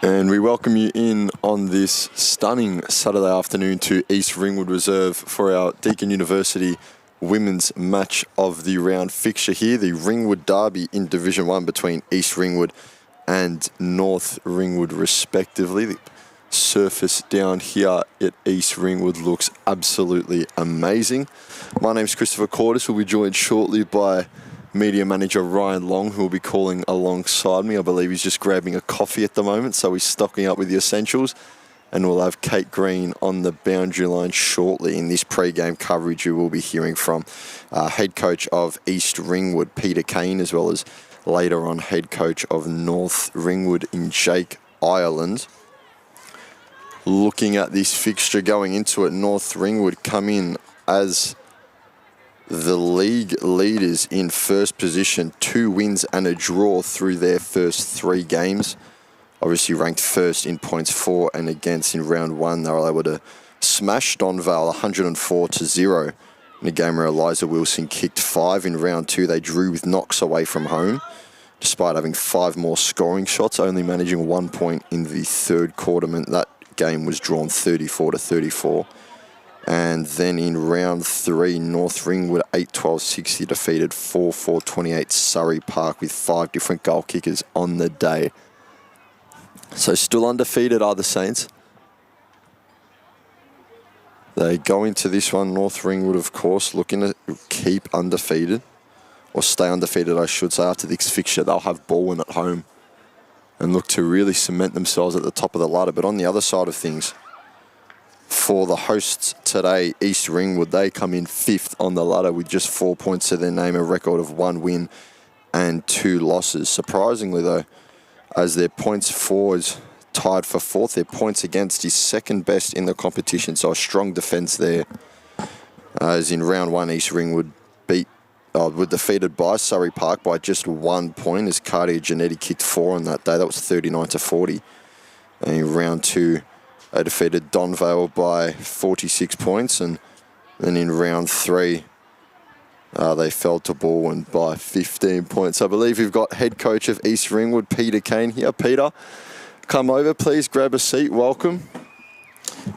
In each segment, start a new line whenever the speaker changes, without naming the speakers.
And we welcome you in on this stunning Saturday afternoon to East Ringwood Reserve for our Deakin University Women's Match of the Round fixture here. The Ringwood Derby in Division 1 between East Ringwood and North Ringwood respectively. The surface down here at East Ringwood looks absolutely amazing. My name's Christopher Cordis. We'll be joined shortly by Media Manager Ryan Long, who will be calling alongside me. I believe he's just grabbing a coffee at the moment, so he's stocking up with the essentials. And we'll have Kate Green on the boundary line shortly. In this pre-game coverage, you will be hearing from head coach of East Ringwood, Peter Kane, as well as later on head coach of North Ringwood in Jake Ireland. Looking at this fixture going into it, North Ringwood come in as the league leaders in first position, 2 wins and a draw through their first 3 games. Obviously ranked first in points for and against in round 1. They were able to smash Donvale 104-0 in a game where Eliza Wilson kicked 5. In round 2, they drew with Knox away from home, despite having 5 more scoring shots, only managing 1 point in the third quarter. That game was drawn 34-34. And then in round 3, North Ringwood 8-12-60 defeated 4-4-28 Surrey Park with 5 different goal kickers on the day. So still undefeated are the Saints. They go into this one, North Ringwood, of course, looking to keep undefeated, or stay undefeated, I should say. After this fixture, they'll have Baldwin at home and look to really cement themselves at the top of the ladder. But on the other side of things, for the hosts today, East Ringwood, they come in 5th on the ladder with just 4 points to their name, a record of 1 win and 2 losses. Surprisingly, though, as their points for is tied for 4th, their points against is 2nd best in the competition, so a strong defence there. As in round 1, East Ringwood were defeated by Surrey Park by just 1 point, as Cardia Genetti kicked 4 on that day. That was 39-40. And in round 2, they defeated Donvale by 46 points, and then in round 3, they fell to Baldwin by 15 points. I believe we've got head coach of East Ringwood, Peter Kane, here. Peter, come over, please. Grab a seat. Welcome.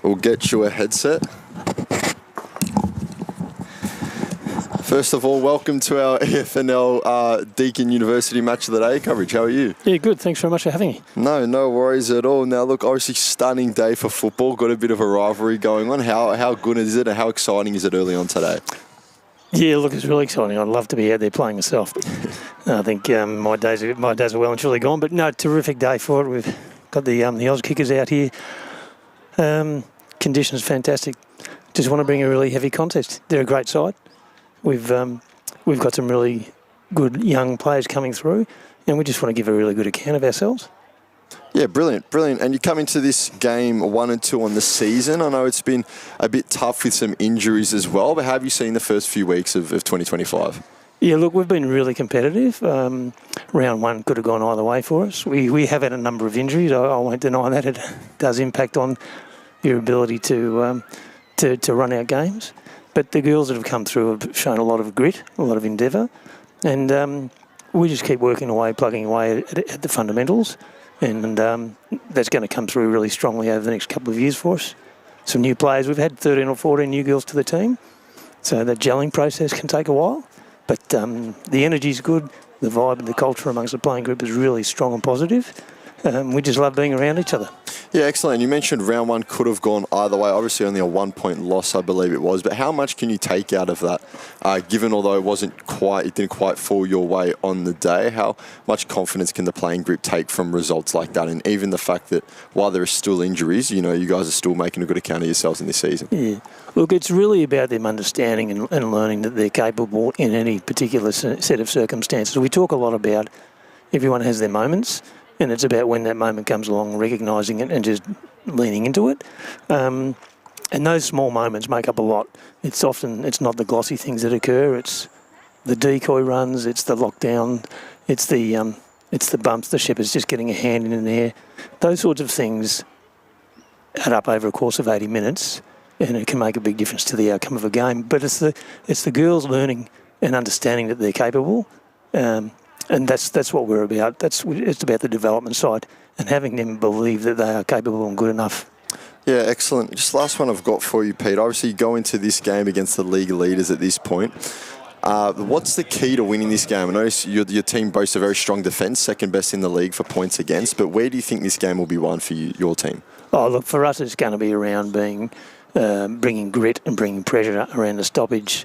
We'll get you a headset. First of all, welcome to our EFNL Deakin University Match of the Day coverage. How are you?
Yeah, good. Thanks very much for having me.
No worries at all. Now, look, obviously stunning day for football. Got a bit of a rivalry going on. How good is it and how exciting is it early on today?
Yeah, look, it's really exciting. I'd love to be out there playing myself. I think my days are well and truly gone. But no, terrific day for it. We've got the Oz kickers out here. Conditions fantastic. Just want to bring a really heavy contest. They're a great side. We've got some really good young players coming through, and we just want to give a really good account of ourselves.
Yeah, brilliant. And you come into this game 1 and 2 on the season. I know it's been a bit tough with some injuries as well, but how have you seen the first few weeks of 2025?
Yeah, look, we've been really competitive. Round 1 could have gone either way for us. We have had a number of injuries. I won't deny that. It does impact on your ability to run our games. But the girls that have come through have shown a lot of grit, a lot of endeavour, and we just keep working away, plugging away at the fundamentals, and that's going to come through really strongly over the next couple of years for us. Some new players. We've had 13 or 14 new girls to the team, so that gelling process can take a while, but the energy's good, the vibe and the culture amongst the playing group is really strong and positive. We just love being around each other.
Yeah, excellent. You mentioned round 1 could have gone either way. Obviously only a 1 point loss, I believe it was. But how much can you take out of that, given although it didn't quite fall your way on the day? How much confidence can the playing group take from results like that? And even the fact that while there are still injuries, you guys are still making a good account of yourselves in this season. Yeah.
Look, it's really about them understanding and learning that they're capable in any particular set of circumstances. We talk a lot about everyone has their moments, and it's about when that moment comes along, recognising it and just leaning into it. And those small moments make up a lot. It's not the glossy things that occur. It's the decoy runs. It's the lockdown. It's the bumps. The shepherd's just getting a hand in there. Those sorts of things add up over a course of 80 minutes, and it can make a big difference to the outcome of a game. But it's the girls learning and understanding that they're capable. And that's what we're about. It's about the development side and having them believe that they are capable and good enough.
Yeah, excellent. Just last one I've got for you, Pete. Obviously, you go into this game against the league leaders at this point. What's the key to winning this game? I notice your team boasts a very strong defence, second best in the league for points against, but where do you think this game will be won for your team?
Oh, look, for us, it's going to be around bringing grit and bringing pressure around the stoppage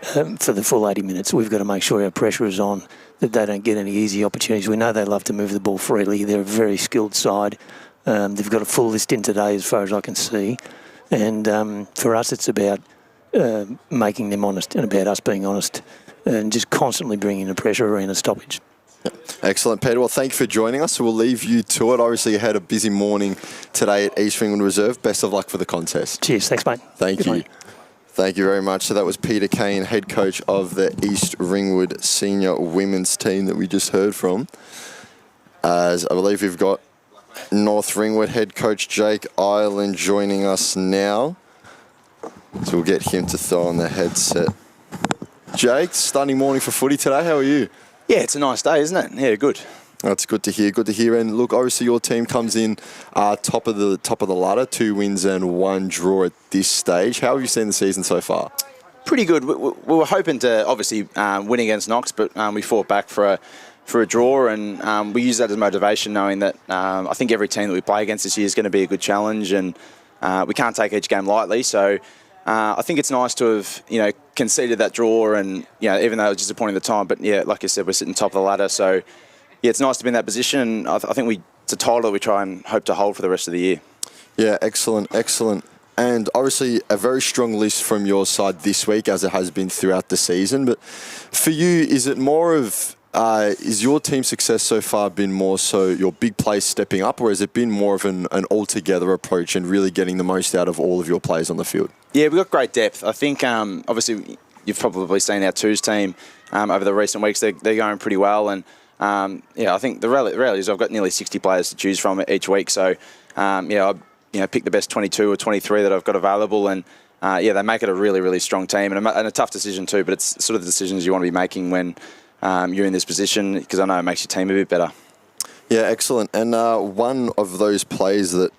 for the full 80 minutes. We've got to make sure our pressure is on, that they don't get any easy opportunities. We know they love to move the ball freely. They're a very skilled side. They've got a full list in today as far as I can see. And for us, it's about making them honest and about us being honest and just constantly bringing the pressure around the stoppage.
Excellent, Peter. Well, thank you for joining us. We'll leave you to it. Obviously, you had a busy morning today at East Ringwood Reserve. Best of luck for the contest.
Cheers. Thanks, mate.
Thank you. Thank you very much. So that was Peter Kane, head coach of the East Ringwood Senior Women's team that we just heard from. As I believe we've got North Ringwood head coach Jake Ireland joining us now. So we'll get him to throw on the headset. Jake, stunning morning for footy today. How are you?
Yeah, it's a nice day, isn't it? Yeah, good.
That's good to hear. Good to hear. And look, obviously your team comes in top of the ladder, 2 wins and 1 draw at this stage. How have you seen the season so far?
Pretty good. We were hoping to obviously win against Knox, but we fought back for a draw, and we use that as motivation, knowing that I think every team that we play against this year is going to be a good challenge, and we can't take each game lightly. So I think it's nice to have conceded that draw, and even though it was disappointing at the time, but yeah, like I said, we're sitting top of the ladder, so yeah, it's nice to be in that position. And I think it's a title that we try and hope to hold for the rest of the year. Yeah,
excellent. And obviously a very strong list from your side this week, as it has been throughout the season. But for you, is it more of is your team's success so far been more so your big plays stepping up, or has it been more of an altogether approach and really getting the most out of all of your players on the field?
Yeah, we've got great depth. I think obviously you've probably seen our twos team over the recent weeks. They're going pretty well, and I think the reality is I've got nearly 60 players to choose from each week. So I pick the best 22 or 23 that I've got available, and they make it a really, really strong team and a tough decision too. But it's sort of the decisions you want to be making when you're in this position, because I know it makes your team a bit better.
Yeah, excellent. And one of those players that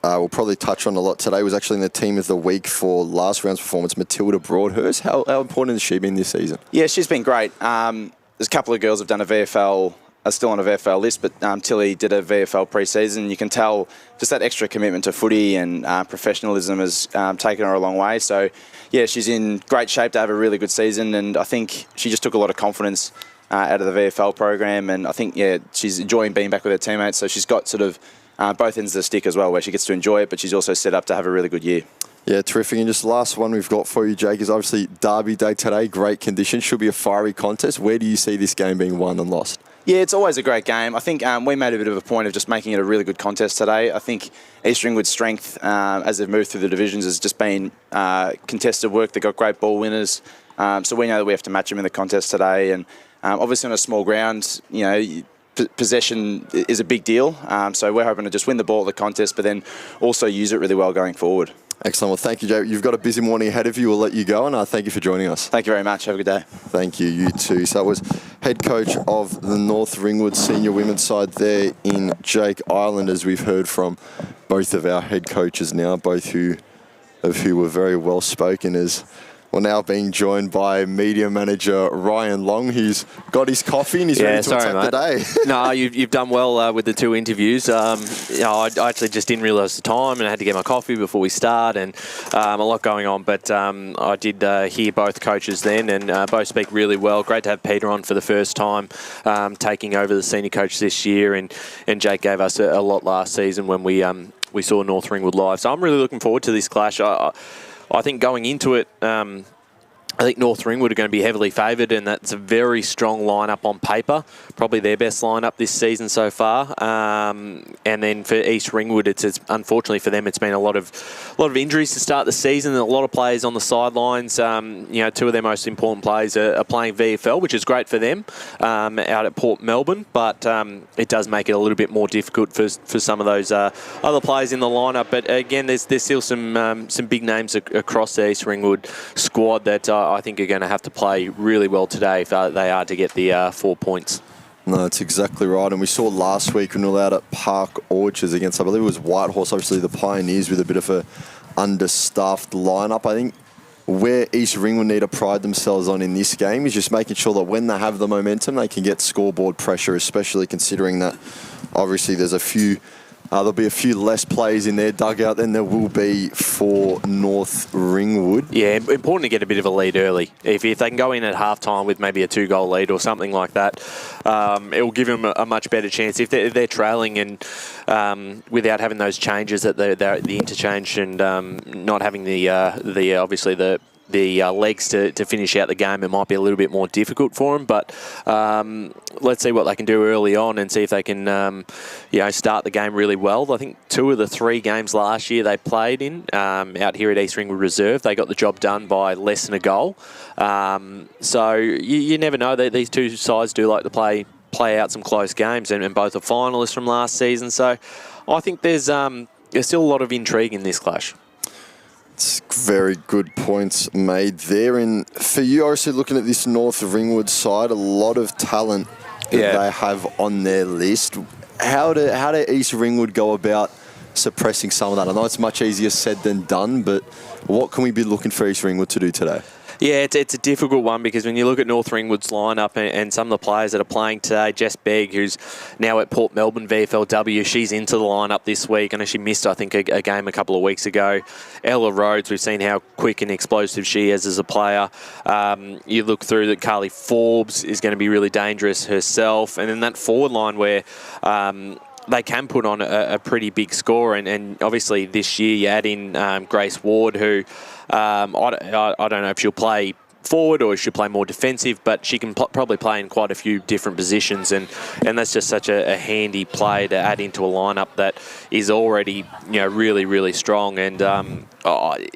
we'll probably touch on a lot today was actually in the team of the week for last round's performance, Matilda Broadhurst. How important has she been this season?
Yeah, she's been great. There's a couple of girls who've done a VFL, are still on a VFL list, but Tilly did a VFL pre-season. You can tell just that extra commitment to footy and professionalism has taken her a long way. So, yeah, she's in great shape to have a really good season, and I think she just took a lot of confidence out of the VFL program, and I think, she's enjoying being back with her teammates, so she's got sort of both ends of the stick as well, where she gets to enjoy it, but she's also set up to have a really good year.
Yeah, terrific. And just the last one we've got for you, Jake, is obviously Derby Day today. Great conditions. Should be a fiery contest. Where do you see this game being won and lost?
Yeah, it's always a great game. I think we made a bit of a point of just making it a really good contest today. I think East Ringwood's strength as they've moved through the divisions has just been contested work. They've got great ball winners. So we know that we have to match them in the contest today. And obviously on a small ground, possession is a big deal. So we're hoping to just win the ball at the contest, but then also use it really well going forward.
Excellent. Well, thank you, Jake. You've got a busy morning ahead of you. We'll let you go, and thank you for joining us.
Thank you very much. Have a good day.
Thank you. You too. So that was head coach of the North Ringwood Senior Women's side there in Jake Ireland, as we've heard from both of our head coaches now, both of who were very well spoken, as we're now being joined by media manager Ryan Long, who's got his coffee and he's ready to attack the day.
No, you've done well with the 2 interviews. I actually just didn't realise the time, and I had to get my coffee before we start, and a lot going on. But I did hear both coaches then, and both speak really well. Great to have Peter on for the first time, taking over the senior coach this year, and Jake gave us a lot last season when we saw North Ringwood live. So I'm really looking forward to this clash. I think going into it, I think North Ringwood are going to be heavily favoured, and that's a very strong lineup on paper. Probably their best lineup this season so far. And then for East Ringwood, it's unfortunately for them, it's been a lot of injuries to start the season. A lot of players on the sidelines. 2 of their most important players are playing VFL, which is great for them out at Port Melbourne. But it does make it a little bit more difficult for some of those other players in the lineup. But again, there's still some big names across the East Ringwood squad that I think are going to have to play really well today if they are to get the 4 points.
No, that's exactly right. And we saw last week when we were out at Park Orchards against, I believe it was Whitehorse, obviously the Pioneers, with a bit of a understaffed lineup. I think where East Ringwood need to pride themselves on in this game is just making sure that when they have the momentum, they can get scoreboard pressure, especially considering that obviously there'll be a few less players in their dugout than there will be for North Ringwood.
Yeah, important to get a bit of a lead early. If they can go in at half-time with maybe a 2-goal lead or something like that, it will give them a much better chance. If they're trailing and without having those changes at the interchange and not having the legs to finish out the game, it might be a little bit more difficult for them. But let's see what they can do early on and see if they can, start the game really well. I think 2 of the 3 games last year they played in out here at East Ringwood Reserve, they got the job done by less than a goal. So you never know. These two sides do like to play out some close games, and both are finalists from last season. So I think there's still a lot of intrigue in this clash.
It's very good points made there. And for you, obviously looking at this North Ringwood side, a lot of talent that they have on their list. How do East Ringwood go about suppressing some of that? I know it's much easier said than done, but what can we be looking for East Ringwood to do today?
Yeah, it's a difficult one because when you look at North Ringwood's lineup and some of the players that are playing today, Jess Begg, who's now at Port Melbourne VFLW, she's into the lineup this week. I know she missed, I think, a game a couple of weeks ago. Ella Rhodes, we've seen how quick and explosive she is as a player. You look through that Carly Forbes is going to be really dangerous herself. And then that forward line where they can put on a pretty big score. And obviously this year you add in Grace Ward, who I don't know if she'll play forward or she'll play more defensive, but she can probably play in quite a few different positions. And that's just such a handy play to add into a lineup that is already really, really strong. And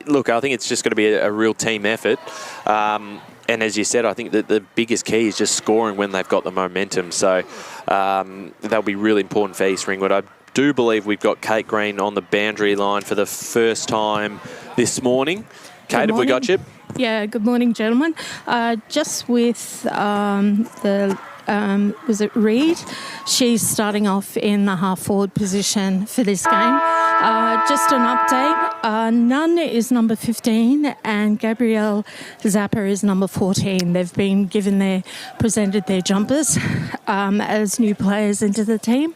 look, I think it's just going to be a real team effort. And as you said, I think that the biggest key is just scoring when they've got the momentum. So that'll be really important for East Ringwood. I do believe we've got Kate Green on the boundary line for the first time this morning. Kate, have we got you?
Yeah, good morning, gentlemen. Just with was it Reed? She's starting off in the half-forward position for this game. Just an update. Nunn is number 15 and Gabrielle Zappa is number 14. They've been presented their jumpers as new players into the team.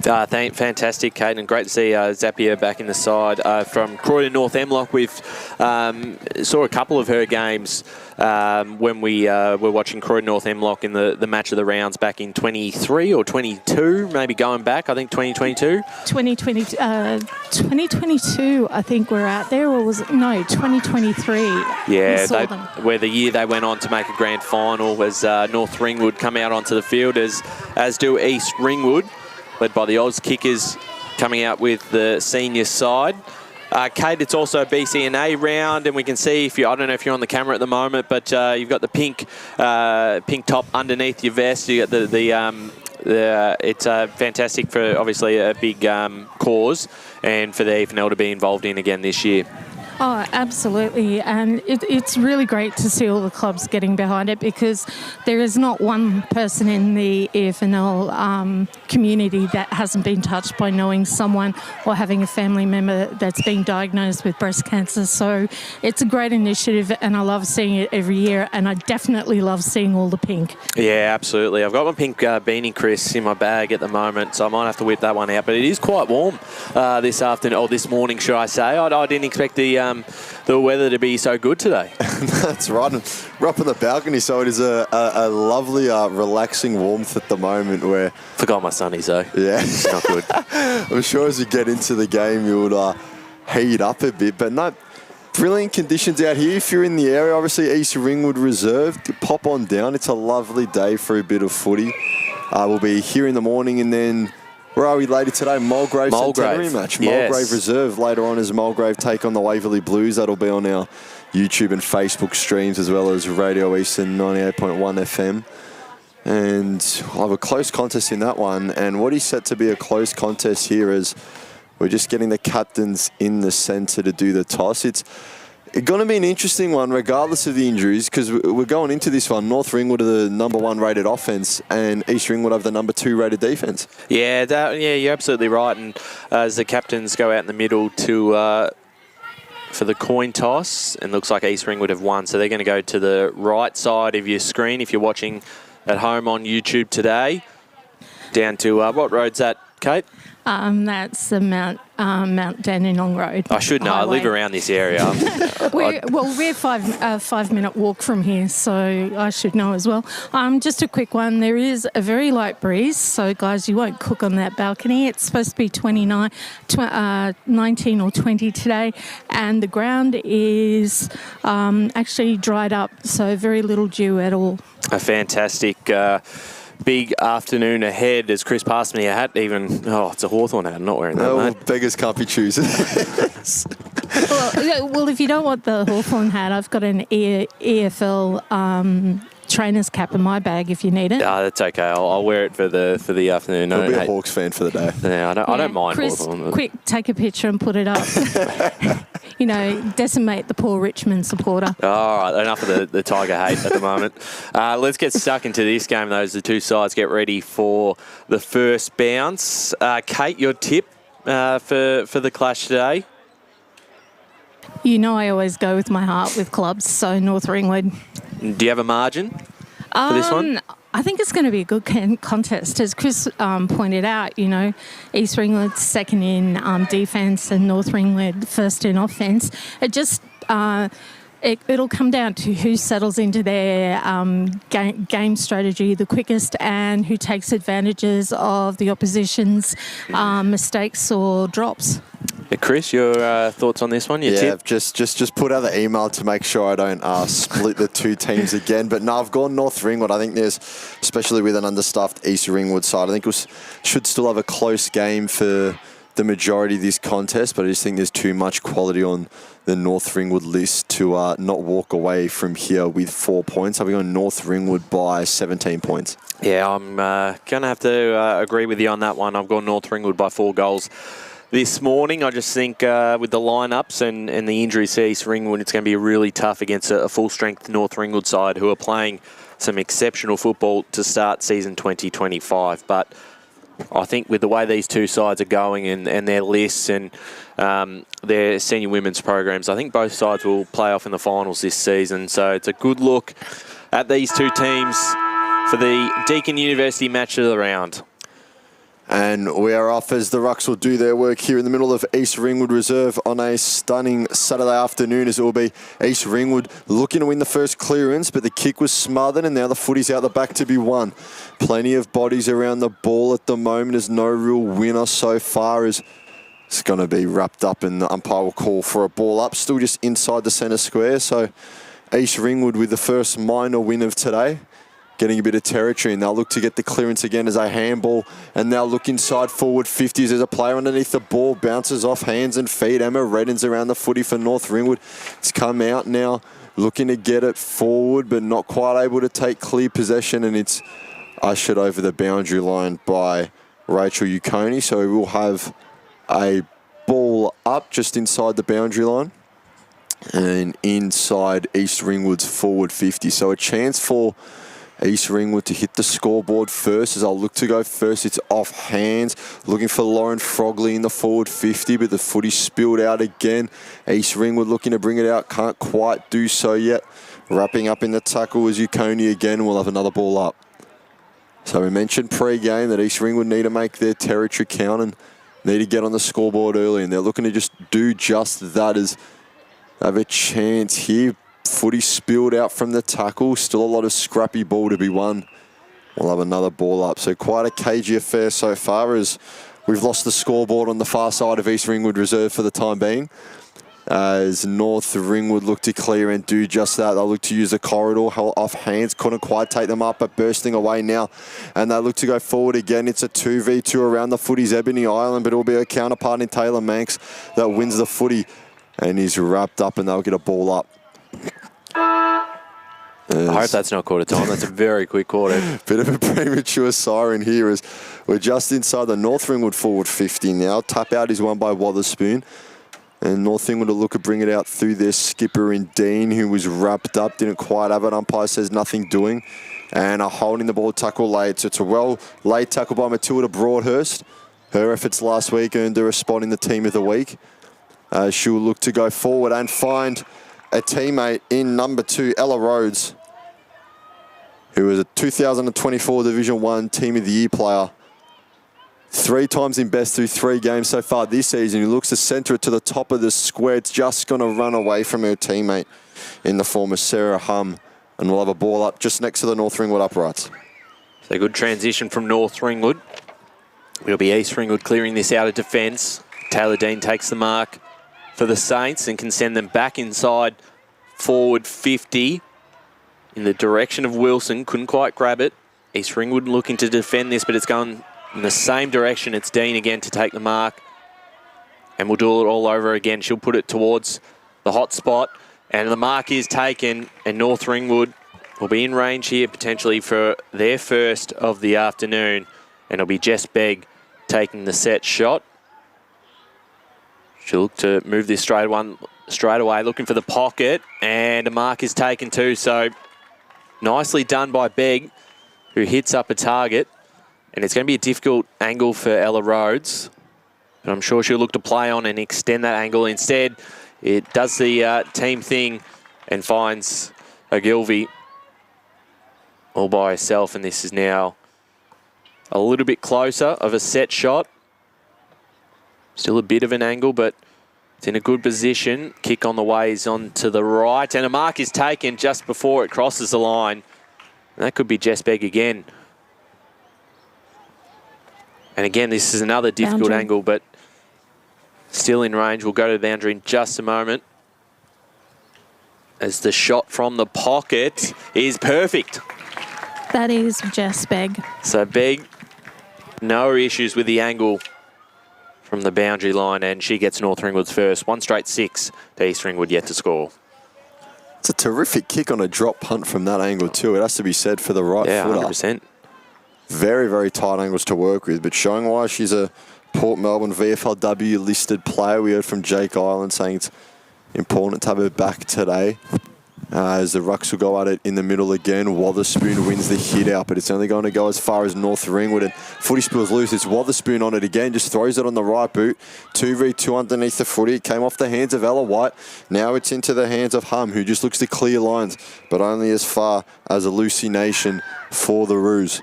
Fantastic, Kate, and great to see Zappia back in the side. From Croydon North Hemlock, we've saw a couple of her games when we were watching Croydon North Hemlock in the match of the rounds back in 23 or 22, maybe going back, I think 2022.
2022, I think we're out there, or was it? No, 2023.
Yeah, where the year they went on to make a grand final as North Ringwood come out onto the field, as do East Ringwood, led by the Oz Kickers coming out with the senior side. Kate, it's also a BCNA round, and we can see I don't know if you're on the camera at the moment, but you've got the pink top underneath your vest. You got it's fantastic for obviously a big cause, and for the EFNL to be involved in again this year.
Oh, absolutely. And it's really great to see all the clubs getting behind it, because there is not one person in the EFNL community that hasn't been touched by knowing someone or having a family member that's been diagnosed with breast cancer. So it's a great initiative, and I love seeing it every year, and I definitely love seeing all the pink. Yeah,
absolutely. I've got my pink beanie, Chris, in my bag at the moment, so I might have to whip that one out. But it is quite warm this afternoon, or this morning, should I say. I didn't expect the weather to be so good today.
That's right. We're up on the balcony, so it is a lovely, relaxing warmth at the moment. Where
forgot my sunnies though.
Yeah,
it's not good.
I'm sure as you get into the game, you would heat up a bit. But no, brilliant conditions out here. If you're in the area, obviously East Ringwood Reserve, pop on down. It's a lovely day for a bit of footy. We'll be here in the morning, and then where are we later today? Mulgrave Centenary match.
Yes.
Mulgrave Reserve later on as Mulgrave take on the Waverley Blues. That'll be on our YouTube and Facebook streams, as well as Radio Eastern 98.1 FM. And we'll have a close contest in that one. And what is set to be a close contest here is we're just getting the captains in the centre to do the toss. It's going to be an interesting one, regardless of the injuries, because we're going into this one. North Ringwood are the number 1 rated offence, and East Ringwood have the number 2 rated defence.
Yeah, you're absolutely right. And as the captains go out in the middle for the coin toss, and looks like East Ringwood have won, so they're going to go to the right side of your screen if you're watching at home on YouTube today. Down to what road's that, Kate?
That's the Mount Dandenong Road.
I should know.
Highway.
I live around this area.
We're 5-minute walk from here, so I should know as well. Just a quick one. There is a very light breeze, so guys, you won't cook on that balcony. It's supposed to be 19 or 20 today, and the ground is actually dried up, so very little dew at all.
A fantastic big afternoon ahead. As Chris passed me a hat, it's a Hawthorn hat. I'm not wearing that, mate.
Beggars can't be choosers.
Well, if you don't want the Hawthorn hat, I've got an EFL trainer's cap in my bag if you need it.
No, that's okay. I'll wear it for the afternoon.
I'll be a Hawks fan for the day.
Yeah, I don't mind
Chris,
Hawthorn.
quick, take a picture and put it up. Decimate the poor Richmond supporter.
All right, enough of the Tiger hate at the moment. Let's get stuck into this game, though, as the two sides get ready for the first bounce. Kate, your tip for the clash today?
I always go with my heart with clubs, so North Ringwood.
Do you have a margin for this one?
I think it's going to be a good contest. As Chris pointed out, East Ringwood second in defence and North Ringwood first in offence. It just it'll come down to who settles into their game strategy the quickest and who takes advantages of the opposition's mistakes or drops.
Chris, your thoughts on this one? Your tip?
I've just put out the email to make sure I don't split the two teams again. But no, I've gone North Ringwood. I think there's, especially with an understaffed East Ringwood side, I think we should still have a close game for the majority of this contest. But I just think there's too much quality on the North Ringwood list to not walk away from here with 4 points. I'll be going North Ringwood by 17 points.
Yeah, I'm going to have to agree with you on that one. I've gone North Ringwood by 4 goals. This morning, I just think with the lineups and the injuries to East Ringwood, it's going to be really tough against a full-strength North Ringwood side who are playing some exceptional football to start season 2025. But I think with the way these two sides are going and their lists and their senior women's programs, I think both sides will play off in the finals this season. So it's a good look at these two teams for the Deakin University match of the round.
And we are off as the Rucks will do their work here in the middle of East Ringwood Reserve on a stunning Saturday afternoon, as it will be East Ringwood looking to win the first clearance, but the kick was smothered and now the footy's out the back to be won. Plenty of bodies around the ball at the moment. There's no real winner so far, as it's going to be wrapped up and the umpire will call for a ball up, still just inside the centre square. So East Ringwood with the first minor win of today, getting a bit of territory, and they'll look to get the clearance again as a handball, and they'll look inside forward 50s. There's a player underneath the ball, bounces off hands and feet. Emma Reddin's around the footy for North Ringwood. It's come out now, looking to get it forward, but not quite able to take clear possession, and it's ushered over the boundary line by Rachel Uconi. So we will have a ball up just inside the boundary line and inside East Ringwood's forward 50. So a chance for East Ringwood to hit the scoreboard first, as I'll look to go first. It's off hands, looking for Lauren Frogley in the forward 50, but the footy spilled out again. East Ringwood looking to bring it out, can't quite do so yet. Wrapping up in the tackle is Uconi again, and we'll have another ball up. So we mentioned pre-game that East Ringwood need to make their territory count and need to get on the scoreboard early, and they're looking to just do just that, as they have a chance here. Footy spilled out from the tackle. Still a lot of scrappy ball to be won. We'll have another ball up. So quite a cagey affair so far, as we've lost the scoreboard on the far side of East Ringwood Reserve for the time being. As North Ringwood look to clear and do just that. They'll look to use the corridor off hands. Couldn't quite take them up, but bursting away now. And they look to go forward again. It's a 2v2 around the footy's Ebony Island, but it'll be a counterpart in Taylor Manx that wins the footy. And he's wrapped up, and they'll get a ball up.
I hope that's not quarter time. That's a very quick quarter.
Bit of a premature siren here, as we're just inside the North Ringwood forward 50 now. Tap out is won by Wotherspoon. And North Ringwood will look to bring it out through their skipper in Dean, who was wrapped up, didn't quite have it. Umpire says nothing doing. And are holding the ball tackle late. So it's a well-laid tackle by Matilda Broadhurst. Her efforts last week earned her a spot in the Team of the Week. She'll look to go forward and find a teammate in number 2, Ella Rhodes, who was a 2024 Division 1 Team of the Year player. 3 times in best through 3 games so far this season. He looks to centre it to the top of the square. It's just going to run away from her teammate in the form of Sarah Hum. And we'll have a ball up just next to the North Ringwood uprights.
So good transition from North Ringwood. It'll be East Ringwood clearing this out of defence. Taylor Dean takes the mark for the Saints and can send them back inside forward 50 in the direction of Wilson. Couldn't quite grab it. East Ringwood looking to defend this, but it's going in the same direction. It's Dean again to take the mark. And we'll do it all over again. She'll put it towards the hot spot. And the mark is taken. And North Ringwood will be in range here potentially for their first of the afternoon. And it'll be Jess Begg taking the set shot. She'll look to move this straight away, looking for the pocket. And a mark is taken too. So nicely done by Begg, who hits up a target. And it's going to be a difficult angle for Ella Rhodes. But I'm sure she'll look to play on and extend that angle. Instead, it does the team thing and finds Ogilvie all by herself. And this is now a little bit closer of a set shot. Still a bit of an angle, but it's in a good position. Kick on the way is on to the right. And a mark is taken just before it crosses the line. And that could be Jess Begg again. And again, this is another difficult
Boundary.
angle, but still in range. We'll go to the boundary in just a moment. As the shot from the pocket is perfect.
That is Jess Begg.
So Begg, no issues with the angle from the boundary line, and she gets North Ringwood's first. 1 straight 6 to East Ringwood yet to score.
It's a terrific kick on a drop punt from that angle too. It has to be said for the right footer.
100%.
Very, very tight angles to work with, but showing why she's a Port Melbourne VFLW listed player. We heard from Jake Ireland saying it's important to have her back today. As the Rucks will go at it in the middle again. Wotherspoon wins the hit out, but it's only going to go as far as North Ringwood. And footy spills loose. It's Wotherspoon on it again. Just throws it on the right boot. 2v2 underneath the footy. It came off the hands of Ella White. Now it's into the hands of Hum, who just looks to clear lines, but only as far as a Lucy Nation for the Roos.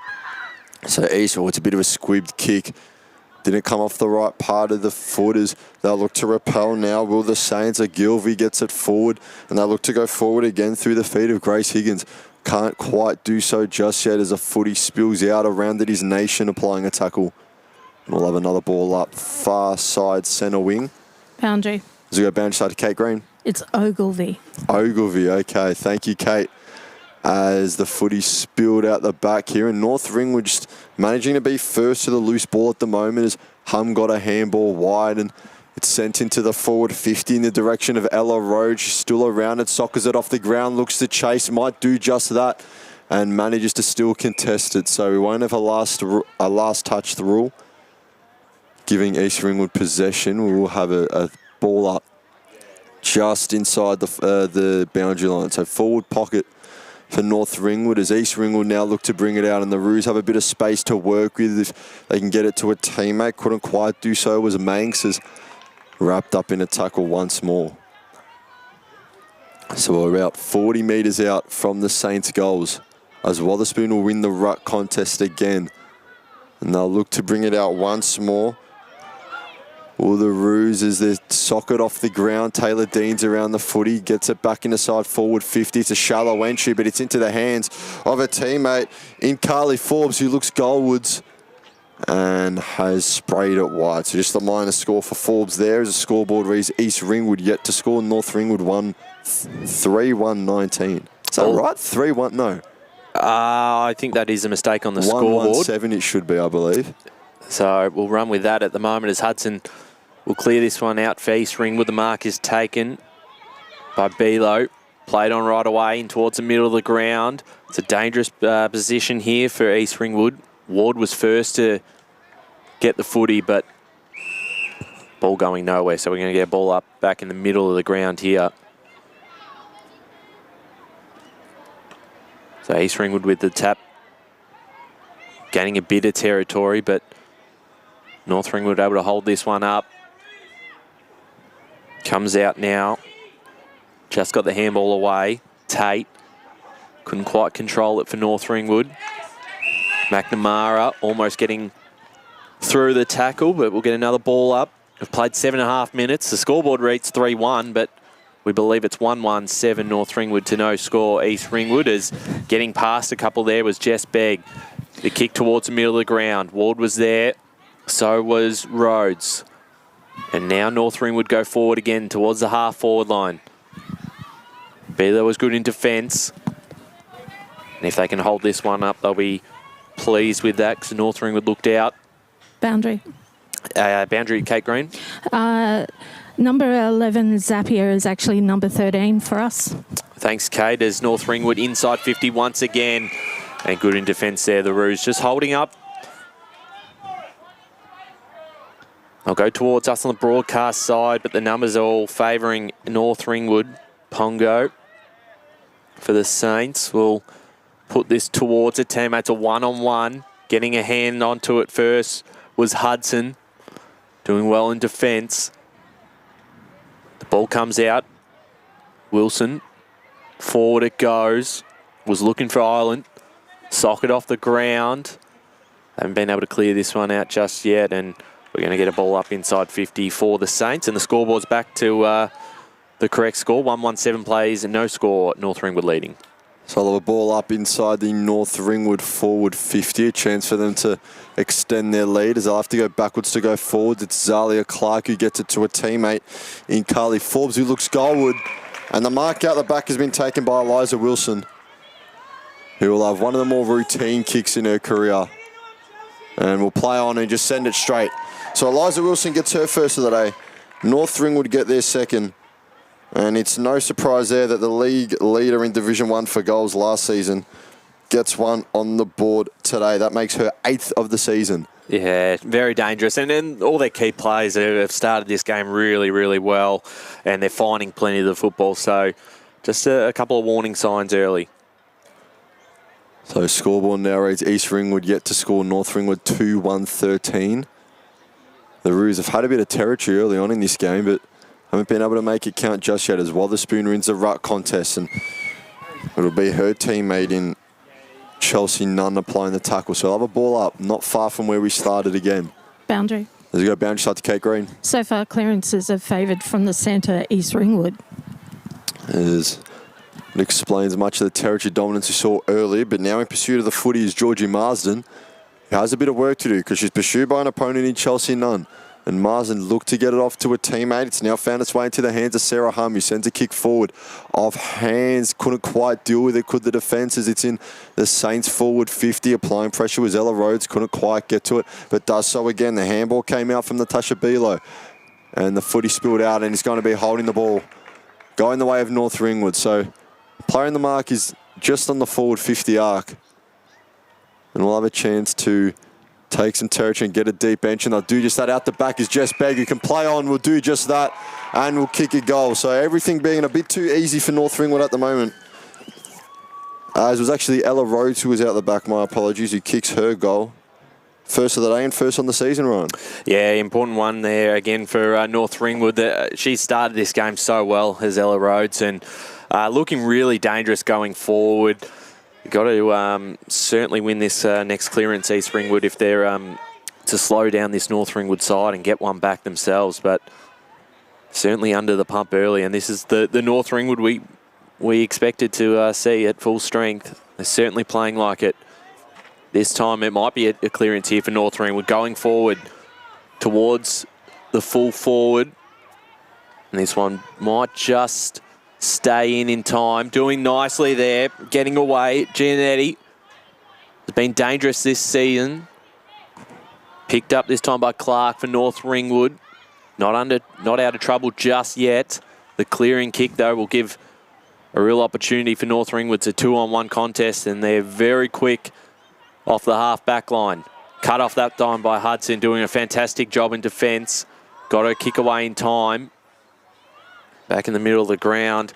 So Eastwood, it's a bit of a squibbed kick. Didn't come off the right part of the foot as they'll look to repel now. Will the Saints? Ogilvie gets it forward, and they'll look to go forward again through the feet of Grace Higgins. Can't quite do so just yet as a footy spills out. Around it is Nation applying a tackle. And we'll have another ball up far side centre wing.
Boundary.
Does it go boundary side to Kate Green?
It's Ogilvie.
Ogilvie, okay. Thank you, Kate. As the footy spilled out the back here. And North Ringwood just managing to be first to the loose ball at the moment as Hum got a handball wide and it's sent into the forward 50 in the direction of Ella Road. She's still around it, soccers it off the ground, looks to chase, might do just that and manages to still contest it. So we won't have a last touch rule. Giving East Ringwood possession. We will have a ball up just inside the boundary line. So forward pocket for North Ringwood as East Ringwood now look to bring it out, and the Roos have a bit of space to work with if they can get it to a teammate. Couldn't quite do so as Manx is wrapped up in a tackle once more. So we're about 40 metres out from the Saints' goals as Wotherspoon will win the ruck contest again. And they'll look to bring it out once more. All the Roos as they sock it off the ground. Taylor Dean's around the footy, gets it back inside forward 50. It's a shallow entry, but it's into the hands of a teammate in Carly Forbes, who looks goalwards and has sprayed it wide. So just the minor score for Forbes there as the scoreboard reads East Ringwood yet to score. North Ringwood 3-1-19. Is that right? 3-1? No.
I think that is a mistake on the scoreboard.
1-1-7 it should be, I believe.
So we'll run with that at the moment as Hudson will clear this one out for East Ringwood. The mark is taken by Below. Played on right away in towards the middle of the ground. It's a dangerous position here for East Ringwood. Ward was first to get the footy, but Ball going nowhere, so we're going to get a ball up back in the middle of the ground here. So East Ringwood with the tap, gaining a bit of territory, but North Ringwood able to hold this one up. Comes out now. Just got the handball away. Tate couldn't quite control it for North Ringwood. McNamara almost getting through the tackle, but we'll get another ball up. We've played 7.5 minutes. The scoreboard reads 3-1, but we believe it's 1-1, 7 North Ringwood to no score East Ringwood. As getting past a couple there was Jess Begg. The kick towards the middle of the ground. Ward was there, so was Rhodes. And now North Ringwood go forward again towards the half-forward line. Beeler was good in defence. And if they can hold this one up, they'll be pleased with that because North Ringwood looked out.
Boundary.
Boundary, Kate Green.
Number 11, Zapier, is actually number 13 for us.
Thanks, Kate, as North Ringwood inside 50 once again. And good in defence there, the Roos just holding up. They'll go towards us on the broadcast side, but the numbers are all favouring North Ringwood. Pongo for the Saints will put this towards a teammate. A one-on-one. Getting a hand onto it first was Hudson. Doing well in defence. The ball comes out. Wilson. Forward it goes. Was looking for Ireland. Socket off the ground. Haven't been able to clear this one out just yet, and we're going to get a ball up inside 50 for the Saints, and the scoreboard's back to the correct score. 1-1-7 plays and no score. North Ringwood leading.
So they'll have a ball up inside the North Ringwood forward 50. A chance for them to extend their lead as they'll have to go backwards to go forwards. It's Zalia Clark who gets it to a teammate in Carly Forbes, who looks goalward. And the mark out the back has been taken by Eliza Wilson, who will have one of the more routine kicks in her career. And will play on and just send it straight. So Eliza Wilson gets her first of the day. North Ringwood get their second. And it's no surprise there that the league leader in Division 1 for goals last season gets one on the board today. That makes her 8th of the season.
Yeah, very dangerous. And then all their key players have started this game really, really well. And they're finding plenty of the football. So just a couple of warning signs early.
So scoreboard now reads East Ringwood yet to score. North Ringwood 2-1-13. The Roos have had a bit of territory early on in this game, but haven't been able to make it count just yet as Wotherspoon wins the ruck contest, and it'll be her teammate in Chelsea Nunn applying the tackle. So they'll have a ball up, not far from where we started again.
Boundary.
As we go boundary start to Kate Green.
So far, clearances are favoured from the centre, East Ringwood.
As it explains much of the territory dominance we saw earlier, but now in pursuit of the footy is Georgie Marsden, who has a bit of work to do because she's pursued by an opponent in Chelsea Nunn. And Marsden looked to get it off to a teammate. It's now found its way into the hands of Sarah Hum, who sends a kick forward. Off hands, couldn't quite deal with it, could the defence, as it's in the Saints forward 50. Applying pressure was Ella Rhodes, couldn't quite get to it, but does so again. The handball came out from Natasha Bilo. And the footy spilled out, and he's going to be holding the ball, going the way of North Ringwood. So player in the mark is just on the forward 50 arc. And we'll have a chance to take some territory and get a deep bench, and they'll do just that. Out the back is Jess Begg, who can play on, will do just that, and will kick a goal. So everything being a bit too easy for North Ringwood at the moment. It was actually Ella Rhodes who was out the back, my apologies, who kicks her goal. First of the day and first on the season, Ryan. Yeah, important one there again for North Ringwood. She started this game so well as Ella Rhodes, and looking really dangerous going forward. Got to certainly win this next clearance, East Ringwood, if they're to slow down this North Ringwood side and get one back themselves. But certainly under the pump early, and this is the North Ringwood we expected to see at full strength. They're certainly playing like it. This time it might be a clearance here for North Ringwood, going forward towards the full forward. And this one might just stay in time. Doing nicely there, getting away. Gianetti has been dangerous this season. Picked up this time by Clark for North Ringwood. Not out of trouble just yet. The clearing kick, though, will give a real opportunity for North Ringwood. It's a 2-on-1 contest, and they're very quick off the half-back line. Cut off that time by Hudson, doing a fantastic job in defence.
got her kick away in time. Back in the middle of the ground.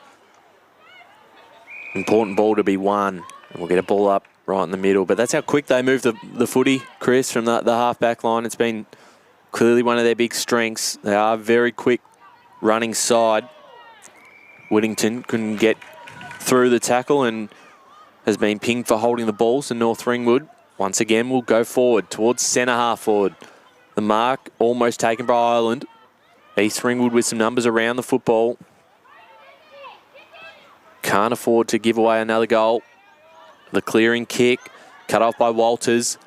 Important ball to be won. And we'll get a ball up right in the middle. But that's how quick they move the footy, Chris, from the half-back line. It's been clearly one of their big strengths. They are a very quick running side. Whittington couldn't get through the tackle and has been pinged for holding the ball. So North Ringwood, once again, will go forward towards centre half forward. The mark almost taken by Ireland. East Ringwood with some numbers around the football. Can't afford to give away another goal. The clearing kick, cut off by Walters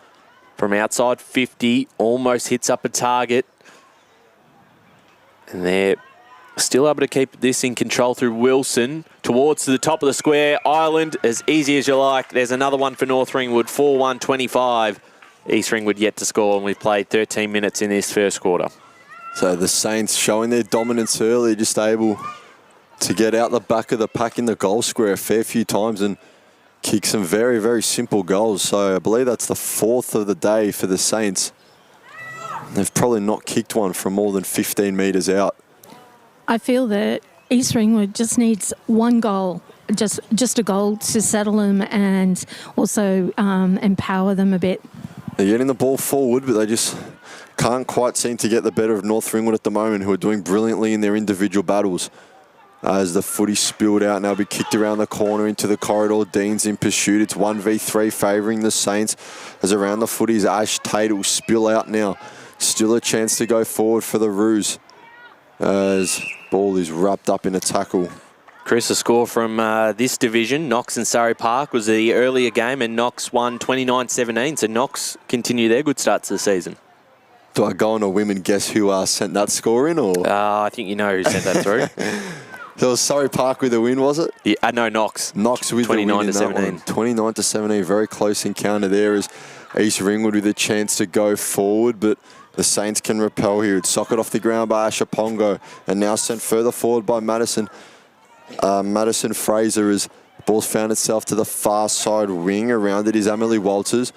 from outside 50, almost hits up a target. And they're still able to keep this in control through Wilson towards the top of the square. Ireland, as easy as you like. There's another one for North Ringwood, 4-1-25. East Ringwood yet to score, and we've played 13 minutes in this first quarter.
So the Saints showing their dominance early, just able to get out the back of the pack in the goal square a fair few times and kick some very, very simple goals. So I believe that's the 4th of the day for the Saints. They've probably not kicked one from more than 15 metres out.
I feel that East Ringwood just needs one goal, just a goal to settle them and also empower them a bit.
They're getting the ball forward, but they just can't quite seem to get the better of North Ringwood at the moment, who are doing brilliantly in their individual battles. As the footy spilled out, now be kicked around the corner into the corridor. Dean's in pursuit. It's 1v3 favouring the Saints. As around the footy is Ash Tate. It will spill out now. Still a chance to go forward for the Roos. As ball is wrapped up in a tackle.
Chris, a score from this division, Knox and Surrey Park, was the earlier game, and Knox won 29-17. So Knox continue their good start to the season.
Do I go on a whim and guess who sent that score in? Or
I think you know who sent that through.
So it was Surrey Park with the win, was it?
Yeah, no, Knox.
Knox with the win in that one. 29-17, very close encounter there as East Ringwood with a chance to go forward, but the Saints can repel here. It's socket off the ground by Ashapongo and now sent further forward by Madison. Madison Fraser as the ball's found itself to the far side wing. Around it is Emily Walters.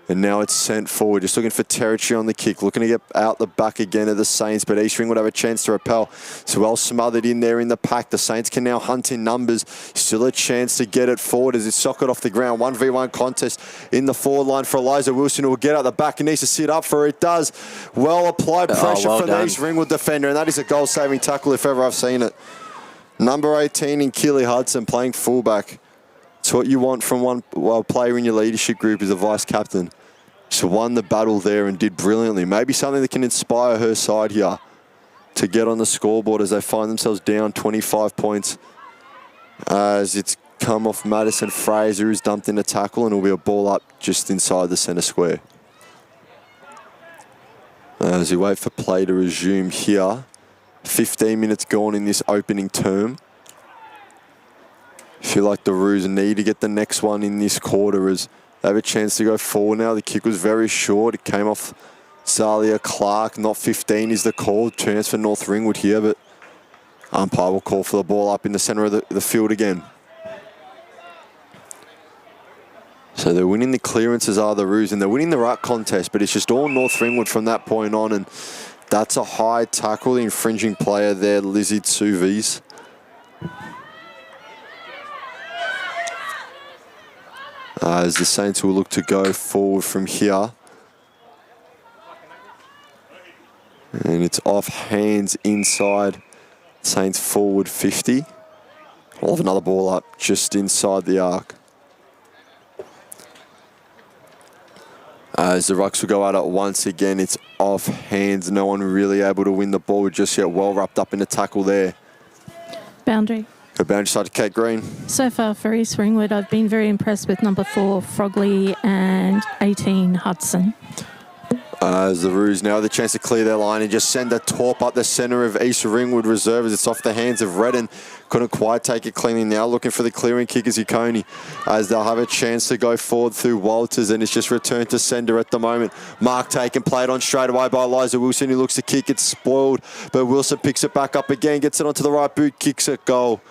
And now it's sent forward, just looking for territory on the kick, looking to get out the back again of the Saints, but East Ringwood have a chance to repel. So well smothered in there in the pack. The Saints can now hunt in numbers. Still a chance to get it forward as it's socket off the ground. 1v1 contest in the forward line for Eliza Wilson, who will get out the back and needs to sit up for it. Does. Well applied pressure from the East Ringwood defender, and that is a goal-saving tackle if ever I've seen it. Number 18 in Keely Hudson playing fullback. It's what you want from one player in your leadership group as a vice captain. She won the battle there and did brilliantly. Maybe something that can inspire her side here to get on the scoreboard as they find themselves down 25 points. As it's come off Madison Fraser, who's dumped in a tackle, and it'll be a ball up just inside the centre square. As we wait for play to resume here. 15 minutes gone in this opening term. I feel like the Roos need to get the next one in this quarter as they have a chance to go forward now. The kick was very short. It came off Zalia Clark. Not 15 is the call. Chance for North Ringwood here, but umpire will call for the ball up in the centre of the field again. So they're winning the clearances are the Roos, and they're winning the ruck contest, but it's just all North Ringwood from that point on, and that's a high tackle. The infringing player there, Lizzie Tsuvis. As the Saints will look to go forward from here. And it's off hands inside. Saints forward 50. We'll have another ball up just inside the arc. As the rucks will go at it once again, it's off hands. No one really able to win the ball just yet. Well wrapped up in a tackle there.
Boundary.
Go boundary side to Kate Green.
So far for East Ringwood, I've been very impressed with number 4, Frogley, and 18, Hudson.
As the Roos now have the chance to clear their line and just send a torp up the centre of East Ringwood Reserve as it's off the hands of Redden. Couldn't quite take it cleanly now. Looking for the clearing kick is Ikoni as they'll have a chance to go forward through Walters, and it's just returned to sender at the moment. Mark taken, played on straight away by Eliza Wilson, who looks to kick. It's spoiled, but Wilson picks it back up again, gets it onto the right boot, kicks it goal,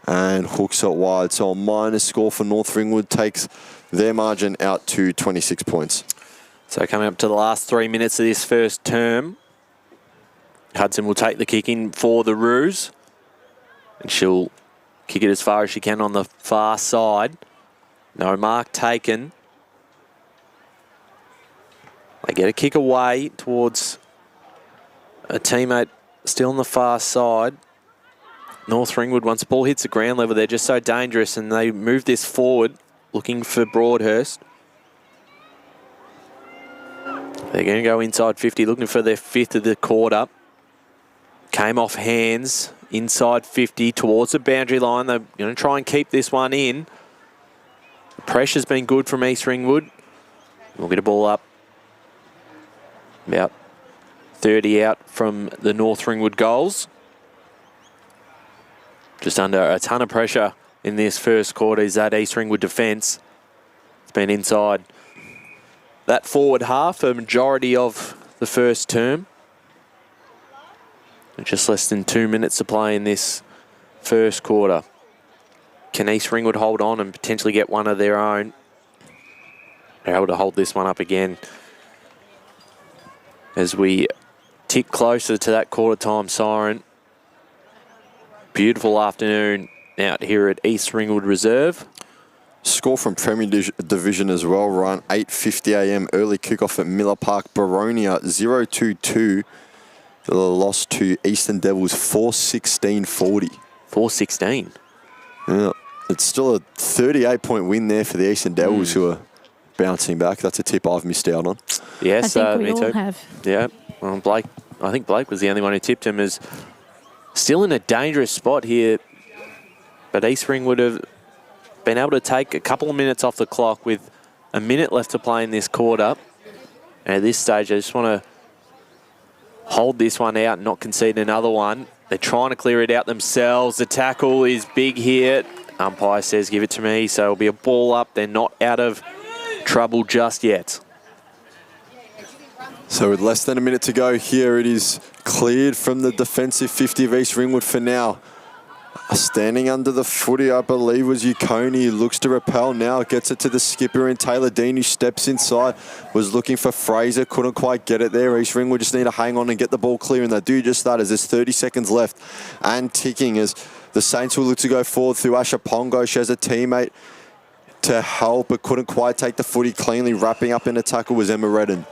and hooks it wide. So a minus score for North Ringwood takes their margin out to 26 points.
So coming up to the last 3 minutes of this first term. Hudson will take the kick in for the Roos. And she'll kick it as far as she can on the far side. No mark taken. They get a kick away towards a teammate still on the far side. North Ringwood, once the ball hits the ground level, they're just so dangerous, and they move this forward, looking for Broadhurst. They're going to go inside 50, looking for their 5th of the quarter. Came off hands, inside 50, towards the boundary line. They're going to try and keep this one in. The pressure's been good from East Ringwood. We'll get a ball up. About 30 out from the North Ringwood goals. Just under a ton of pressure in this first quarter is that East Ringwood defence. It's been inside that forward half, a majority of the first term. And just less than 2 minutes to play in this first quarter. Can East Ringwood hold on and potentially get one of their own? They're able to hold this one up again as we tick closer to that quarter time siren. Beautiful afternoon out here at East Ringwood Reserve.
Score from Premier Division as well, Ryan. 8:50 a.m. early kickoff at Miller Park. Baronia 0-2. The loss to Eastern Devils 4-16-40.
4-16.
Yeah, it's still a 38-point win there for the Eastern Devils, who are bouncing back. That's a tip I've missed out on.
Yes,
I think we
me
all
too.
have.
Yeah, well, Blake. I think Blake was the only one who tipped him as still in a dangerous spot here. But East Ringwood have been able to take a couple of minutes off the clock with a minute left to play in this quarter. And at this stage, I just want to hold this one out and not concede another one. They're trying to clear it out themselves. The tackle is big here. Umpire says, give it to me. So it'll be a ball up. They're not out of trouble just yet.
So with less than a minute to go here, it is cleared from the defensive 50 of East Ringwood for now. Standing under the footy, I believe, was Ukoni. Looks to repel now. Gets it to the skipper and Taylor Dean, who steps inside. Was looking for Fraser. Couldn't quite get it there. East Ringwood just need to hang on and get the ball clear. And they do just that as there's 30 seconds left and ticking as the Saints will look to go forward through Asha Pongo. She has a teammate to help, but couldn't quite take the footy cleanly. Wrapping up in a tackle was Emma Redden.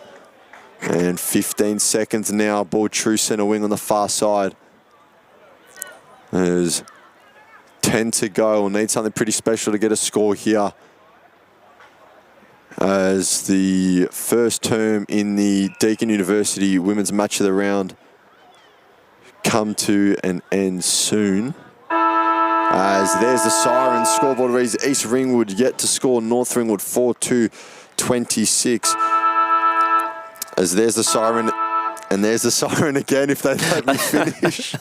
And 15 seconds now. Ball true centre wing on the far side. There's 10 to go. We'll need something pretty special to get a score here, as the first term in the Deakin University Women's Match of the Round come to an end soon. As there's the siren, scoreboard reads East Ringwood yet to score North Ringwood 4-2-26. As there's the siren, and there's the siren again if they let me finish.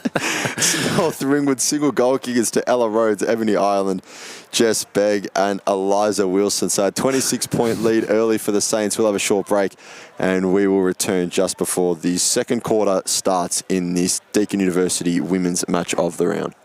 North Ringwood single goal kickers to Ella Rhodes, Ebony Ireland, Jess Begg and Eliza Wilson. So a 26-point lead early for the Saints. We'll have a short break and we will return just before the second quarter starts in this Deakin University Women's Match of the Round.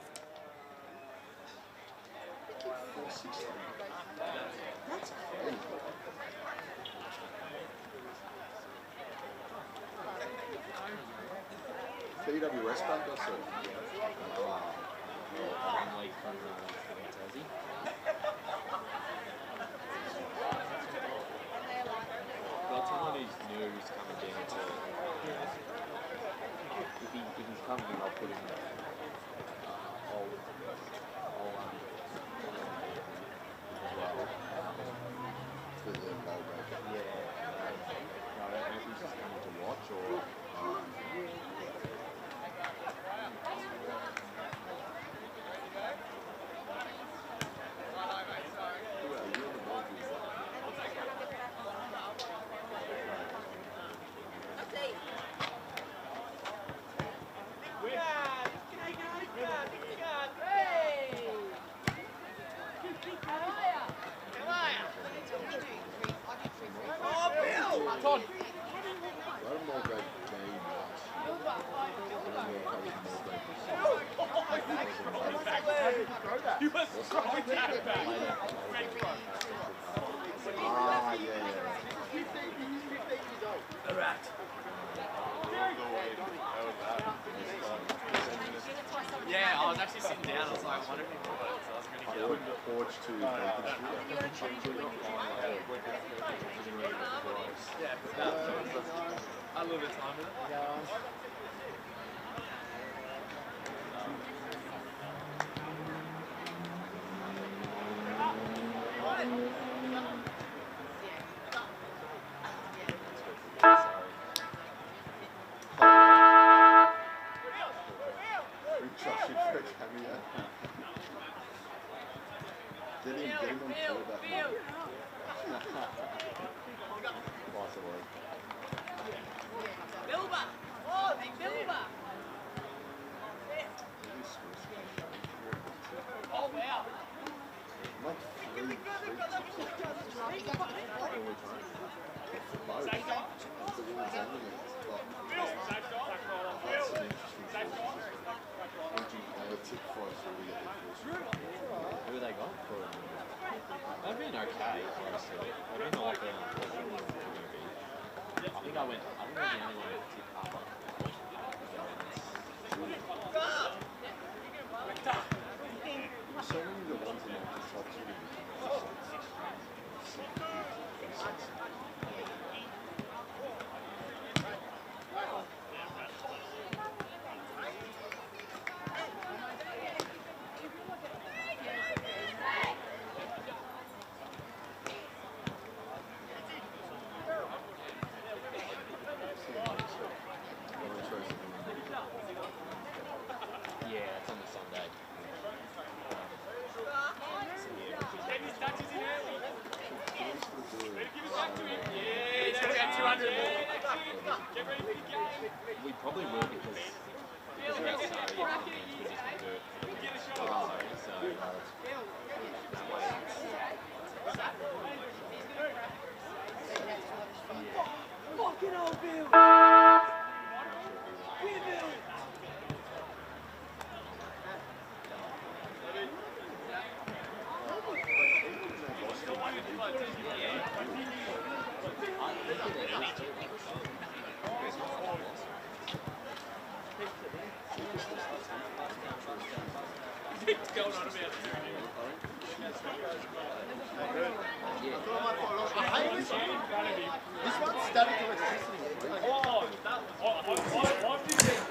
was actually sitting down. I was like, I wonder if he got it. So I was going to get up. A little bit of time with it.
Who they got? They've been okay, honestly. They've been like I think I went the only one that tipped up. Yeah, it's on the Sunday. We probably will because we're at Surrey, we just can do it.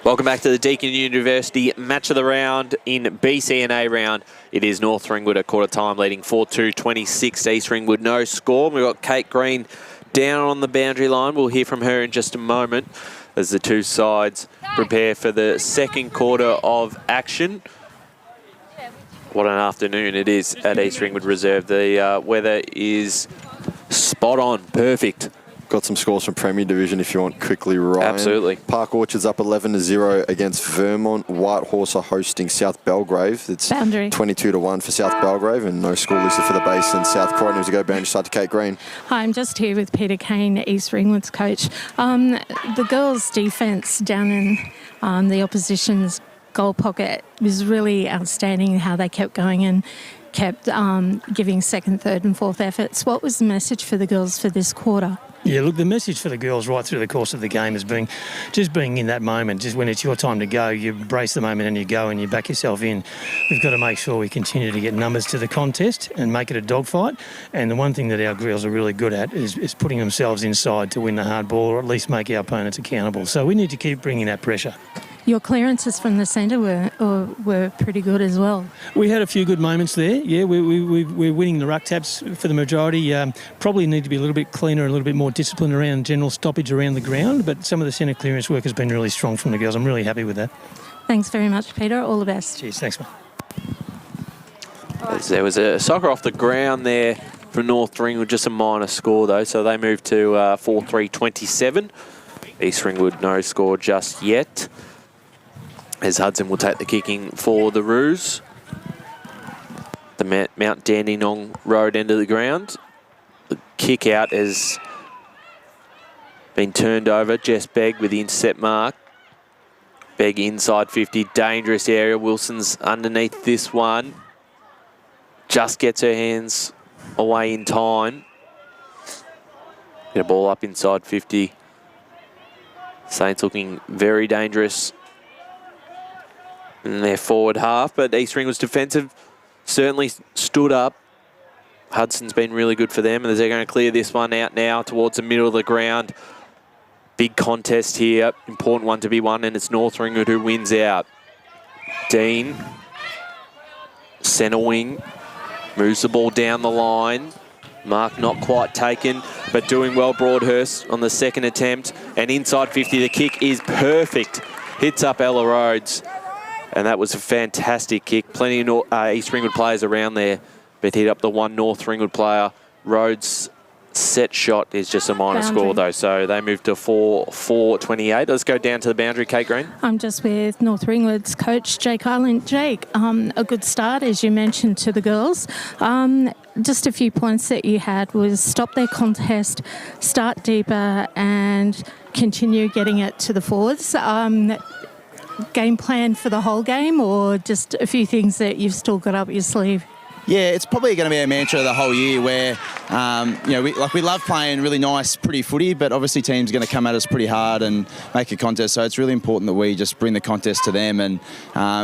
Welcome back to the Deakin University match of the round in BCNA round. It is North Ringwood at quarter time leading 4-2, 26 East Ringwood, no score. We've got Kate Green down on the boundary line. We'll hear from her in just a moment as the two sides prepare for the second quarter of action. What an afternoon it is at East Ringwood Reserve. The weather is spot on, perfect.
Got some scores from Premier Division if you want quickly, Ryan.
Absolutely.
Park Orchard's up 11-0 against Vermont. Whitehorse are hosting South Belgrave. It's
Boundary.
22-1 for South Belgrave, and no score listed for the base. And South Croydon to go boundary side to Kate Green.
Hi, I'm just here with Peter Kane, East Ringwood's coach. The girls' defence down in the opposition's goal pocket was really outstanding, how they kept going and kept giving second, third and fourth efforts. What was the message for the girls for this quarter?
Yeah, look, the message for the girls right through the course of the game is being in that moment. Just when it's your time to go, you embrace the moment and you go and you back yourself in. We've got to make sure we continue to get numbers to the contest and make it a dogfight. And the one thing that our girls are really good at is putting themselves inside to win the hard ball, or at least make our opponents accountable. So we need to keep bringing that pressure.
Your clearances from the centre were pretty good as well.
We had a few good moments there. Yeah, we're winning the ruck taps for the majority. Probably need to be a little bit cleaner, a little bit more disciplined around general stoppage around the ground. But some of the centre clearance work has been really strong from the girls. I'm really happy with that.
Thanks very much, Peter. All the best.
Cheers. Thanks, mate.
There was a soccer off the ground there for North Ringwood, just a minor score though. So they moved to 4-3-27. East Ringwood no score just yet, as Hudson will take the kicking for the Roos. The Mount Dandenong Road end of the ground. The kick out has been turned over. Jess Begg with the intercept mark. Begg inside 50, dangerous area. Wilson's underneath this one. Just gets her hands away in time. Get a ball up inside 50. Saints looking very dangerous in their forward half, but East Ringwood's defensive certainly stood up. Hudson's been really good for them, and they're going to clear this one out now towards the middle of the ground. Big contest here, important one to be won, and it's North Ringwood who wins out. Dean, centre wing, moves the ball down the line. Mark not quite taken, but doing well, Broadhurst on the second attempt. And inside 50, the kick is perfect. Hits up Ella Rhodes. And that was a fantastic kick. Plenty of East Ringwood players around there, but hit up the one North Ringwood player. Rhodes' set shot is just a minor score, though. So they moved to 4-28. Let's go down to the boundary, Kate Green.
I'm just with North Ringwood's coach, Jake Ireland. Jake, a good start, as you mentioned, to the girls. Just a few points that you had was stop their contest, start deeper, and continue getting it to the forwards. Game plan for the whole game, or just a few things that you've still got up your sleeve?
Yeah, it's probably going to be a mantra the whole year where, we love playing really nice, pretty footy, but obviously teams are going to come at us pretty hard and make a contest. So it's really important that we just bring the contest to them and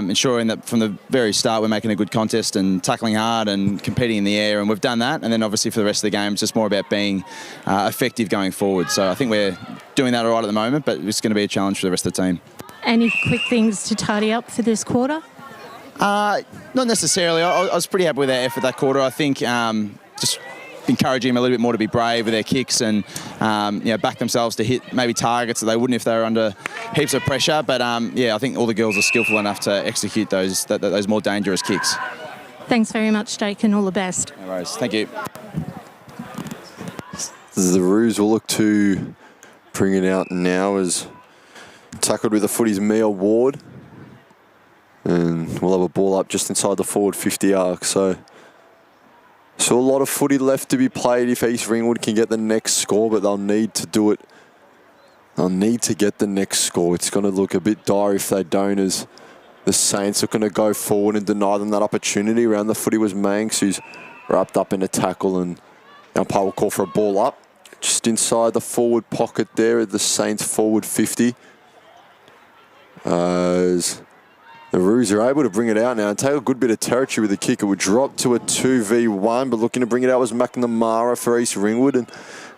ensuring that from the very start we're making a good contest and tackling hard and competing in the air. And we've done that. And then obviously for the rest of the game, it's just more about being effective going forward. So I think we're doing that all right at the moment, but it's going to be a challenge for the rest of the team.
Any quick things to tidy up for this quarter?
Not necessarily. I was pretty happy with their effort that quarter. I think just encouraging them a little bit more to be brave with their kicks and back themselves to hit maybe targets that they wouldn't if they were under heaps of pressure. But I think all the girls are skillful enough to execute those more dangerous kicks.
Thanks very much, Jake, and all the best.
No worries. Thank you.
The Roos will look to bring it out now as tackled with the footy's Mia Ward. And we'll have a ball up just inside the forward 50 arc. So a lot of footy left to be played if East Ringwood can get the next score, but they'll need to do it. They'll need to get the next score. It's going to look a bit dire if they don't, as the Saints are going to go forward and deny them that opportunity. Around the footy was Manx, who's wrapped up in a tackle, and the umpire will call for a ball up. Just inside the forward pocket there at the Saints forward 50. As the Roos are able to bring it out now and take a good bit of territory with the kick. It would drop to a 2v1, but looking to bring it out was McNamara for East Ringwood and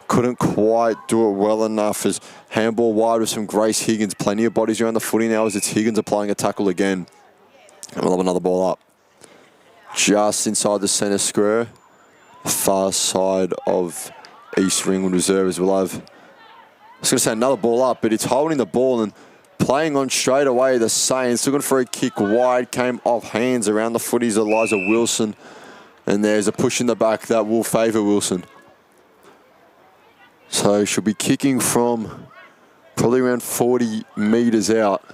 couldn't quite do it well enough as handball wide with some Grace Higgins. Plenty of bodies around the footy now as it's Higgins applying a tackle again. And we'll have another ball up. Just inside the centre square, far side of East Ringwood reserves. We'll have, I was going to say another ball up, but it's holding the ball and playing on straight away, the Saints. Looking for a kick wide, came off hands around the footies, Eliza Wilson. And there's a push in the back that will favour Wilson. So she'll be kicking from probably around 40 metres out.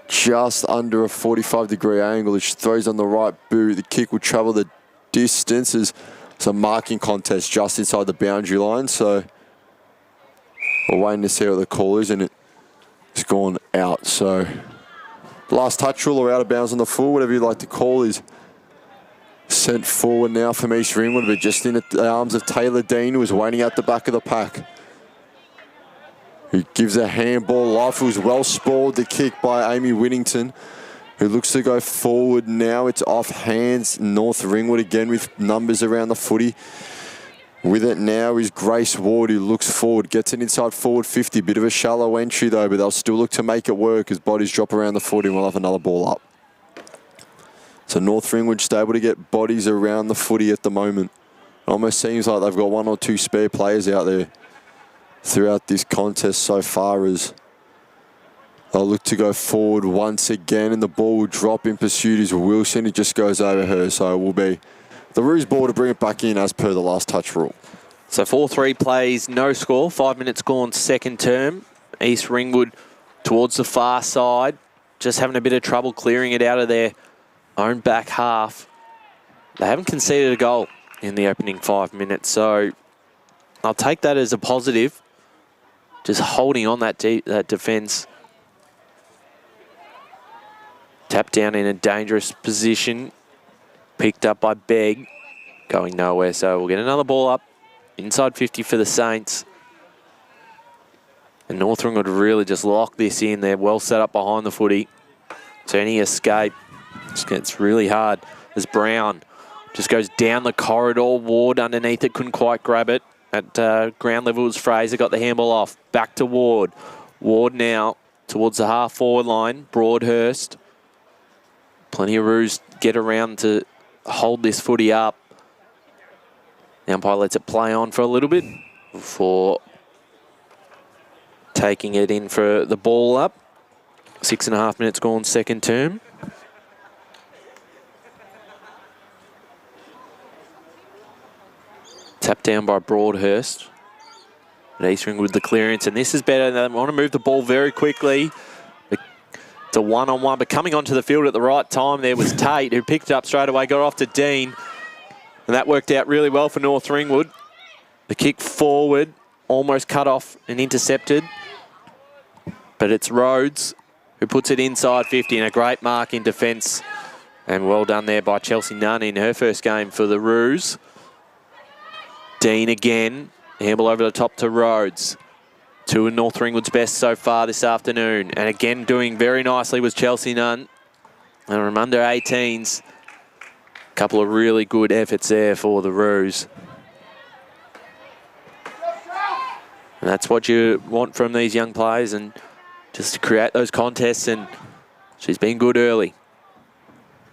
Just under a 45-degree angle. She throws on the right boot. The kick will travel the distance. It's a marking contest just inside the boundary line. So we're waiting to see what the call is, and it's gone out. So last touch rule or out of bounds on the full, whatever you like to call, is sent forward now from East Ringwood, but just in the arms of Taylor Dean, who was waiting at the back of the pack. Who gives a handball off, who's well spoiled the kick by Amy Whittington, who looks to go forward now. It's off hands. North Ringwood again with numbers around the footy. With it now is Grace Ward, who looks forward, gets it inside forward 50. Bit of a shallow entry though, but they'll still look to make it work as bodies drop around the footy, and we'll have another ball up. So North Ringwood just able to get bodies around the footy at the moment. It almost seems like they've got one or two spare players out there throughout this contest so far, as they'll look to go forward once again, and the ball will drop in pursuit is Wilson. It just goes over her, so it will be the Roos ball to bring it back in as per the last touch rule.
So 4-3 plays, no score. 5 minutes gone, second term. East Ringwood towards the far side, just having a bit of trouble clearing it out of their own back half. They haven't conceded a goal in the opening 5 minutes, so I'll take that as a positive. Just holding on that defence. Tapped down in a dangerous position. Picked up by Begg. Going nowhere, so we'll get another ball up. Inside 50 for the Saints. And North Ringwood really just lock this in. They're well set up behind the footy. So any escape just gets really hard as Brown just goes down the corridor. Ward underneath it, couldn't quite grab it. At ground level was Fraser, got the handball off. Back to Ward. Ward now towards the half-forward line. Broadhurst. Plenty of Roos get around to hold this footy up. The umpire lets it play on for a little bit before taking it in for the ball up. 6.5 minutes gone, second term. Tapped down by Broadhurst. But East Ringwood with the clearance, and this is better. They want to move the ball very quickly. It's a one-on-one, but coming onto the field at the right time there was Tate, who picked it up straight away, got off to Dean. And that worked out really well for North Ringwood. The kick forward, almost cut off and intercepted. But it's Rhodes who puts it inside 50, and a great mark in defence. And well done there by Chelsea Nunn in her first game for the Roos. Dean again, handball over the top to Rhodes. Two of North Ringwood's best so far this afternoon. And again, doing very nicely was Chelsea Nunn. And from under 18s, a couple of really good efforts there for the Roos. And that's what you want from these young players, and just to create those contests, and she's been good early.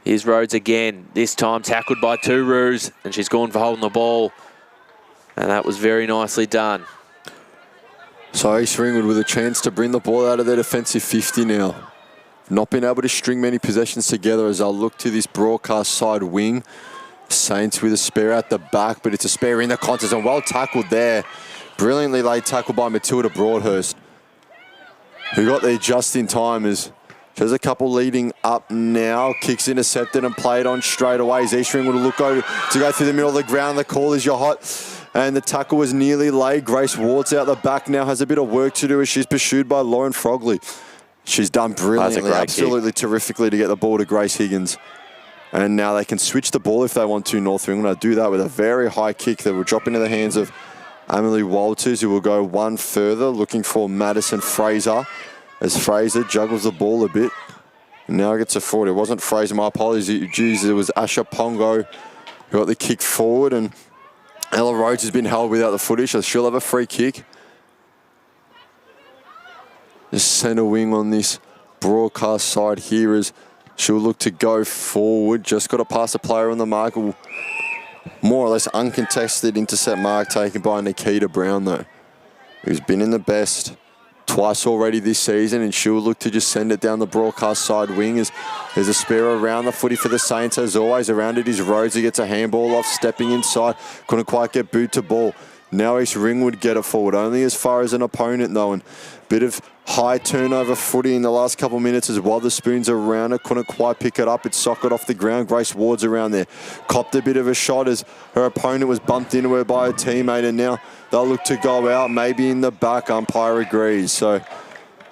Here's Rhodes again, this time tackled by two Roos, and she's gone for holding the ball. And that was very nicely done.
So East Ringwood with a chance to bring the ball out of their defensive 50 now. Not been able to string many possessions together as I'll look to this broadcast side wing. Saints with a spare at the back, but it's a spare in the contest, and well tackled there. Brilliantly laid tackle by Matilda Broadhurst, who got there just in time as there's a couple leading up now. Kicks intercepted and played on straight away as East Ringwood will look over to go through the middle of the ground. The call is you're hot. And the tackle was nearly laid. Grace Ward's out the back now, has a bit of work to do as she's pursued by Lauren Frogley. She's done brilliantly, absolutely terrifically to get the ball to Grace Higgins. And now they can switch the ball if they want to, North Ringwood. They'll do that with a very high kick that will drop into the hands of Emily Walters, who will go one further, looking for Madison Fraser, as Fraser juggles the ball a bit. And now gets a forward. It wasn't Fraser, my apologies. It was Asha Pongo who got the kick forward, and Ella Rhodes has been held without the footage, so she'll have a free kick. The centre wing on this broadcast side here is she'll look to go forward. Just got to pass a player on the mark. More or less uncontested intercept mark taken by Nikita Brown, though, who's been in the best twice already this season, and she'll look to just send it down the broadcast side wing as there's a spare around the footy for the Saints. As always, around it is Rhodes. He gets a handball off, stepping inside. Couldn't quite get boot to ball. Now East Ringwood get it forward, only as far as an opponent, though, and bit of high turnover footy in the last couple of minutes as well. The Spoons around it, couldn't quite pick it up. It socked off the ground. Grace Ward's around there. Copped a bit of a shot as her opponent was bumped into her by a teammate, and now they'll look to go out, maybe in the back. Umpire agrees. So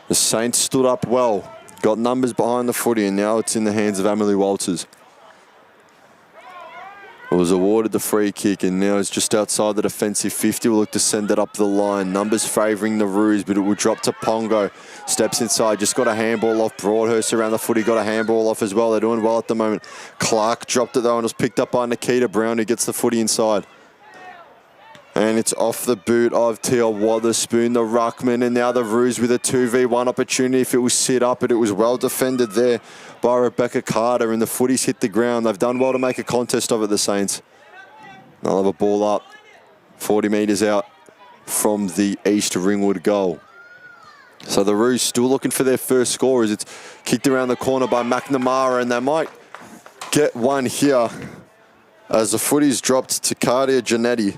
the Saints stood up well, got numbers behind the footy, and now it's in the hands of Emily Walters. It was awarded the free kick, and now it's just outside the defensive 50. We'll look to send it up the line. Numbers favouring the Roos, but it will drop to Pongo. Steps inside, just got a handball off. Broadhurst around the footy, got a handball off as well. They're doing well at the moment. Clark dropped it though, and it was picked up by Nikita Brown, who gets the footy inside. And it's off the boot of Tia Wotherspoon, the ruckman, and now the Roos with a 2v1 opportunity. If it was sit up, but it was well defended there by Rebecca Carter, and the footy's hit the ground. They've done well to make a contest of it, the Saints. They'll have a ball up, 40 metres out from the East Ringwood goal. So the Roos still looking for their first score as it's kicked around the corner by McNamara, and they might get one here as the footy's dropped to Cardia Janetti.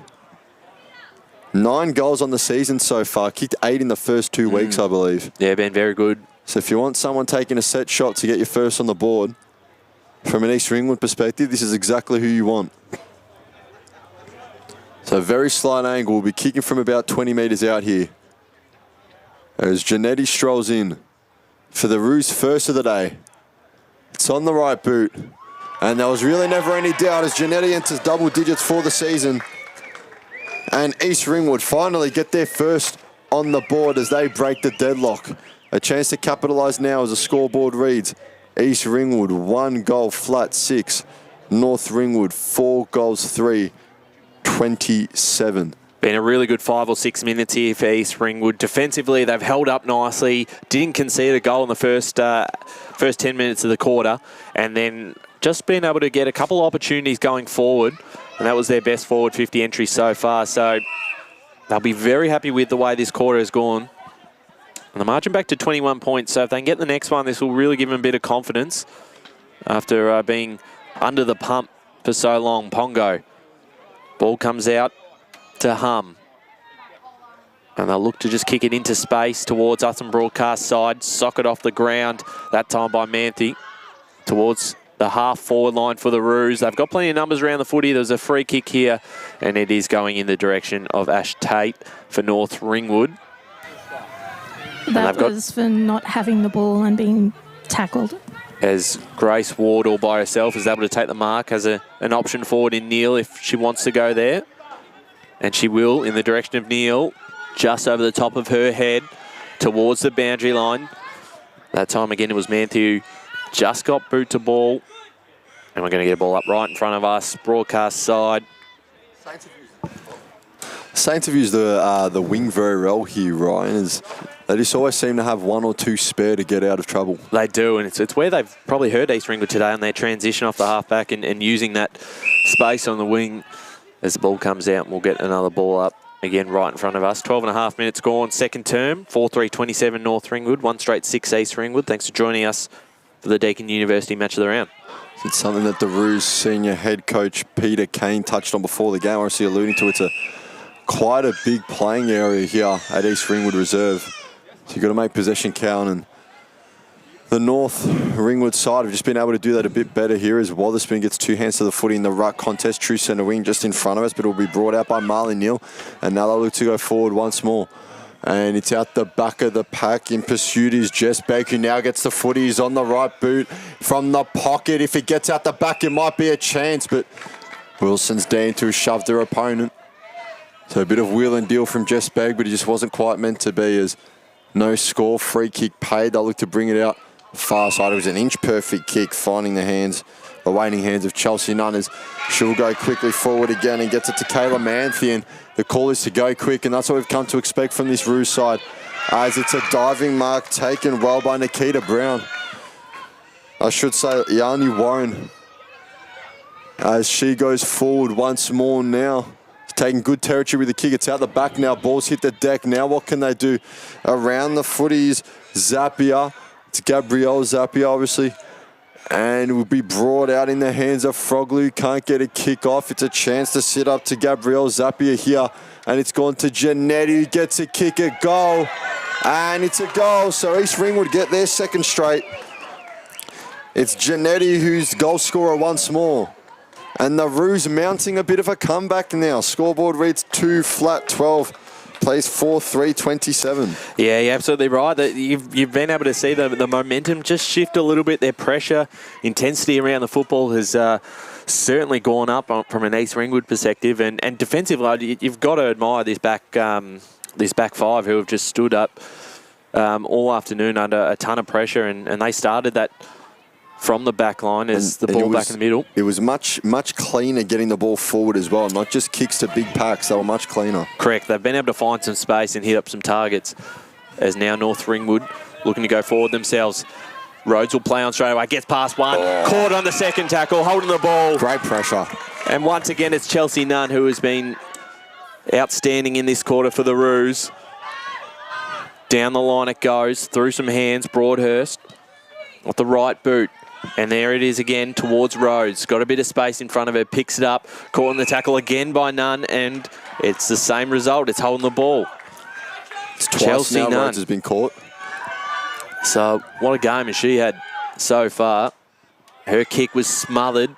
9 goals on the season so far, kicked 8 in the first 2 weeks, I believe.
Yeah, been very good.
So if you want someone taking a set shot to get you first on the board, from an East Ringwood perspective, this is exactly who you want. So very slight angle. We'll be kicking from about 20 metres out here. As Janetti strolls in for the Roos first of the day. It's on the right boot. And there was really never any doubt as Janetti enters double digits for the season. And East Ringwood finally get their first on the board as they break the deadlock. A chance to capitalise now as the scoreboard reads. East Ringwood 1 goal flat 6. North Ringwood 4 goals 3, 27.
Been a really good 5 or 6 minutes here for East Ringwood. Defensively, they've held up nicely. Didn't concede a goal in the first 10 minutes of the quarter. And then just been able to get a couple opportunities going forward. And that was their best forward 50 entry so far. So they'll be very happy with the way this quarter has gone. And the margin back to 21 points. So if they can get the next one, this will really give them a bit of confidence after being under the pump for so long. Pongo. Ball comes out to Hum. And they'll look to just kick it into space towards us and broadcast side. Socket off the ground, that time by Manthe, towards the half-forward line for the Roos. They've got plenty of numbers around the footy. There's a free kick here, and it is going in the direction of Ash Tate for North Ringwood.
That was for not having the ball and being tackled.
As Grace Ward all by herself is able to take the mark, has an option forward in Neil if she wants to go there. And she will in the direction of Neil, just over the top of her head towards the boundary line. That time again it was Manthe who just got boot to ball. And we're going to get a ball up right in front of us, broadcast side.
Saints have used the wing very well here, Ryan. They just always seem to have 1 or 2 spare to get out of trouble.
They do, and it's where they've probably heard East Ringwood today on their transition off the halfback and using that space on the wing. As the ball comes out, and we'll get another ball up again right in front of us. 12.5 minutes gone, second term. 4-3-27 North Ringwood, 1 straight 6 East Ringwood. Thanks for joining us for the Deakin University Match of the Round.
It's something that the Roos senior head coach Peter Kane touched on before the game. Obviously alluding to it's quite a big playing area here at East Ringwood Reserve. So you've got to make possession count, and the North Ringwood side have just been able to do that a bit better here as Wotherspoon gets 2 hands to the footy in the ruck contest. True centre wing just in front of us, but it will be brought out by Marley Neal. And now they'll look to go forward once more. And it's out the back of the pack. In pursuit is Jess Beck, who now gets the footy. He's on the right boot from the pocket. If it gets out the back, it might be a chance, but Wilson's down to shove their opponent. So a bit of wheel and deal from Jess Beck, but it just wasn't quite meant to be, as no score. Free kick paid. They'll look to bring it out far side. It was an inch perfect kick, finding the waiting hands of Chelsea Nunn, as she'll go quickly forward again and gets it to Kayla Manthe, and the call is to go quick, and that's what we've come to expect from this Roos side, as it's a diving mark taken well by Nikita Brown. I should say Yanni Warren, as she goes forward once more now. Taking good territory with the kick. It's out the back now. Balls hit the deck. Now what can they do? Around the footies, Zappia. It's Gabrielle Zappia, obviously. And it will be brought out in the hands of Frogley. Can't get a kick off. It's a chance to sit up to Gabrielle Zappia here. And it's gone to Janetti, who gets a kick, a goal. And it's a goal. So East Ringwood get their second straight. It's Janetti who's goal scorer once more. And the Roos mounting a bit of a comeback now. Scoreboard reads 2-12. Plays 4-3-27.
Yeah, you're absolutely right. You've been able to see the momentum just shift a little bit. Their pressure, intensity around the football has certainly gone up from an East Ringwood perspective. And defensively, you've got to admire this back five who have just stood up all afternoon under a ton of pressure. And they started that from the back line as the ball back in the middle.
It was much cleaner getting the ball forward as well, not just kicks to big packs. They were much cleaner.
Correct. They've been able to find some space and hit up some targets, as now North Ringwood looking to go forward themselves. Rhodes will play on straight away, gets past one, caught on the second tackle, holding the ball.
Great pressure.
And once again, it's Chelsea Nunn who has been outstanding in this quarter for the Roos. Down the line it goes, through some hands, Broadhurst with the right boot. And there it is again towards Rhodes. Got a bit of space in front of her, picks it up, caught in the tackle again by Nunn, and it's the same result. It's holding the ball.
It's twice
Chelsea
now
Nunn
Rhodes has been caught.
So what a game has she had so far. Her kick was smothered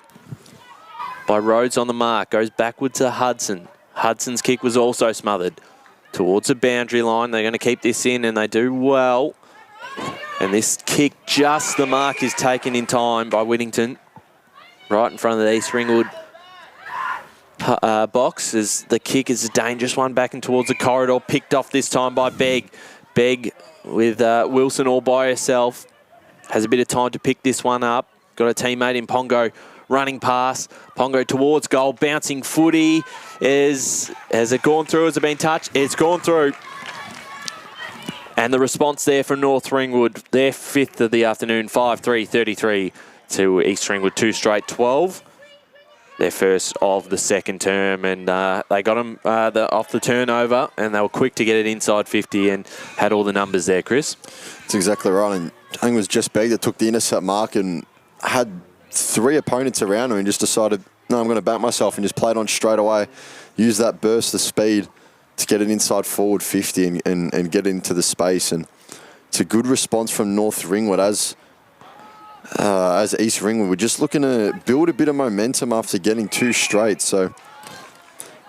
by Rhodes on the mark. Goes backward to Hudson. Hudson's kick was also smothered towards the boundary line. They're going to keep this in, and they do well. And this kick, just the mark, is taken in time by Whittington. Right in front of the East Ringwood box, as the kick is a dangerous one back and towards the corridor. Picked off this time by Begg. Begg with Wilson all by herself. has a bit of time to pick this one up. Got a teammate in Pongo running past. Pongo towards goal, bouncing footy. Has it gone through? Has it been touched? It's gone through. And the response there from North Ringwood, their 5th of the afternoon, 5-3-33 to East Ringwood, 2 straight 12. Their first of the second term, and they got them off the turnover, and they were quick to get it inside 50 and had all the numbers there, Chris.
That's exactly right. And I think it was Jess Begg that took the intercept mark and had 3 opponents around him and just decided, no, I'm going to back myself, and just played on straight away. Use that burst of speed to get it inside forward 50 and get into the space. And it's a good response from North Ringwood as East Ringwood. We're just looking to build a bit of momentum after getting 2 straight. So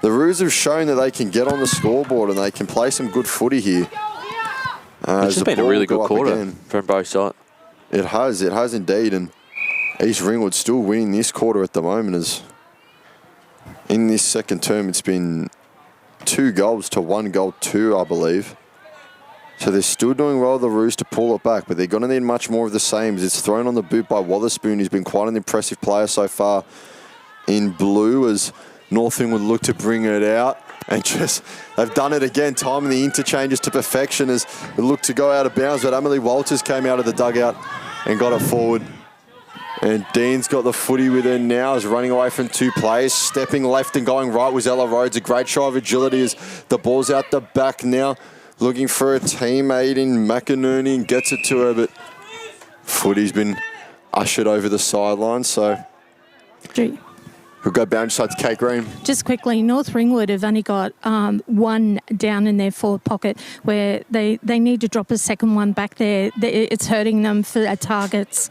the Roos have shown that they can get on the scoreboard and they can play some good footy here.
It's just been a really good quarter from both sides.
It has indeed. And East Ringwood still winning this quarter at the moment. As in this second term, it's been 2 goals to 1 goal 2, I believe. So they're still doing well, the Roos, to pull it back, but they're going to need much more of the same. It's thrown on the boot by Wotherspoon, who's been quite an impressive player so far in blue, as North Ringwood look to bring it out. And just, they've done it again, timing the interchanges to perfection as it looked to go out of bounds, but Emily Walters came out of the dugout and got it forward. And Dean's got the footy with her now, is running away from 2 players. Stepping left and going right was Ella Rhodes. A great show of agility as the ball's out the back now. Looking for a teammate in McInerney and gets it to her, but footy's been ushered over the sideline. So we'll go boundary side to Kate Green.
Just quickly, North Ringwood have only got 1 down in their forward pocket where they need to drop a second one back there. It's hurting them for their targets.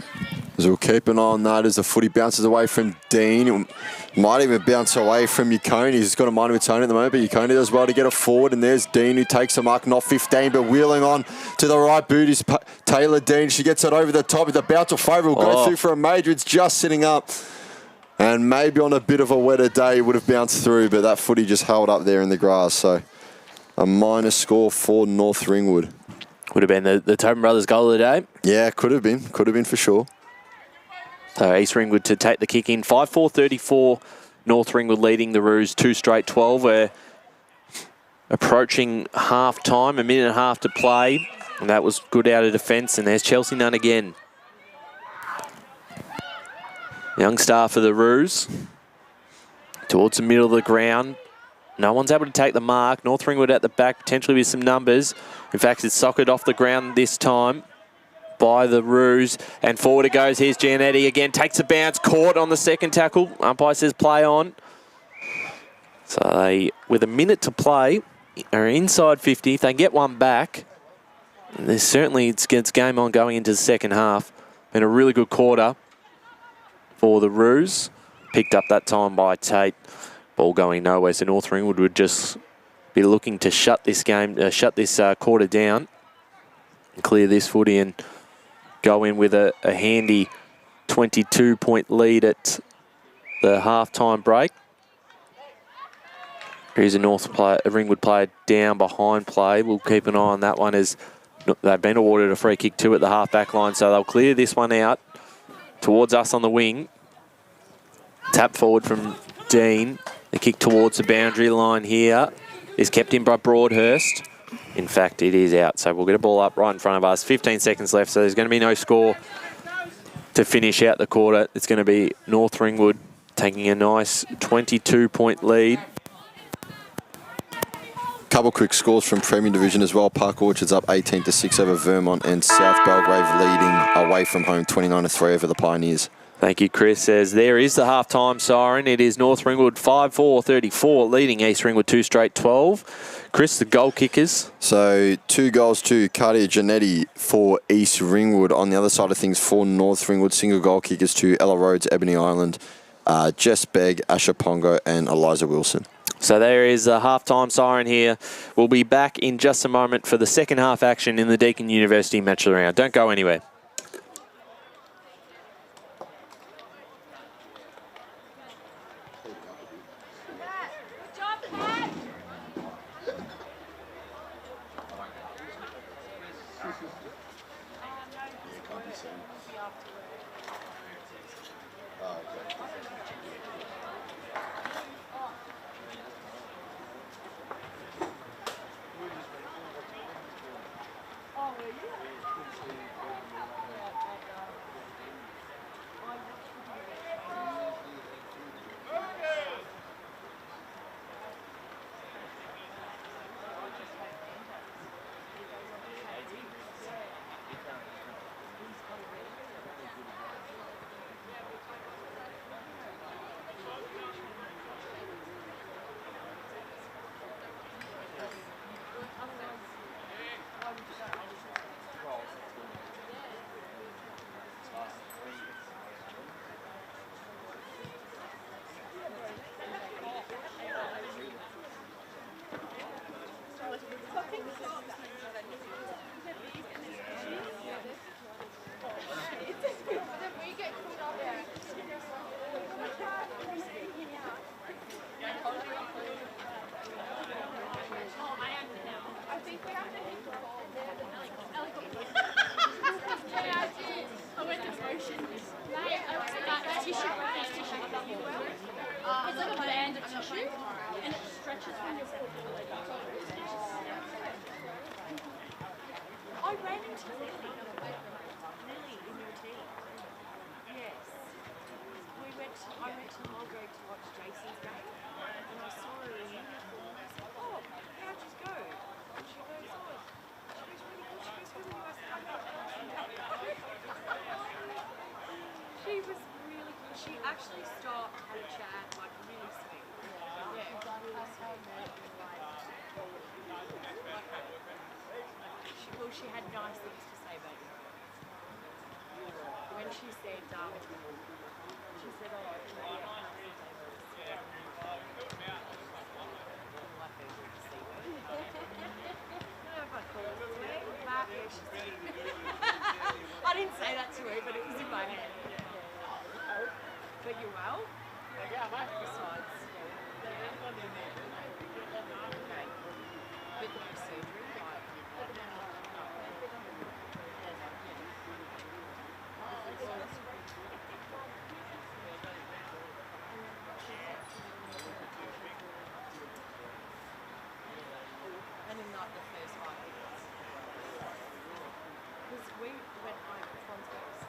So we'll keep an eye on that as the footy bounces away from Dean. It might even bounce away from Yukoni. He's got a mind of its own at the moment, but Yukoni does well to get it forward. And there's Dean, who takes a mark, not 15, but wheeling on to the right boot is Taylor Dean. She gets it over the top. The bounce will favour. Will go through for a major. It's just sitting up. And maybe on a bit of a wetter day, it would have bounced through, but that footy just held up there in the grass. So a minus score for North Ringwood.
Would have been the Tobin Brothers goal of the day.
Yeah, could have been. Could have been for sure.
So East Ringwood to take the kick in. 5-4-34. North Ringwood leading the Roos 2 straight 12. We're approaching half time, a minute and a half to play. And that was good out of defence. And there's Chelsea Nunn again. Young star for the Roos. Towards the middle of the ground. No one's able to take the mark. North Ringwood at the back, potentially with some numbers. In fact, it's socked off the ground this time by the Roos, and forward it goes. Here's Gianetti again, takes a bounce, caught on the second tackle. Umpire says play on. So they, with a minute to play, are inside 50. If they get one back, there's certainly it's game on going into the second half. Been a really good quarter for the Roos. Picked up that time by Tate. Ball going nowhere, so North Ringwood would just be looking to shut this game, shut this quarter down, and clear this footy and go in with a handy 22-point lead at the half-time break. Here's a Ringwood player down behind play. We'll keep an eye on that one as they've been awarded a free kick too at the half-back line, so they'll clear this one out towards us on the wing. Tap forward from Dean. The kick towards the boundary line here is kept in by Broadhurst. In fact, it is out, so we'll get a ball up right in front of us. 15 seconds left, so there's going to be no score to finish out the quarter. It's going to be North Ringwood taking a nice 22-point lead.
Couple quick scores from Premium Division as well. Park Orchard's up 18-6 over Vermont, and South Belgrave leading away from home 29-3 over the Pioneers.
Thank you, Chris. As there is the half-time siren. It is North Ringwood 5-4-34, leading East Ringwood 2 straight 12. Chris, the goal kickers.
So 2 goals to Cardia Gianetti for East Ringwood. On the other side of things, for North Ringwood, single goal kickers to Ella Rhodes, Ebony Island, Jess Begg, Asha Pongo, and Eliza Wilson.
So there is a half-time siren here. We'll be back in just a moment for the second half action in the Deakin University Match of the Round. Don't go anywhere.
It's like a band of tissue, and it stretches when you're I ran into Lily in your team. Yes. I went to Mulgrave to watch Jason's game, and I saw her in uniform. I said, "Oh, how'd you go?" And she goes, "Oh, she goes really good." She goes, "Who were you?" I said, she was really good. She actually stopped, had a chat, like really sweet. Yeah, really sweet. She had nice things to say about you. When she said, "Oh, I didn't say that to her, but it was in my head. But you're well? Yeah, besides. Okay. But no surgery, right? And in not the first 5 minutes. Because we went home from Fonzberg's.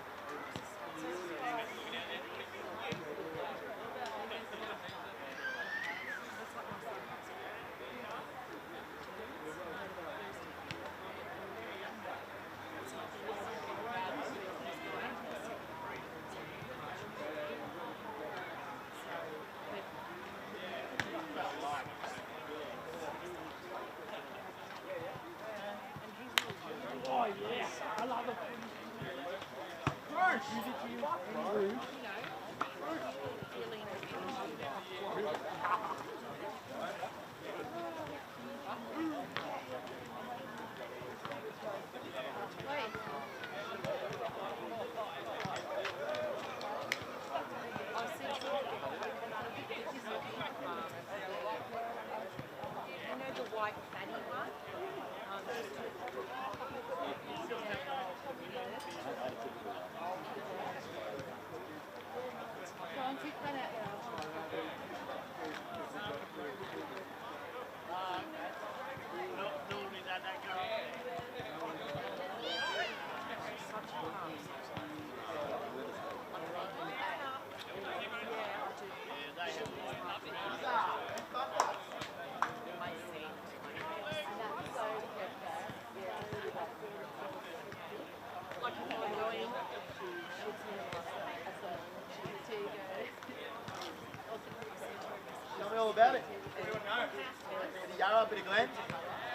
Tell me all about it. Bit of Yarra, bit of Glen.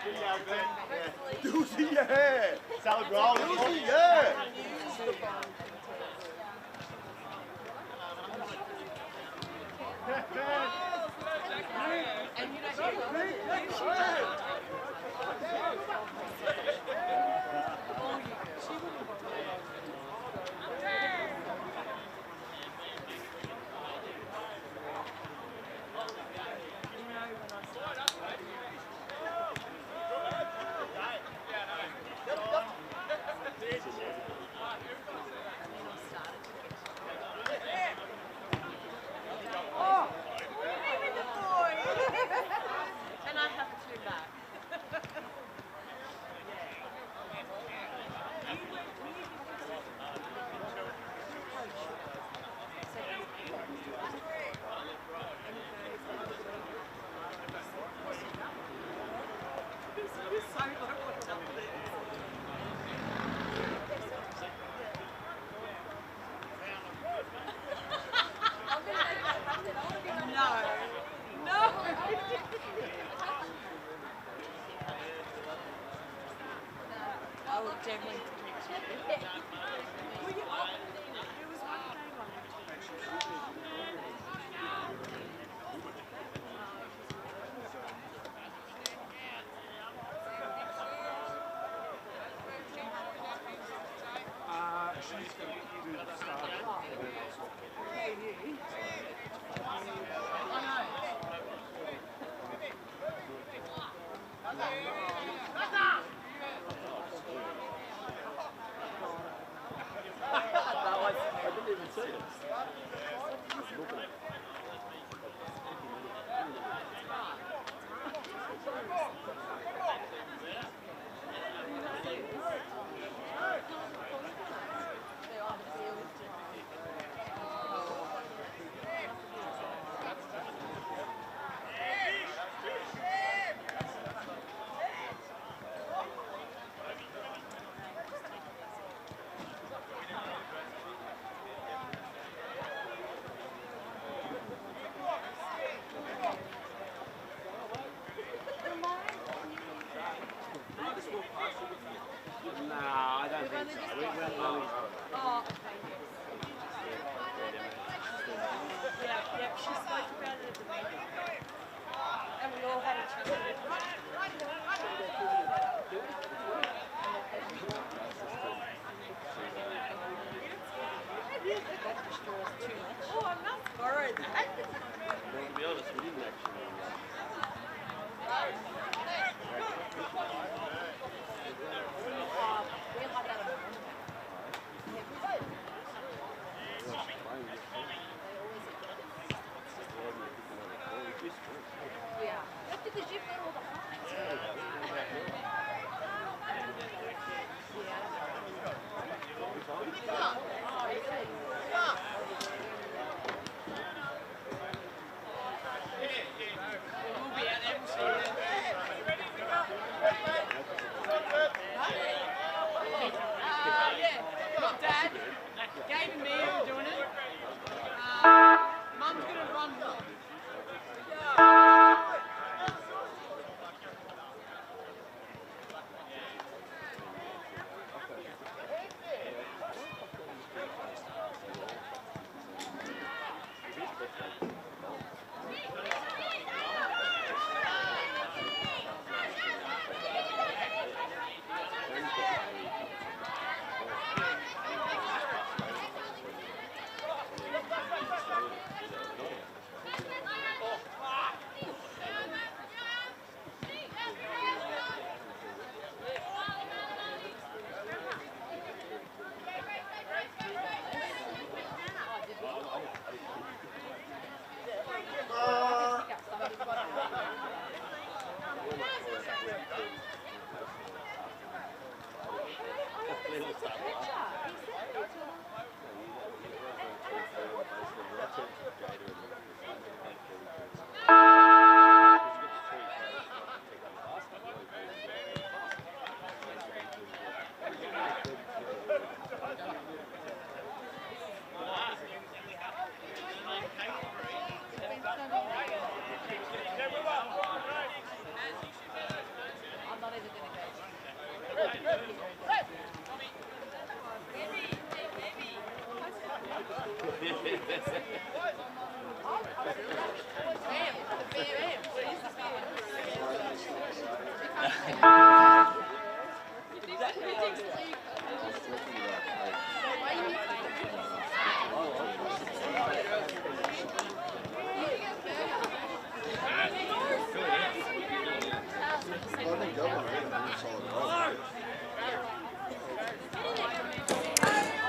Yeah. Doozy, yeah. Salad roll. Doozy, yeah.
And you know,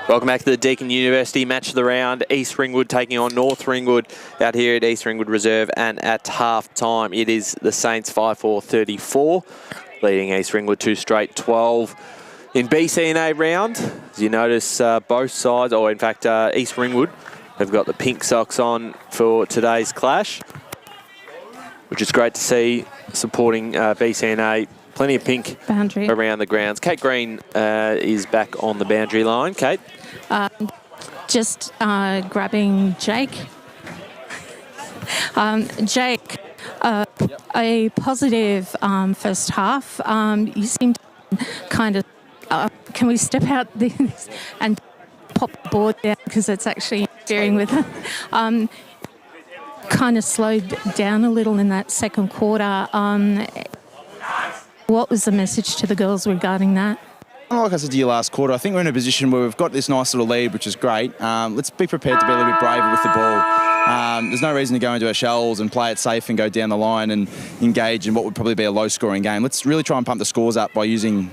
Welcome back to the Deakin University match of the round. East Ringwood taking on North Ringwood out here at East Ringwood Reserve, and at half time it is the Saints 5-4-34, leading East Ringwood 2 straight 12 in BCNA round. As you notice, both sides, or in fact East Ringwood, have got the pink socks on for today's clash, which is great to see, supporting BCNA. Plenty of pink
boundary
around the grounds. Kate Green is back on the boundary line. Kate?
Just grabbing Jake. Jake, a positive first half. You seem to kind of can we step out this and pop the board down because it's actually interfering with it. Kind of slowed down a little in that second quarter. What was the message to the girls regarding that?
Like I said to you last quarter, I think we're in a position where we've got this nice little lead, which is great. Let's be prepared to be a little bit braver with the ball. There's no reason to go into our shells and play it safe and go down the line and engage in what would probably be a low-scoring game. Let's really try and pump the scores up by using,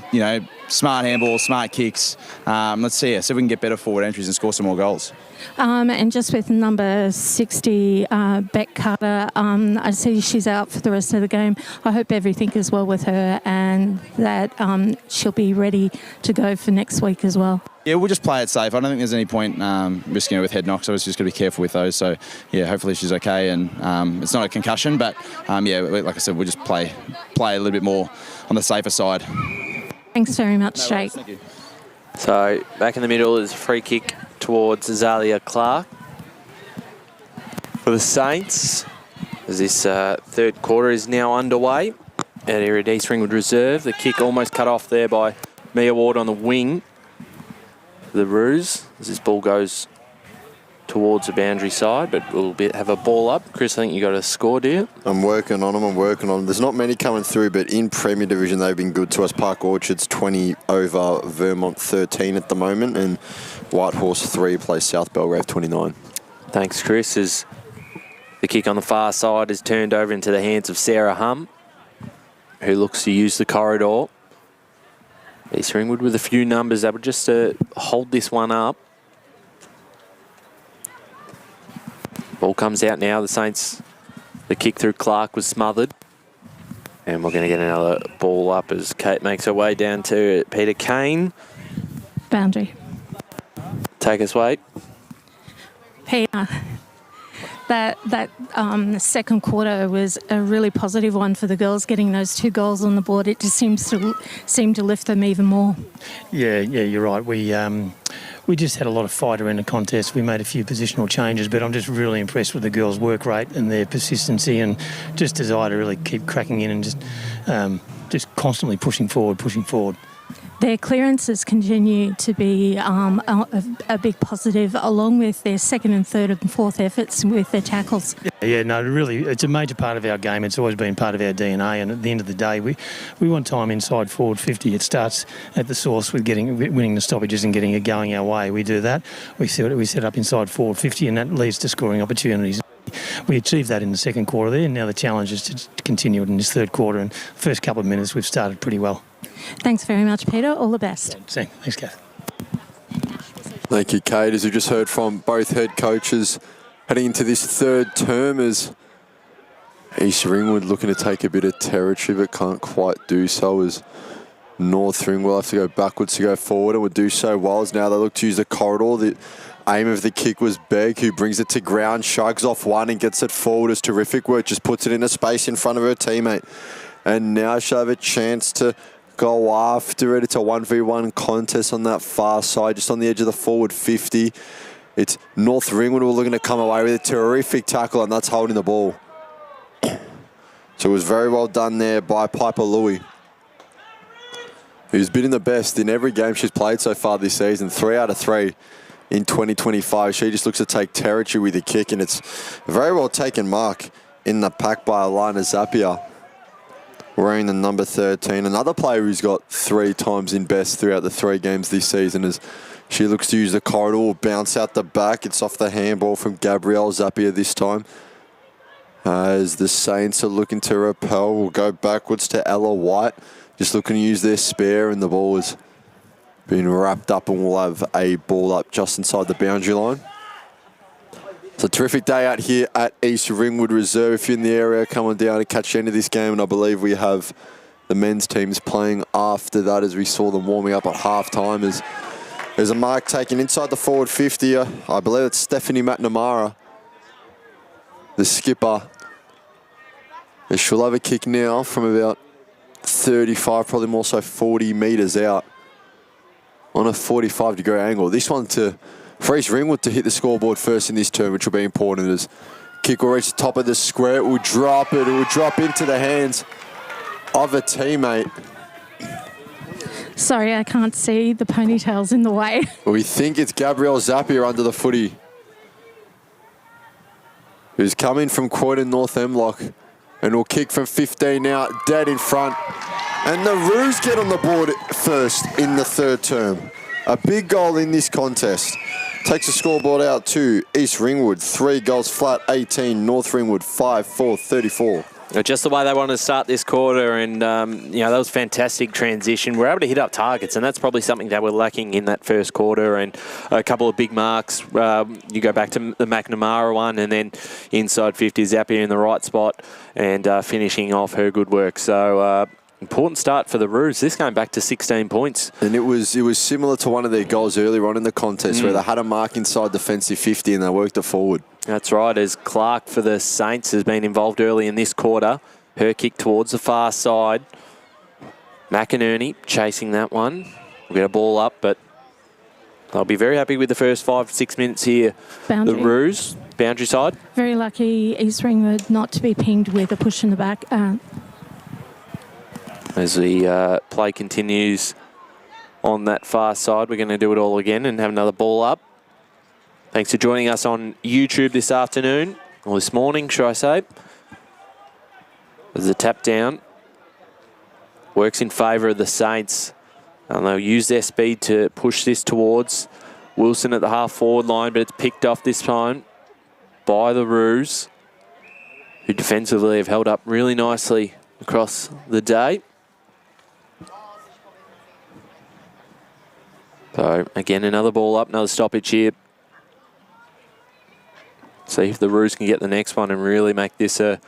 smart handballs, smart kicks. Let's see if we can get better forward entries and score some more goals.
And just with number 60, Beck Carter, I see she's out for the rest of the game. I hope everything is well with her and that she'll be ready to go for next week as well.
Yeah, we'll just play it safe. I don't think there's any point risking her with head knocks. I was just going to be careful with those. So, yeah, hopefully she's okay. And it's not a concussion, but, like I said, we'll just play a little bit more on the safer side.
Thanks very much, Jake.
Thank you.
So back in the middle is a free kick towards Azalea Clark for the Saints. As this third quarter is now underway at East Ringwood Reserve. The kick almost cut off there by Mia Ward on the wing. The Roos, as this ball goes towards the boundary side, but we'll have a ball up. Chris, I think you got a score, do you?
I'm working on them. There's not many coming through, but in Premier Division, they've been good to us. Park Orchards 20 over Vermont 13 at the moment, and Whitehorse 3 plays South Belgrave 29.
Thanks, Chris. As the kick on the far side is turned over into the hands of Sarah Hum, who looks to use the corridor. East Ringwood with a few numbers able just to hold this one up. Ball comes out now. The Saints, the kick through Clark was smothered. And we're going to get another ball up as Kate makes her way down to Peter Kane.
Boundary.
Take us away.
Peter, that second quarter was a really positive one for the girls, getting those 2 goals on the board. It just seemed to lift them even more.
Yeah, you're right. We just had a lot of fight around the contest. We made a few positional changes, but I'm just really impressed with the girls' work rate and their persistency and just desire to really keep cracking in and just constantly pushing forward.
Their clearances continue to be a big positive, along with their second and third and fourth efforts with their tackles.
Really, it's a major part of our game. It's always been part of our DNA, and at the end of the day, we want time inside forward 50. It starts at the source with winning the stoppages and getting it going our way. We do that. We set up inside forward 50, and that leads to scoring opportunities. We achieved that in the second quarter there, and now the challenge is to continue it in this third quarter. And first couple of minutes, we've started pretty well.
Thanks very much, Peter. All the best.
Thanks, Kath.
Thank you, Kate. As we just heard from both head coaches heading into this third term, as East Ringwood looking to take a bit of territory but can't quite do so, as North Ringwood will have to go backwards to go forward, and would do so well as now they look to use the corridor. The aim of the kick was Begg, who brings it to ground, shrugs off one and gets it forward. As terrific work, just puts it in a space in front of her teammate. And now she'll have a chance to go after it. It's a 1v1 contest on that far side, just on the edge of the forward 50. It's North Ringwood who are looking to come away with a terrific tackle, and that's holding the ball. So it was very well done there by Piper Louie, who's been the best in every game she's played so far this season. 3 out of 3 in 2025. She just looks to take territory with the kick, and it's a very well taken mark in the pack by Alana Zapier, wearing the number 13. Another player who's got 3 times in best throughout the 3 games this season, as she looks to use the corridor, bounce out the back. It's off the handball from Gabrielle Zapier this time. As the Saints are looking to repel, we'll go backwards to Ella White, just looking to use their spare, and the ball has been wrapped up, and we'll have a ball up just inside the boundary line. It's a terrific day out here at East Ringwood Reserve. If you're in the area, come on down and catch the end of this game. And I believe we have the men's teams playing after that, as we saw them warming up at half-time. As there's a mark taken inside the forward 50. I believe it's Stephanie McNamara, the skipper. And she'll have a kick now from about 35, probably more so 40 metres out on a 45-degree angle. This one for East Ringwood to hit the scoreboard first in this term, which will be important, as kick will reach the top of the square. It will drop into the hands of a teammate.
Sorry, I can't see. The ponytail's in the way.
We think it's Gabrielle Zapier under the footy, who's coming from Croydon North Hemlock, and will kick from 15 now, dead in front. And the Roos get on the board first in the third term. A big goal in this contest. Takes the scoreboard out to East Ringwood, 3 goals flat, 18. North Ringwood, 5-4, 34.
Just the way they wanted to start this quarter, and that was fantastic transition. We're able to hit up targets, and that's probably something that we're lacking in that first quarter. And a couple of big marks. You go back to the McNamara one, and then inside 50, Zapier in the right spot, and finishing off her good work. So important start for the Roos. This going back to 16 points.
And it was similar to one of their goals earlier on in the contest, where they had a mark inside defensive 50 and they worked it forward.
That's right, as Clark for the Saints has been involved early in this quarter. Her kick towards the far side. McInerney chasing that one. We'll get a ball up, but they'll be very happy with the first 5-6 minutes here.
Boundary.
The Roos, boundary side.
Very lucky East Ringwood not to be pinged with a push in the back.
As the play continues on that far side, we're going to do it all again and have another ball up. Thanks for joining us on YouTube this afternoon, or this morning, should I say. As the tap down works in favour of the Saints. And they'll use their speed to push this towards Wilson at the half-forward line, but it's picked off this time by the Roos, who defensively have held up really nicely across the day. So, again, another ball up, another stoppage here. See if the Roos can get the next one and really make this an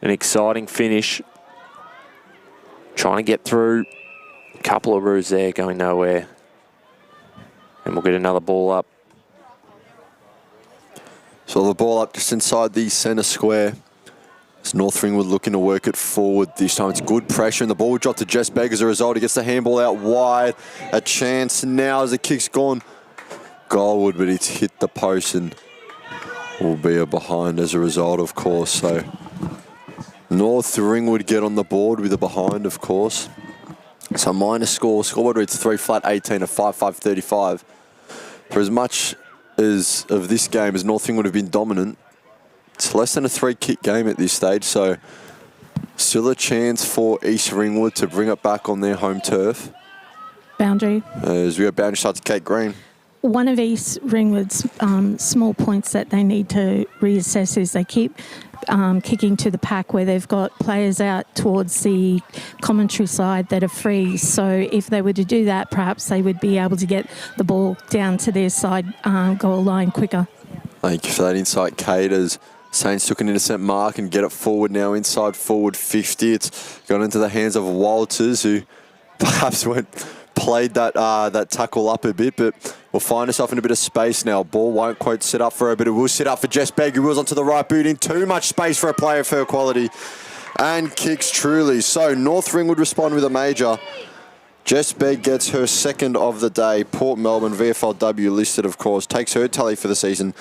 exciting finish. Trying to get through. A couple of Roos there going nowhere. And we'll get another ball up.
So the ball up just inside the centre square. It's North Ringwood looking to work it forward. This time it's good pressure, and the ball will drop to Jess Begg as a result. He gets the handball out wide. A chance now as the kick's gone goalward, but it's hit the post and will be a behind as a result, of course. So North Ringwood get on the board with a behind, of course. So minus score. Scoreboard reads 3 flat 18 to 5-5 35. For as much as of this game as North Ringwood have been dominant, it's less than a 3-kick game at this stage, so still a chance for East Ringwood to bring it back on their home turf.
Boundary.
As we go boundary side to Kate Green.
One of East Ringwood's small points that they need to reassess is they keep kicking to the pack where they've got players out towards the commentary side that are free. So if they were to do that, perhaps they would be able to get the ball down to their side goal line quicker.
Thank you for that insight, Kate, as Saints took an innocent mark and get it forward now inside forward 50. It's gone into the hands of Walters, who perhaps played that tackle up a bit, but will find herself in a bit of space now. Ball won't quite set up for her, but it will set up for Jess Begg, who wheels onto the right boot in too much space for a player of her quality, and kicks truly. So North Ringwood respond with a major. Jess Begg gets her second of the day. Port Melbourne, VFLW listed, of course, takes her tally for the season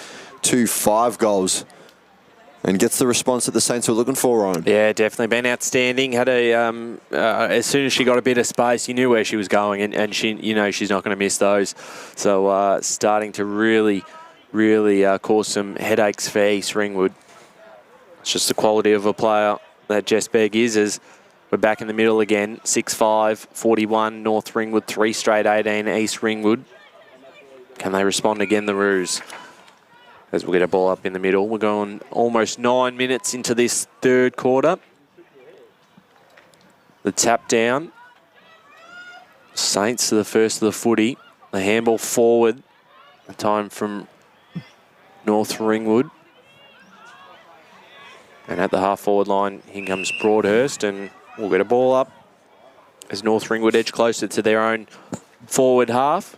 to 5 goals. And gets the response that the Saints were looking for, Ryan.
Yeah, definitely been outstanding. Had as soon as she got a bit of space, you knew where she was going, and she, she's not going to miss those. So starting to really cause some headaches for East Ringwood. It's just the quality of a player that Jess Begg is. As we're back in the middle again, 6-5, 41. North Ringwood 3 straight 18. East Ringwood. Can they respond again? The Roos. As we'll get a ball up in the middle. We're going almost 9 minutes into this third quarter. The tap down. Saints are the first of the footy. The handball forward. The time from North Ringwood. And at the half-forward line, here comes Broadhurst, and we'll get a ball up as North Ringwood edge closer to their own forward half.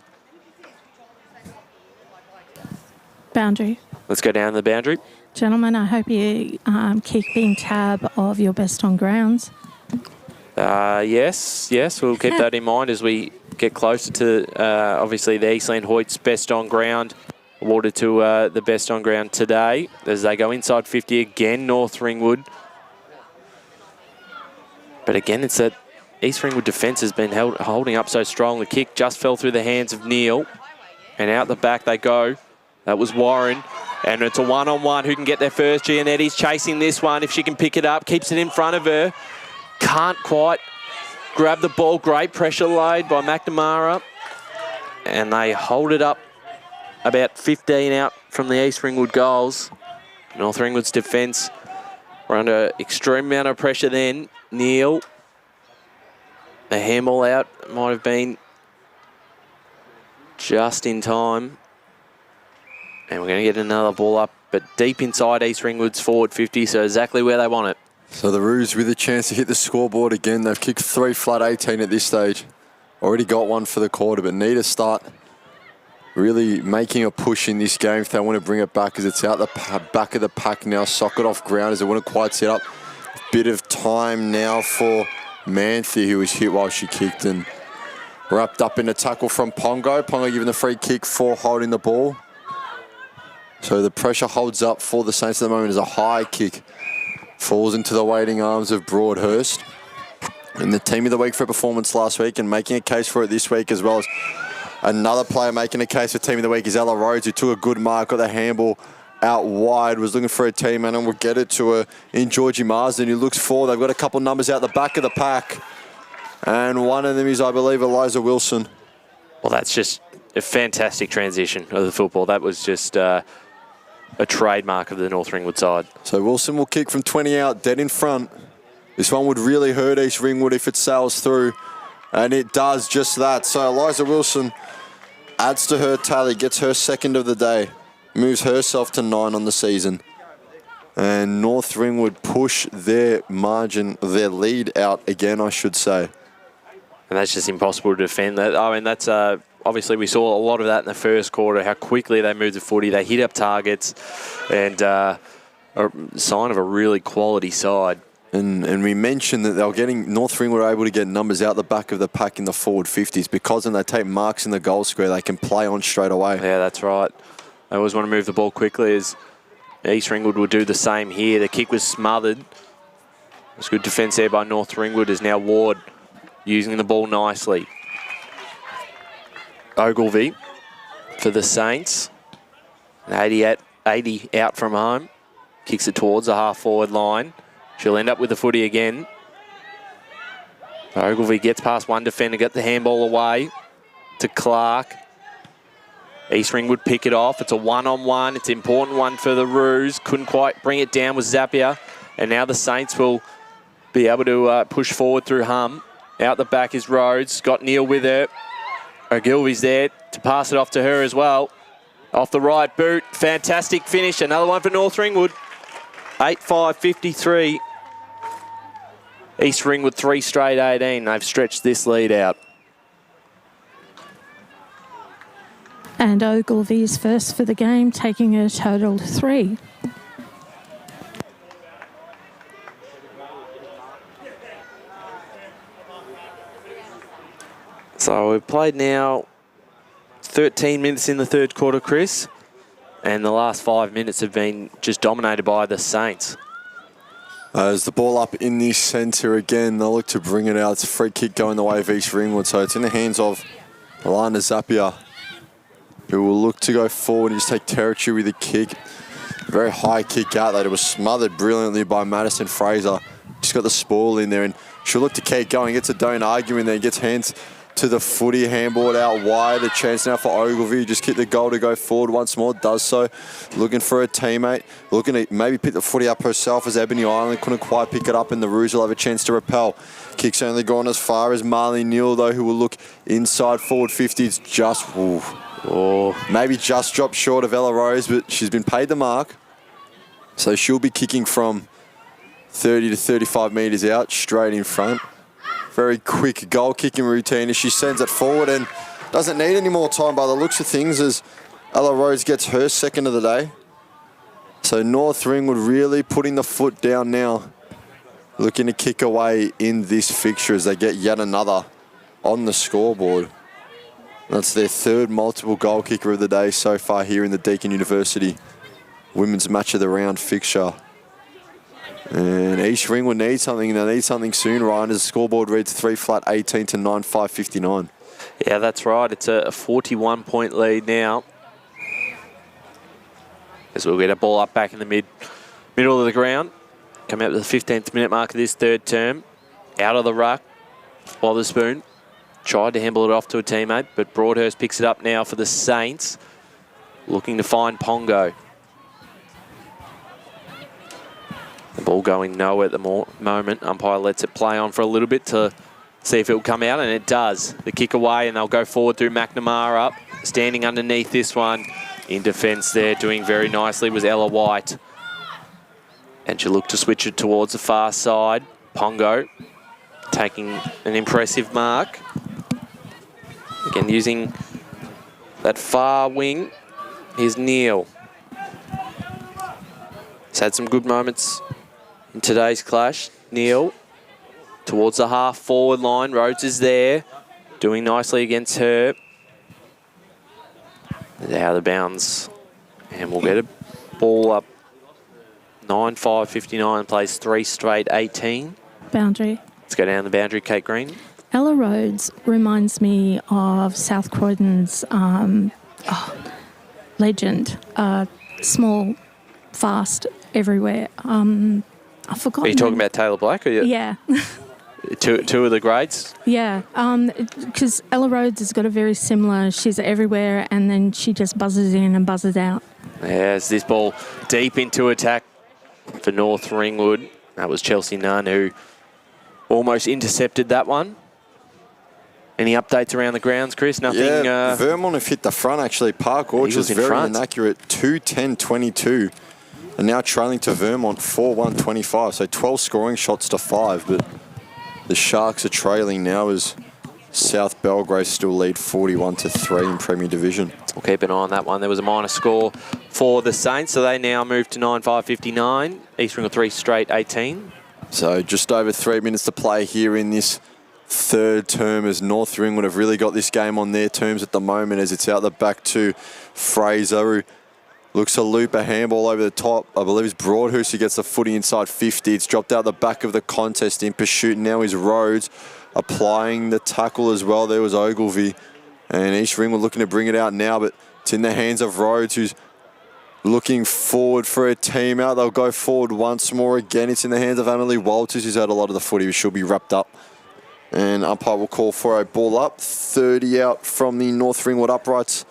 Boundary.
Let's go down the boundary.
Gentlemen, I hope you keep being tab of your best on grounds.
Yes, we'll keep that in mind as we get closer to, obviously, the Eastland Hoyt's best on ground, awarded to the best on ground today. As they go inside 50 again, North Ringwood. But again, it's that East Ringwood defence has been holding up so strong. The kick just fell through the hands of Neil. And out the back they go. That was Warren. And it's a one-on-one. Who can get there first? Gianetti's chasing this one. If she can pick it up, keeps it in front of her. Can't quite grab the ball. Great pressure laid by McNamara. And they hold it up about 15 out from the East Ringwood goals. North Ringwood's defence were under extreme amount of pressure then. Neil. A handball out. Might have been just in time. And we're going to get another ball up, but deep inside East Ringwood's forward 50, so exactly where they want it.
So the Roos with a chance to hit the scoreboard again. They've kicked 3 flat 18 at this stage. Already got one for the quarter, but need to start really making a push in this game if they want to bring it back, because it's out the back of the pack now. Socket off ground as they want to quite set up. Bit of time now for Manthe, who was hit while she kicked and wrapped up in a tackle from Pongo. Pongo giving the free kick for holding the ball. So the pressure holds up for the Saints at the moment as a high kick falls into the waiting arms of Broadhurst. And the team of the week for performance last week and making a case for it this week, as well as another player making a case for team of the week is Ella Rhodes, who took a good mark, got the handball out wide, was looking for a teammate, and will get it to in Georgie Marsden, who looks forward. They've got a couple numbers out the back of the pack. And one of them is, I believe, Eliza Wilson.
Well, that's just a fantastic transition of the football. That was just a trademark of the North Ringwood side.
So Wilson will kick from 20 out, dead in front. This one would really hurt East Ringwood if it sails through, and it does just that. So Eliza Wilson adds to her tally, gets her second of the day, moves herself to 9 on the season. And North Ringwood push their margin, their lead out again, I should say.
And that's just impossible to defend. That. I mean, that's obviously we saw a lot of that in the first quarter, how quickly they moved the footy. They hit up targets, and a sign of a really quality side.
And we mentioned that they were getting, North Ringwood were able to get numbers out the back of the pack in the forward 50s because when they take marks in the goal square, they can play on straight away.
Yeah, that's right. They always want to move the ball quickly, as East Ringwood will do the same here. The kick was smothered. It's good defence there by North Ringwood, as now Ward using the ball nicely. Ogilvie for the Saints. 80 out from home. Kicks it towards the half-forward line. She'll end up with the footy again. Ogilvie gets past one defender, get the handball away to Clark. East Ringwood pick it off. It's a one-on-one. It's an important one for the Roos. Couldn't quite bring it down with Zapier. And now the Saints will be able to push forward through Hum. Out the back is Rhodes. Got Neil with her. Ogilvie's there to pass it off to her as well. Off the right boot. Fantastic finish. Another one for North Ringwood. 8-5-53. East Ringwood 3 straight 18. They've stretched this lead out.
And Ogilvie is first for the game, taking a total of 3.
So we've played now 13 minutes in the third quarter, Chris. And the last 5 minutes have been just dominated by the Saints.
As the ball up in the centre again, they'll look to bring it out. It's a free kick going the way of East Ringwood. So it's in the hands of Alana Zapier, who will look to go forward and just take territory with a kick. Very high kick out there. It was smothered brilliantly by Madison Fraser. Just got the spool in there, and she'll look to keep going. Gets a don't argue in there. Gets hands to the footy, handball out wide. A chance now for Ogilvie. Just kick the goal to go forward once more. Does so. Looking for a teammate. Looking to maybe pick the footy up herself as Ebony Island couldn't quite pick it up, and the Roos will have a chance to repel. Kick's only gone as far as Marley Neal, though, who will look inside forward 50. It's just, maybe just dropped short of Ella Rose, but she's been paid the mark. So she'll be kicking from 30 to 35 metres out, straight in front. Very quick goal kicking routine as she sends it forward and doesn't need any more time by the looks of things, as Ella Rose gets her second of the day. So North Ringwood really putting the foot down now, looking to kick away in this fixture as they get yet another on the scoreboard. That's their third multiple goal kicker of the day so far here in the Deakin University Women's Match of the Round fixture. And East Ringwood needs something. They need something soon, Ryan, as the scoreboard reads 3 flat 18 to 9, 5:59.
Yeah, that's right. It's a 41-point lead now. As we'll get a ball up back in the middle of the ground. Coming up to the 15th minute mark of this third term. Out of the ruck. Wotherspoon tried to handle it off to a teammate, but Broadhurst picks it up now for the Saints. Looking to find Pongo. The ball going nowhere at the moment. Umpire lets it play on for a little bit to see if it will come out, and it does. The kick away, and they'll go forward through McNamara up. Standing underneath this one. In defence there, doing very nicely, was Ella White. And she'll look to switch it towards the far side. Pongo taking an impressive mark. Again, using that far wing. Here's Neil. He's had some good moments in today's clash. Neil towards the half-forward line. Rhodes is there, doing nicely against her. Out of bounds. And we'll get a ball up. 9-5-59, plays 3 straight 18.
Boundary.
Let's go down the boundary, Kate Green.
Ella Rhodes reminds me of South Croydon's legend. Small, fast, everywhere. I forgot.
Are you talking about Taylor Black? Or
Yeah.
two of the greats?
Yeah, because Ella Rhodes has got a very similar, she's everywhere and then she just buzzes in and buzzes out.
As this ball deep into attack for North Ringwood. That was Chelsea Nunn who almost intercepted that one. Any updates around the grounds, Chris? Nothing.
Yeah, Vermont have hit the front actually. Park Orchard's very inaccurate. 2-10-22. And now trailing to Vermont 4-1-25. So 12 scoring shots to 5. But the Sharks are trailing now as South Belgrave still lead 41-3 in Premier Division.
We'll keep an eye on that one. There was a minor score for the Saints, so they now move to 9-5-59. East Ringwood 3 straight 18.
So just over 3 minutes to play here in this third term as North Ringwood have really got this game on their terms at the moment as it's out the back to Fraser who looks to loop a handball over the top. I believe it's Broadhurst who gets the footy inside 50. It's dropped out the back of the contest in pursuit. Now is Rhodes applying the tackle as well. There was Ogilvie. And East Ringwood looking to bring it out now, but it's in the hands of Rhodes who's looking forward for a team out. They'll go forward once more again. It's in the hands of Emily Walters who's had a lot of the footy, which she'll be wrapped up. And umpire will call for a ball up. 30 out from the North Ringwood uprights.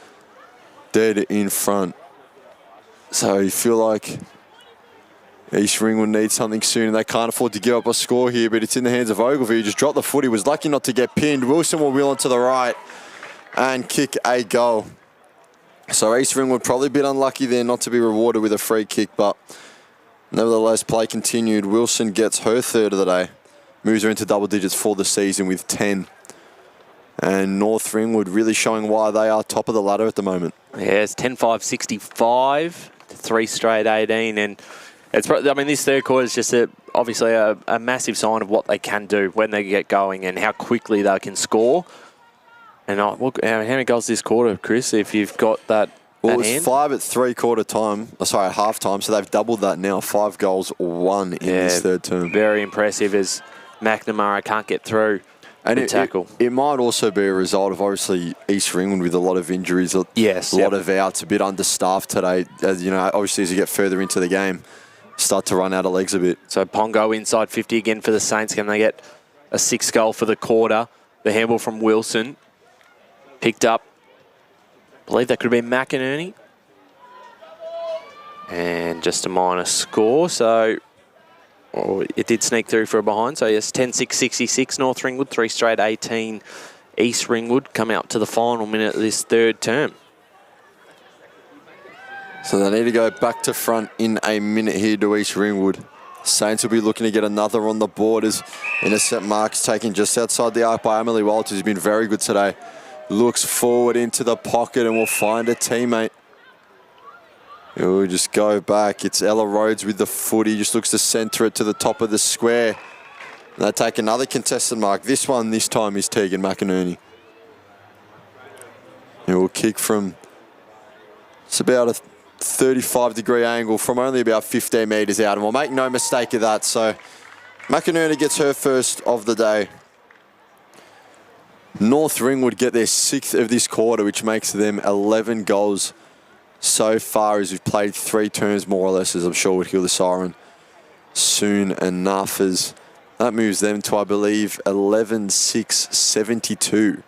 Dead in front. So you feel like East Ringwood needs something soon and they can't afford to give up a score here, but it's in the hands of Ogilvie who just dropped the footy, was lucky not to get pinned. Wilson will wheel on to the right and kick a goal. So East Ringwood probably a bit unlucky there not to be rewarded with a free kick, but nevertheless play continued. Wilson gets her third of the day. Moves her into double digits for the season with 10. And North Ringwood really showing why they are top of the ladder at the moment.
Yeah, it's 10-5-65, 3 straight 18. And it's, I mean, this third quarter is just obviously a massive sign of what they can do when they get going and how quickly they can score. And look, how many goals this quarter, Chris, if you've got that?
Well, it was 5 at half time, so they've doubled that now. 5 goals, 1 in this third term.
Very impressive as McNamara can't get through the tackle.
It might also be a result of obviously East Ringwood with a lot of injuries, a lot of outs, a bit understaffed today. As you know, obviously as you get further into the game, start to run out of legs a bit.
So Pongo inside 50 again for the Saints. Can they get a 6th goal for the quarter? The handball from Wilson. Picked up. I believe that could have been McInerney. And just a minor score. So it did sneak through for a behind. So yes, 10-6-66 North Ringwood, 3 straight 18 East Ringwood come out to the final minute of this third term.
So they need to go back to front in a minute here to East Ringwood. Saints will be looking to get another on the board as intercept marks taken just outside the arc by Emily Walters, who's been very good today. Looks forward into the pocket and will find a teammate. He'll just go back. It's Ella Rhodes with the footy. Just looks to centre it to the top of the square. And they take another contested mark. This time is Tegan McInerney. He will kick from... It's about 35-degree angle from only about 15 metres out. And we'll make no mistake of that. So McInerney gets her first of the day. North Ringwood get their 6th of this quarter, which makes them 11 goals so far as we've played 3 turns more or less, as I'm sure we'll hear the siren soon enough, as that moves them to, I believe, 11-6-72.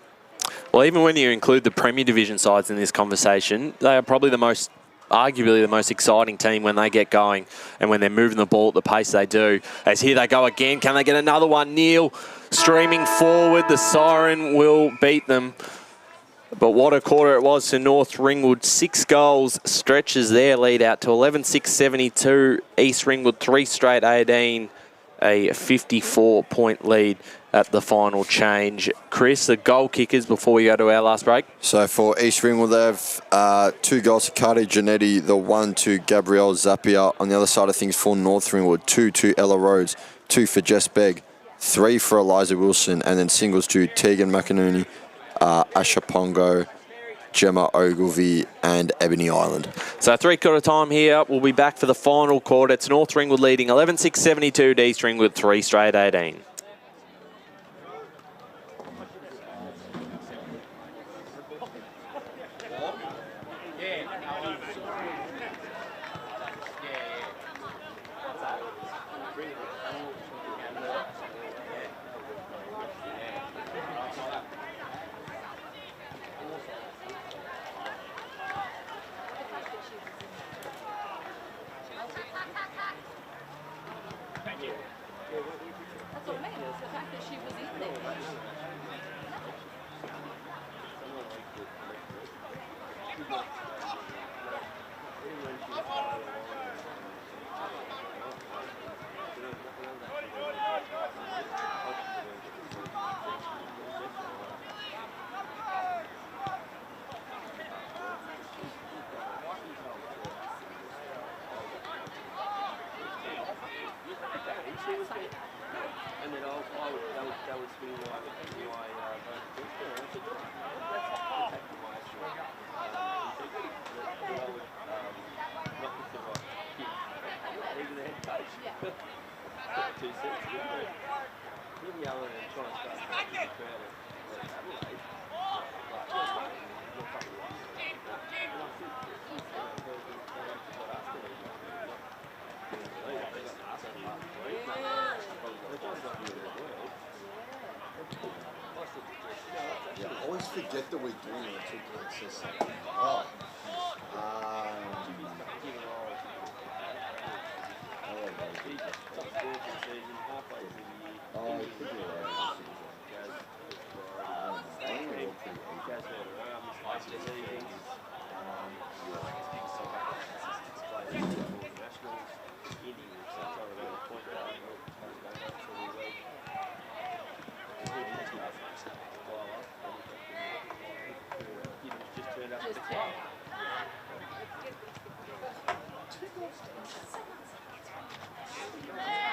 Well, even when you include the Premier Division sides in this conversation, they are probably arguably the most exciting team when they get going and when they're moving the ball at the pace they do. As here they go again. Can they get another one? Neil streaming forward. The siren will beat them. But what a quarter it was to North Ringwood. 6 goals stretches their lead out to 11-6-72. East Ringwood 3 straight 18. A 54-point lead at the final change. Chris, the goal kickers before we go to our last break.
So for East Ringwood, they have 2 goals to Cardi Janetti, the 1 to Gabrielle Zappia. On the other side of things for North Ringwood, 2 to Ella Rhodes, 2 for Jess Begg, 3 for Eliza Wilson, and then singles to Tegan McInerney, Asha Pongo, Gemma Ogilvie and Ebony Island.
So 3/4 time here. We'll be back for the final quarter. It's North Ringwood leading 11-6-72 to East Ringwood 3 straight 18.
That's what I mean. It's the fact that she was in there.
And then that was me like even the head coach. Got 2 sets, him yelling and trying to start talking to the crowd at Adelaide.
Yeah, I always forget that we're doing it until Glenn says something. Oh.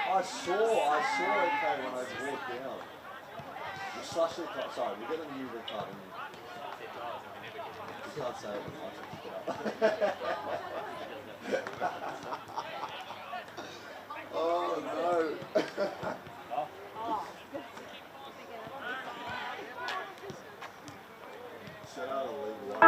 I saw it came when I walked down. The slush card, sorry, we get a new red card and you can't say it when I oh no. Set out a legal one.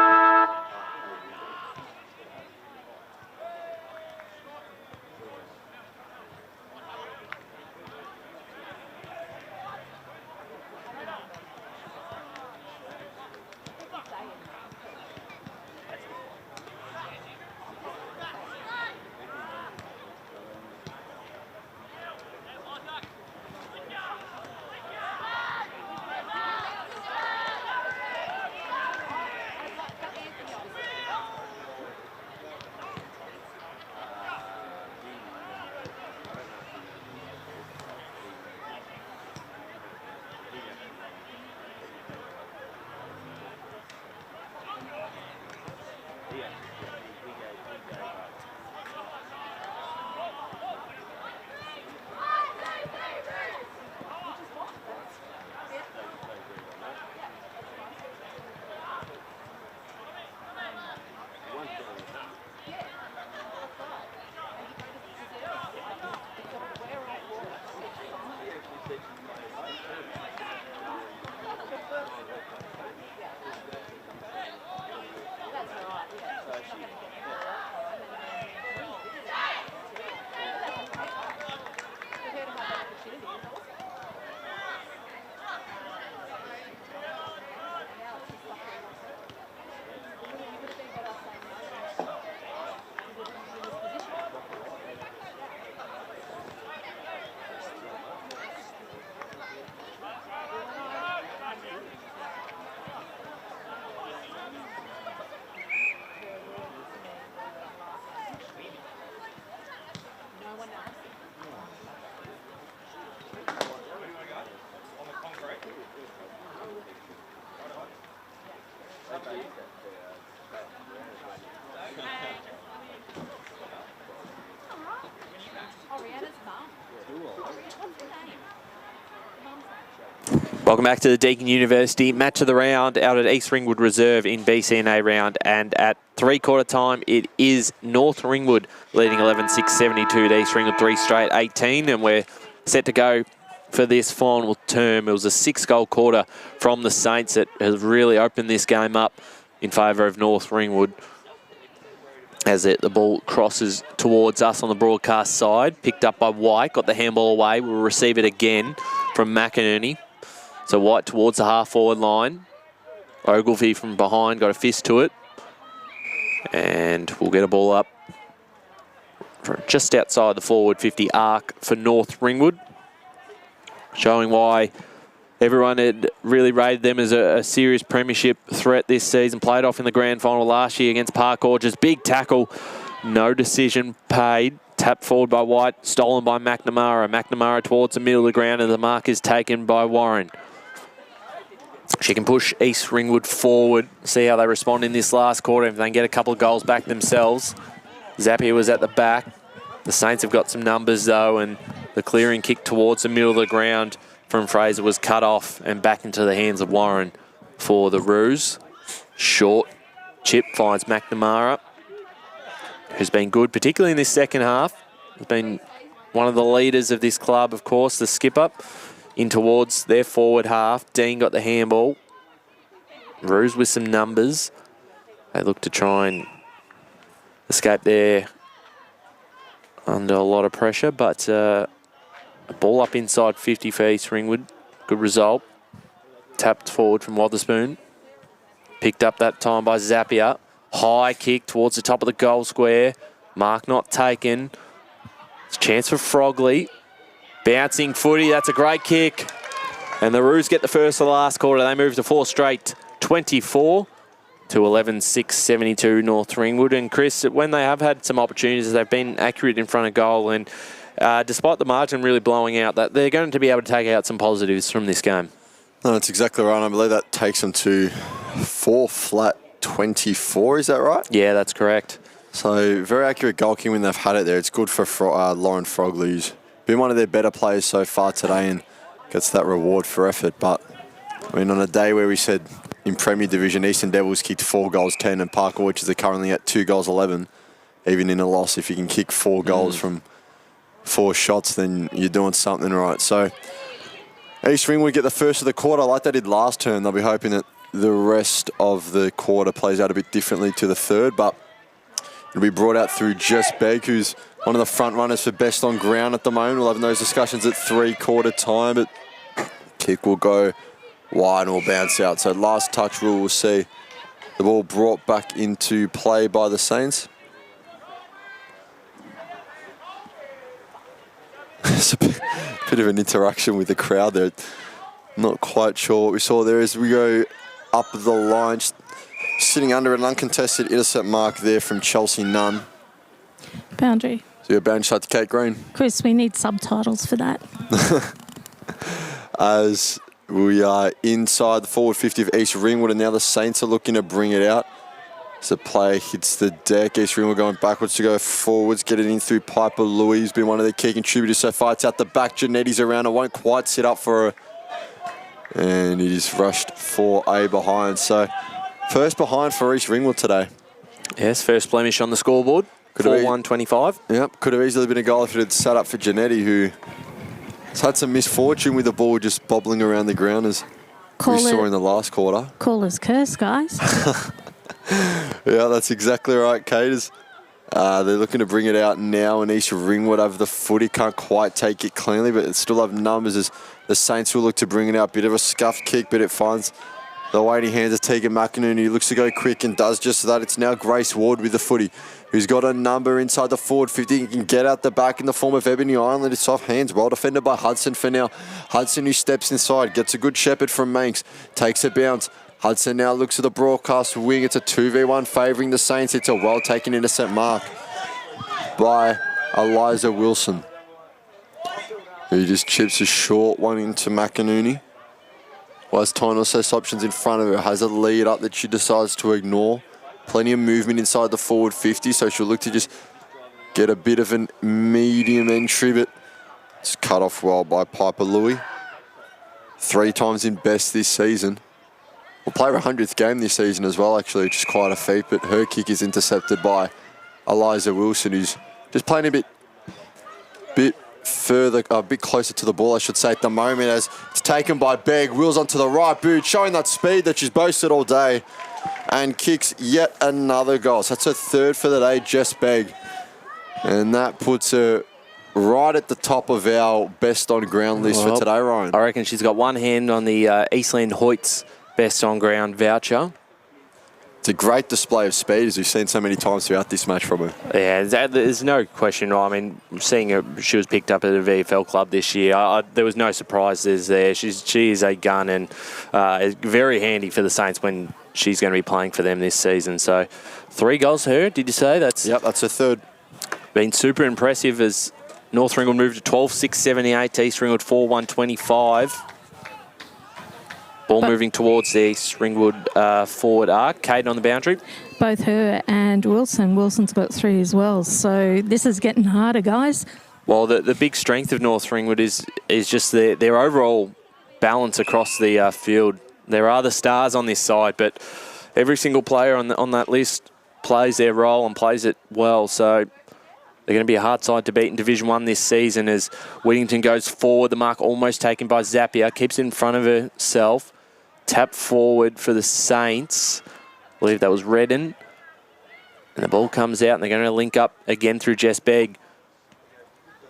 Welcome back to the Deakin University match of the round out at East Ringwood Reserve in BCNA round, and at three-quarter time it is North Ringwood leading 11-6-72 to East Ringwood 3 straight 18, and we're set to go for this final term. It was a 6-goal quarter from the Saints that has really opened this game up in favour of North Ringwood. As the ball crosses towards us on the broadcast side, picked up by White, got the handball away, we'll receive it again from McInerney. So White towards the half-forward line. Ogilvie from behind got a fist to it. And we'll get a ball up from just outside the forward 50 arc for North Ringwood. Showing why everyone had really rated them as a serious premiership threat this season. Played off in the grand final last year against Park Orchards. Big tackle, no decision paid. Tapped forward by White, stolen by McNamara. McNamara towards the middle of the ground, and the mark is taken by Warren. She can push East Ringwood forward, see how they respond in this last quarter, if they can get a couple of goals back themselves. Zappia was at the back. The Saints have got some numbers though, and the clearing kick towards the middle of the ground from Fraser was cut off and back into the hands of Warren for the Roos. Short chip finds McNamara, who's been good, particularly in this second half. Has been one of the leaders of this club, of course, the skipper. In towards their forward half. Dean got the handball. Roos with some numbers. They look to try and escape there under a lot of pressure, but a ball up inside 50 for East Ringwood. Good result. Tapped forward from Wotherspoon. Picked up that time by Zappia. High kick towards the top of the goal square. Mark not taken. It's a chance for Frogley. Bouncing footy, that's a great kick. And the Roos get the first of the last quarter. They move to 4 straight 24 to 11-6-72 North Ringwood. And Chris, when they have had some opportunities, they've been accurate in front of goal. And despite the margin really blowing out, that they're going to be able to take out some positives from this game.
No, that's exactly right. I believe that takes them to 4 flat 24, is that right?
Yeah, that's correct.
So very accurate goal kicking when they've had it there. It's good for Lauren Frogley, who's been one of their better players so far today and gets that reward for effort. But I mean, on a day where we said in Premier Division, Eastern Devils kicked 4 goals 10 and Park Orchards are currently at 2 goals 11, even in a loss, if you can kick 4 goals from 4 shots, then you're doing something right. So East Ringwood get the first of the quarter like they did last term. They'll be hoping that the rest of the quarter plays out a bit differently to the third, but it'll be brought out through Jess Begg, who's one of the front runners for best on ground at the moment. We'll have those discussions at 3/4 time, but kick will go wide and will bounce out. So last touch rule, we'll see the ball brought back into play by the Saints. It's a bit of an interaction with the crowd there. Not quite sure what we saw there as we go up the line. Sitting under an uncontested intercept mark there from Chelsea Nunn.
Boundary.
So you're bound shot to Kate Green.
Chris, we need subtitles for that.
As we are inside the forward 50 of East Ringwood, and now the Saints are looking to bring it out. As the player hits the deck, East Ringwood going backwards to go forwards, get it in through Piper Louis, who's been one of their key contributors so far. It's out the back, Janetti's around, it won't quite sit up for her. And it is rushed for a behind. So first behind for East Ringwood today.
Yes, first blemish on the scoreboard. 4-1-25.
Yep, could have easily been a goal if it had sat up for Janetti, who has had some misfortune with the ball just bobbling around the ground, as we saw in the last quarter.
Caller's curse, guys.
Yeah, that's exactly right, Kate. They're looking to bring it out now, and East Ringwood over the footy. Can't quite take it cleanly, but it still have numbers as the Saints will look to bring it out. Bit of a scuffed kick, but it finds the waiting hands of Tegan McInerney, who looks to go quick and does just that. It's now Grace Ward with the footy, who's got a number inside the forward 50. He can get out the back in the form of Ebony Island. It's off hands. Well defended by Hudson for now. Hudson, who steps inside, gets a good shepherd from Manx, takes a bounce. Hudson now looks at the broadcast wing. It's a 2v1 favouring the Saints. It's a well-taken intercept mark by Eliza Wilson, who just chips a short one into McInerney. Wise Tyne says options in front of her, has a lead up that she decides to ignore. Plenty of movement inside the forward 50, so she'll look to just get a bit of a medium entry, but it's cut off well by Piper Louis. 3 times in best this season. We'll play her 100th game this season as well, actually, which is quite a feat. But her kick is intercepted by Eliza Wilson, who's just playing a bit further, a bit closer to the ball, I should say, at the moment, as it's taken by Begg. Wheels onto the right boot, showing that speed that she's boasted all day, and kicks yet another goal. So that's her 3rd for the day, Jess Begg. And that puts her right at the top of our best on ground list for today, Ryan.
I reckon she's got one hand on the Eastland Hoyts best on ground voucher.
It's a great display of speed, as we've seen so many times throughout this match from her.
Yeah, there's no question. I mean, seeing her, she was picked up at a VFL club this year. There was no surprises there. She is a gun, and very handy for the Saints when she's going to be playing for them this season. So 3 goals for her, did you say?
Yep, that's her 3rd.
Been super impressive as North Ringwood moved to 12-6-78 to East Ringwood 4-1-25. Ball moving towards the East Ringwood forward arc. Caden on the boundary.
Both her and Wilson. Wilson's got 3 as well. So this is getting harder, guys.
Well, the big strength of North Ringwood is just their overall balance across the field. There are the stars on this side, but every single player on that list plays their role and plays it well. So they're going to be a hard side to beat in Division 1 this season as Whittington goes forward. The mark almost taken by Zappia. Keeps it in front of herself. Tap forward for the Saints. I believe that was Redden. And the ball comes out and they're going to link up again through Jess Begg,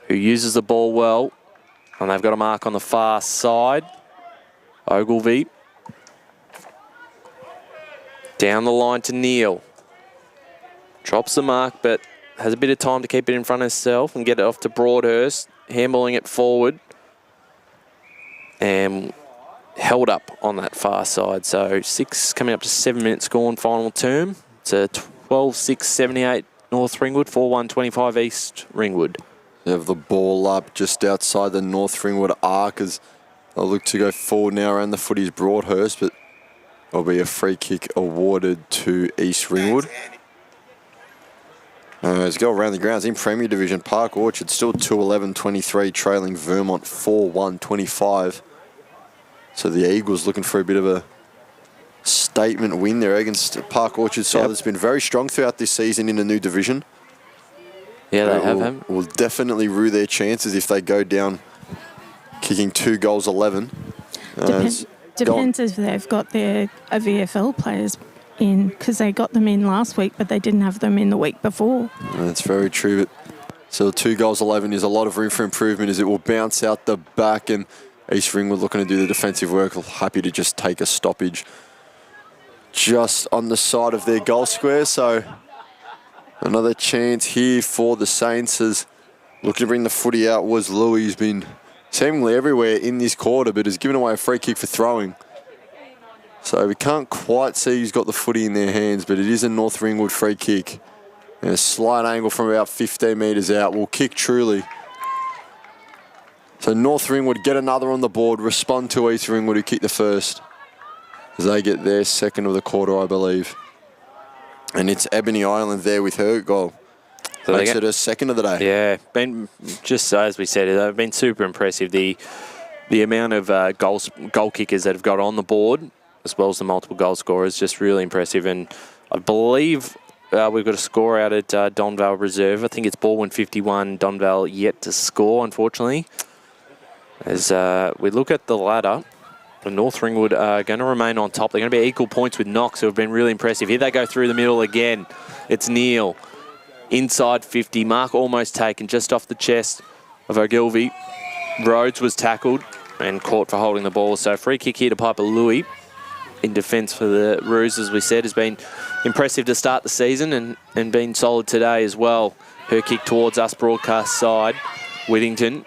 who uses the ball well. And they've got a mark on the far side. Ogilvie. Down the line to Neil. Drops the mark, but has a bit of time to keep it in front of herself and get it off to Broadhurst. Handballing it forward. And held up on that far side. So 6 coming up to 7 minutes gone, final term. It's a 12-6-78 North Ringwood, 4-1-25 East Ringwood.
They have the ball up just outside the North Ringwood arc as they look to go forward now around the footy's Broadhurst, but there'll be a free kick awarded to East Ringwood. Let's go around the grounds in Premier Division. Park Orchard still 2-11-23, trailing Vermont 4-1-25. So the Eagles looking for a bit of a statement win there against Park Orchard side that's been very strong throughout this season in a new division.
Yeah, they have.
Will definitely rue their chances if they go down kicking 2 goals 11.
Depends if they've got their VFL players in, because they got them in last week, but they didn't have them in the week before.
That's very true. But so 2 goals 11 is a lot of room for improvement as it will bounce out the back, and East Ringwood looking to do the defensive work. Happy to just take a stoppage just on the side of their goal square. So another chance here for the Saints as looking to bring the footy out was Louis. He's been seemingly everywhere in this quarter, but has given away a free kick for throwing. So we can't quite see who's got the footy in their hands, but it is a North Ringwood free kick. And a slight angle from about 15 metres out will kick truly. So North Ringwood get another on the board, respond to East Ringwood who kick the first as they get their 2nd of the quarter, I believe. And it's Ebony Island there with her goal. So makes it her 2nd of the day.
Yeah, been just as we said, they've been super impressive. The amount of goal kickers that have got on the board, as well as the multiple goal scorers, just really impressive. And I believe we've got a score out at Donvale Reserve. I think it's Baldwin 51, Donvale yet to score, unfortunately. As we look at the ladder, the North Ringwood are going to remain on top. They're going to be equal points with Knox, who have been really impressive. Here they go through the middle again. It's Neil. Inside 50. Mark almost taken just off the chest of Ogilvie. Rhodes was tackled and caught for holding the ball. So free kick here to Piper Louis. In defence for the Roos, as we said, has been impressive to start the season and been solid today as well. Her kick towards us broadcast side. Whittington.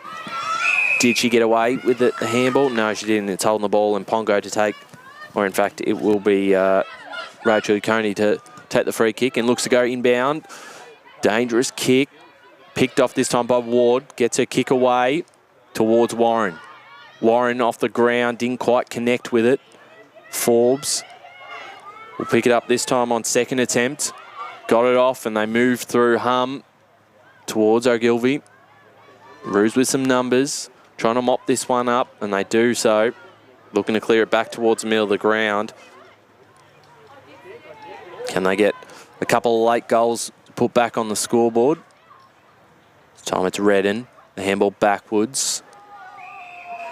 Did she get away with the handball? No, she didn't. It's holding the ball and Pongo to take, or in fact, it will be Rachel Coney to take the free kick and looks to go inbound. Dangerous kick. Picked off this time by Ward. Gets her kick away towards Warren. Warren off the ground, didn't quite connect with it. Forbes will pick it up this time on 2nd attempt. Got it off and they move through Hum towards Ogilvie. Roos with some numbers. Trying to mop this one up, and they do so. looking to clear it back towards the middle of the ground. Can they get a couple of late goals put back on the scoreboard? This time it's Redden. The handball backwards.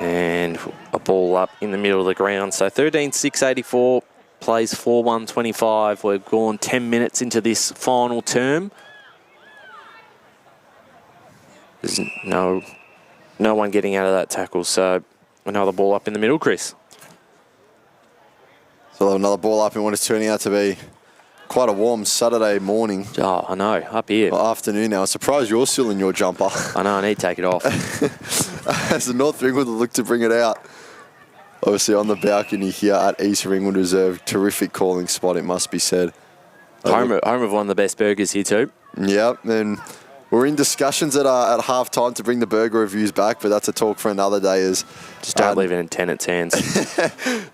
And a ball up in the middle of the ground. So 13-6-84 plays 4-1-25. We've gone 10 minutes into this final term. There's no one getting out of that tackle. So another ball up in the middle, Chris.
So another ball up in what is turning out to be quite a warm Saturday morning.
Oh, I know, up here.
Well, afternoon now. I'm surprised you're still in your jumper.
I know, I need to take it off.
As the North Ringwood look to bring it out. Obviously on the balcony here at East Ringwood Reserve. Terrific calling spot, it must be said.
Home of one of the best burgers here too.
Yep, and we're in discussions at half time to bring the burger reviews back, but that's a talk for another day.
Just don't leave it in Tennant's hands.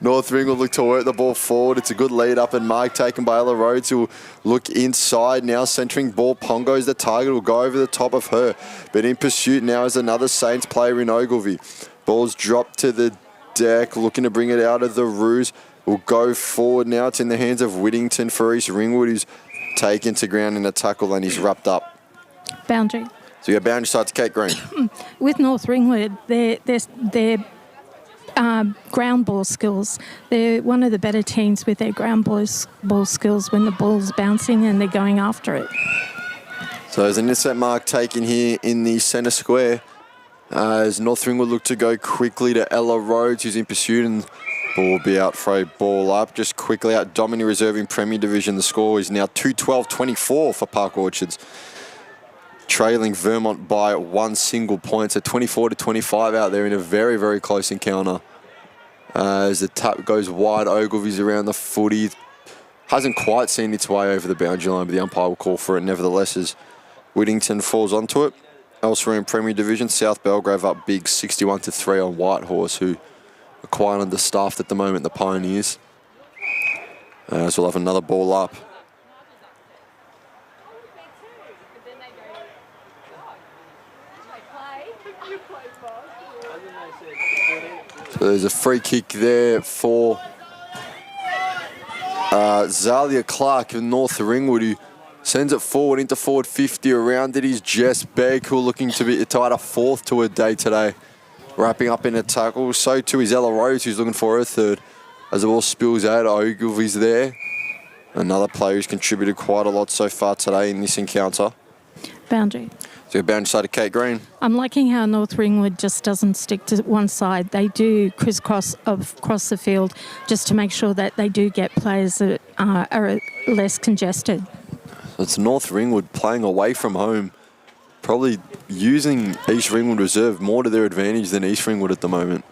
North Ringwood look to work the ball forward. It's a good lead up and mark taken by Ella Rhodes, who will look inside now, centering ball. Pongo's the target, will go over the top of her. But in pursuit now is another Saints player in Ogilvie. Ball's dropped to the deck, looking to bring it out of the Roos. Will go forward now. It's in the hands of Whittington for East Ringwood, who's taken to ground in a tackle and he's wrapped up.
Boundary.
So you go boundary side to Kate Green.
With North Ringwood, their ground ball skills, they're one of the better teams with their ground ball skills when the ball's bouncing and they're going after it.
So there's an intercept mark taken here in the centre square. As North Ringwood look to go quickly to Ella Rhodes, who's in pursuit, and ball will be out for a ball up. Just quickly out, Domini Reserve in Premier Division. The score is now 2-12-24 for Park Orchards. Trailing Vermont by one single point, so 24-25 out there in a very, very close encounter. As the tap goes wide, Ogilvie's around the footy. Hasn't quite seen its way over the boundary line, but the umpire will call for it nevertheless as Whittington falls onto it. Elsewhere in Premier Division, South Belgrave up big 61-3 on Whitehorse, who are quite understaffed at the moment, the Pioneers. So we'll have another ball up. So there's a free kick there for Zalia Clark of North Ringwood, who sends it forward into forward 50. Around it is Jess Begg, who are looking to be tied a fourth to her day today. Wrapping up in a tackle. So too is Ella Rose, who's looking for her third. As the ball spills out, Ogilvie's there. Another player who's contributed quite a lot so far today in this encounter.
Boundary.
So boundary side to Kate Green.
I'm liking how North Ringwood just doesn't stick to one side. They do crisscross across the field just to make sure that they do get players that are less congested.
It's North Ringwood playing away from home, probably using East Ringwood Reserve more to their advantage than East Ringwood at the moment.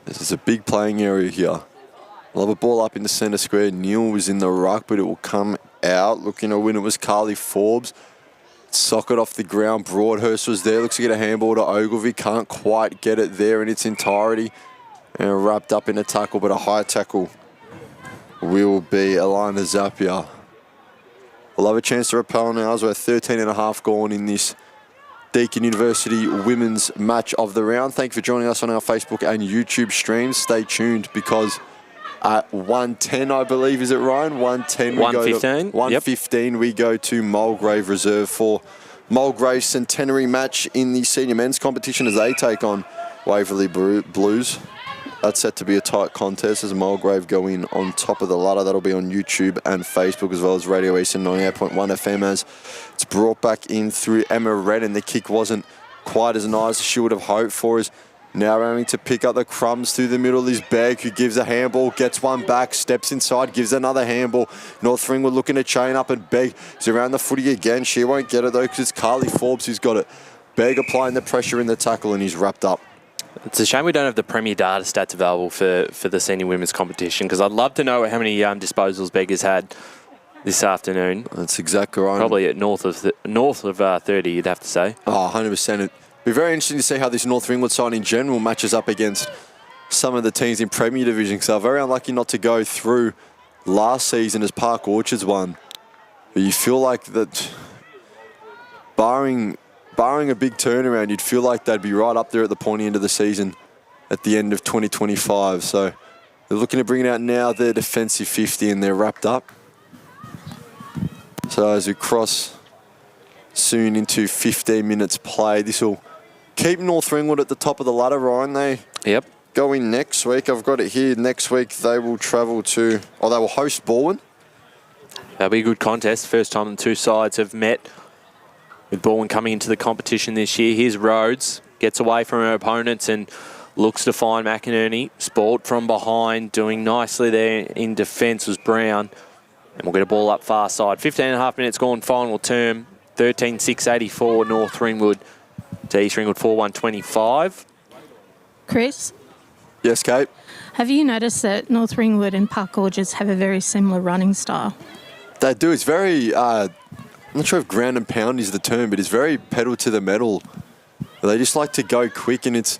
This is a big playing area here. We'll have a ball up in the centre square. Neil was in the ruck, but it will come out. Looking to win it was Carly Forbes. Socket off the ground. Broadhurst was there. Looks to get a handball to Ogilvie. Can't quite get it there in its entirety. And wrapped up in a tackle, but a high tackle will be Alana Zapier. We'll have a chance to repel now as we're 13.5 gone in this Deakin University Women's Match of the Round. Thank you for joining us on our Facebook and YouTube streams. Stay tuned because at 1:10, I believe, is it Ryan? 1:10.
1:15.
1:15. We go to Mulgrave Reserve for Mulgrave's centenary match in the senior men's competition as they take on Waverley Blues. That's set to be a tight contest as Mulgrave go in on top of the ladder. That'll be on YouTube and Facebook as well as Radio Eastern 98.1 FM as it's brought back in through Emma Redden. The kick wasn't quite as nice as she would have hoped for. As now having to pick up the crumbs through the middle is Begg, who gives a handball, gets one back, steps inside, gives another handball. North Ringwood looking to chain up and Begg is around the footy again. She won't get it though because it's Carly Forbes who's got it. Begg applying the pressure in the tackle and he's wrapped up.
It's a shame we don't have the Premier data stats available for the senior women's competition because I'd love to know how many disposals Beggar's had this afternoon.
That's exactly right.
Probably at north of 30, you'd have to say.
Oh, 100%. It'd be very interesting to see how this North Ringwood side in general matches up against some of the teams in Premier Division because they're very unlucky not to go through last season as Park Orchards won. But you feel like that, barring a big turnaround, you'd feel like they'd be right up there at the pointy end of the season at the end of 2025. So they're looking to bring it out now. Their defensive 50 and they're wrapped up. So as we cross soon into 15 minutes play, this will keep North Ringwood at the top of the ladder, Ryan. They go in next week. I've got it here. Next week they will travel to, or they will host Baldwin.
That'll be a good contest. First time the two sides have met, with Baldwin coming into the competition this year. Here's Rhodes, gets away from her opponents and looks to find McInerney. Sport from behind, doing nicely there in defence was Brown. And we'll get a ball up far side. 15.5 minutes gone, final term. 13-6-84 North Ringwood to East Ringwood 4-1-25. Chris?
Yes, Kate?
Have you noticed that North Ringwood and Park Gorges have a very similar running style?
They do. It's very, I'm not sure if ground and pound is the term, but it's very pedal to the metal. They just like to go quick, and it's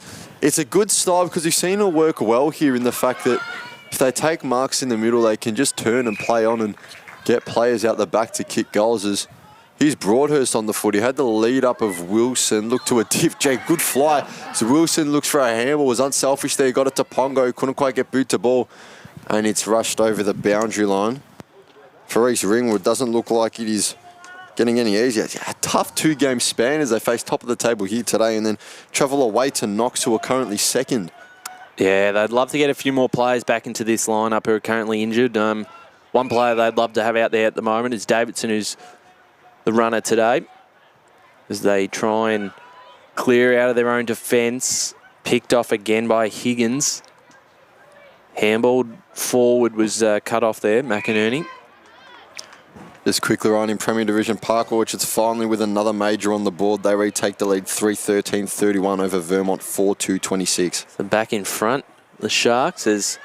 a good style because we've seen it work well here in the fact that if they take marks in the middle, they can just turn and play on and get players out the back to kick goals. Here's Broadhurst on the foot. He had the lead up of Wilson. Look to a dip. Jake, good fly. So Wilson looks for a handball. Was unselfish there. Got it to Pongo. Couldn't quite get boot to ball. And it's rushed over the boundary line. For East Ringwood, doesn't look like it is getting any easier. A tough two-game span as they face top of the table here today and then travel away to Knox, who are currently second.
Yeah, they'd love to get a few more players back into this lineup who are currently injured. One player they'd love to have out there at the moment is Davidson, who's the runner today, as they try and clear out of their own defence. Picked off again by Higgins. Handballed forward was cut off there, McInerney.
Just quickly on in Premier Division, Park Orchards finally with another major on the board. They retake the lead 3-13-31 over Vermont 4-2-26.
So back in front, the Sharks, as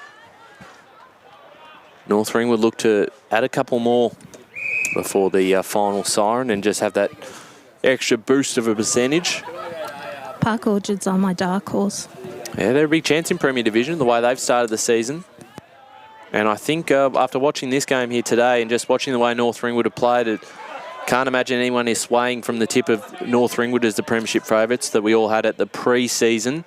North Ringwood look to add a couple more before the final siren and just have that extra boost of a percentage.
Park Orchards are my dark horse.
Yeah, they're a big chance in Premier Division, the way they've started the season. And I think after watching this game here today and just watching the way North Ringwood have played, I can't imagine anyone is swaying from the tip of North Ringwood as the premiership favourites that we all had at the pre-season.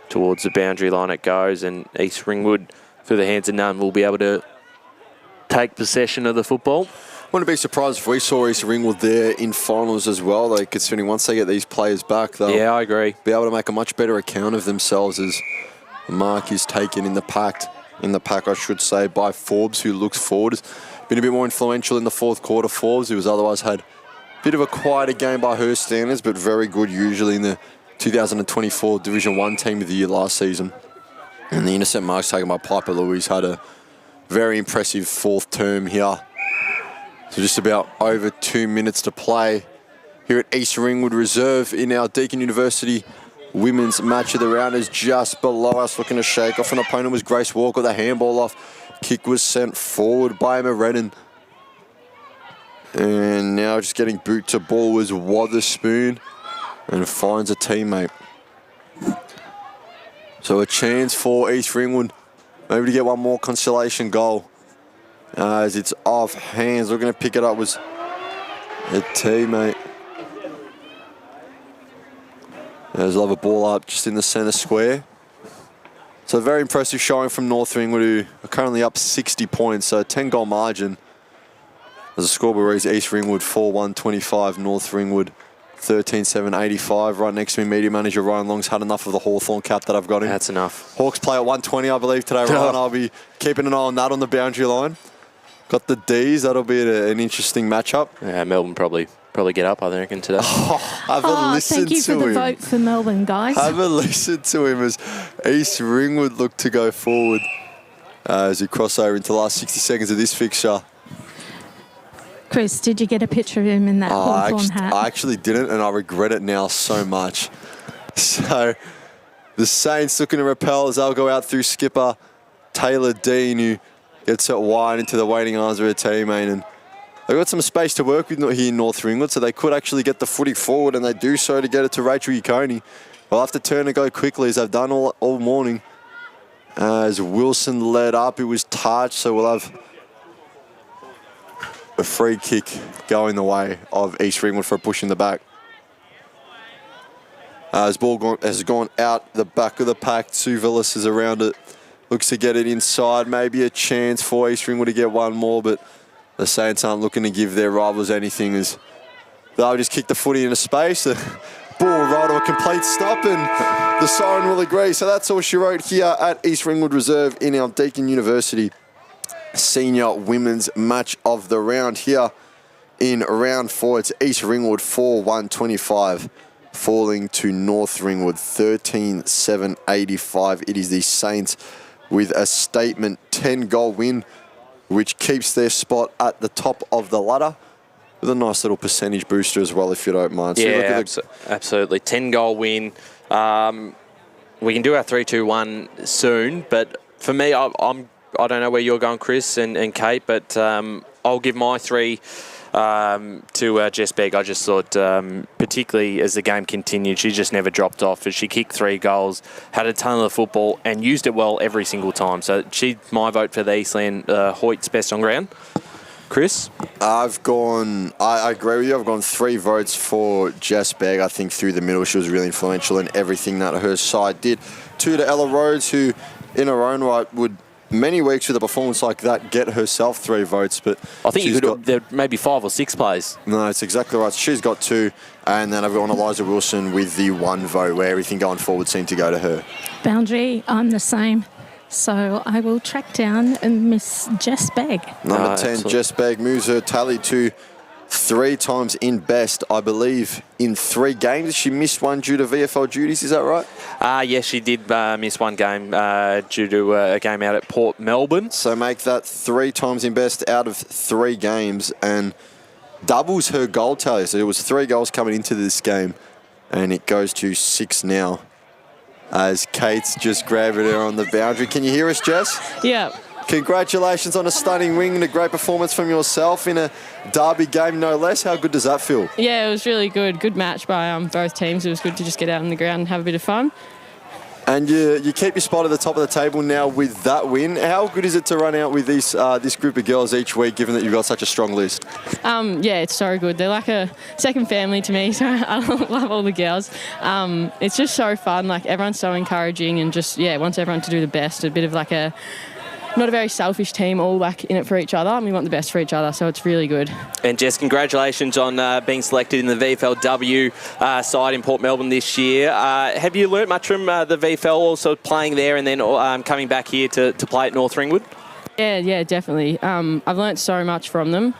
Towards the boundary line it goes, and East Ringwood, through the hands of none, will be able to take possession of the football.
Wouldn't be surprised if we saw East Ringwood there in finals as well, though, considering once they get these players back, they'll
I agree.
be able to make a much better account of themselves as the mark is taken in the pack, I should say, by Forbes, who looks forward. Has been a bit more influential in the fourth quarter. Forbes, who has otherwise had a bit of a quieter game by her standards, but very good usually in the 2024 Division 1 Team of the Year last season. And the intercept marks taken by Piper Louise had a very impressive fourth term here. So just about over 2 minutes to play here at East Ringwood Reserve in our Deakin University Women's Match of the Round. Is just below us, looking to shake off an opponent was Grace Walker. The handball off. Kick was sent forward by Emma Redden. And now just getting boot to ball was Wotherspoon and finds a teammate. So a chance for East Ringwood maybe to get one more consolation goal. As it's off hands, looking to pick it up was a teammate. There's a ball up just in the centre square. So very impressive showing from North Ringwood, who are currently up 60 points, so a 10-goal margin. As the scoreboard reads, East Ringwood 4-1-25, North Ringwood 13-7-85. Right next to me, media manager Ryan Long's had enough of the Hawthorn cap that I've got him.
That's enough.
Hawks play at 120, I believe, today, Ryan. I'll be keeping an eye on that on the boundary line. Got the D's. That'll be an interesting matchup.
Yeah, Melbourne probably get up, I reckon, today.
Have a listen
thank you
to
for
him.
the vote for Melbourne, guys.
Have a listen to him as East Ringwood look to go forward as we cross over into the last 60 seconds of this fixture.
Chris, did you get a picture of him in that Hawthorn hat?
I actually didn't, and I regret it now so much. So the Saints looking to repel as they'll go out through skipper Taylor Dean, who gets it wide into the waiting arms of her teammate. And they've got some space to work with here in North Ringwood, so they could actually get the footy forward, and they do so to get it to Rachel Yukoni. They'll have to turn and go quickly, as they've done all morning. As Wilson led up, it was touched, so we'll have a free kick going the way of East Ringwood for a push in the back. His ball has gone out the back of the pack. Suvilis is around it. Looks to get it inside. Maybe a chance for East Ringwood to get one more, but the Saints aren't looking to give their rivals anything as they'll just kick the footy into space. The ball right to a complete stop, and the siren will agree. So that's all she wrote here at East Ringwood Reserve in our Deakin University Senior Women's Match of the Round here in round 4. It's East Ringwood 4-1-25. Falling to North Ringwood 13-7-85. It is the Saints with a statement 10-goal win, which keeps their spot at the top of the ladder with a nice little percentage booster as well, if you don't mind. So
yeah, absolutely. 10-goal win. We can do our 3-2-1 soon, but for me, I don't know where you're going, Chris and Kate, but I'll give my 3 to Jess Begg. I just thought, particularly as the game continued, she just never dropped off as she kicked 3 goals, had a ton of the football and used it well every single time. So she's my vote for the Eastland Hoyt's best on ground. Chris?
I agree with you. I've gone 3 votes for Jess Begg. I think through the middle she was really influential in everything that her side did. 2 to Ella Rhodes, who in her own right would many weeks with a performance like that get herself 3 votes, but
I think there may be 5 or 6 plays.
No, it's exactly right. She's got 2, and then I've got Eliza Wilson with the 1 vote, where everything going forward seemed to go to her.
Boundary, I'm the same. So I will track down Miss Jess Begg.
Number 10,
excellent.
Jess Begg moves her tally to 3 times in best, I believe, in 3 games. She missed 1 due to VFL duties, is that right?
Yes, she did miss 1 game due to a game out at Port Melbourne.
So make that 3 times in best out of 3 games and doubles her goal tally. So it was 3 goals coming into this game, and it goes to 6 now as Kate's just grabbing her on the boundary. Can you hear us, Jess?
Yeah.
Congratulations on a stunning win and a great performance from yourself in a derby game, no less. How good does that feel?
Yeah, it was really good. Good match by both teams. It was good to just get out on the ground and have a bit of fun.
And you keep your spot at the top of the table now with that win. How good is it to run out with this group of girls each week, given that you've got such a strong list?
Yeah, it's so good. They're like a second family to me, so I love all the girls. It's just so fun. Like, everyone's so encouraging and just, wants everyone to do the best. A bit of like not a very selfish team, all like in it for each other, and we want the best for each other, so it's really good.
And Jess, congratulations on being selected in the VFLW side in Port Melbourne this year. Have you learnt much from the VFL, also playing there and then coming back here to play at North Ringwood?
Yeah, definitely. I've learnt so much from them.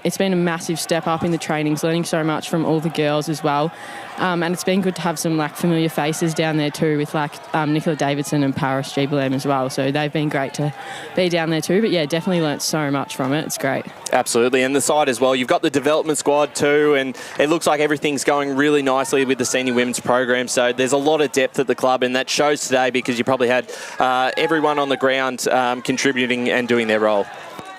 It's been a massive step up in the trainings, learning so much from all the girls as well. And it's been good to have some familiar faces down there too, with Nicola Davidson and Paris Giblem as well. So they've been great to be down there too. But yeah, definitely learnt so much from it. It's great.
Absolutely. And the side as well, you've got the development squad too, and it looks like everything's going really nicely with the senior women's program. So there's a lot of depth at the club, and that shows today because you probably had everyone on the ground contributing and doing their role.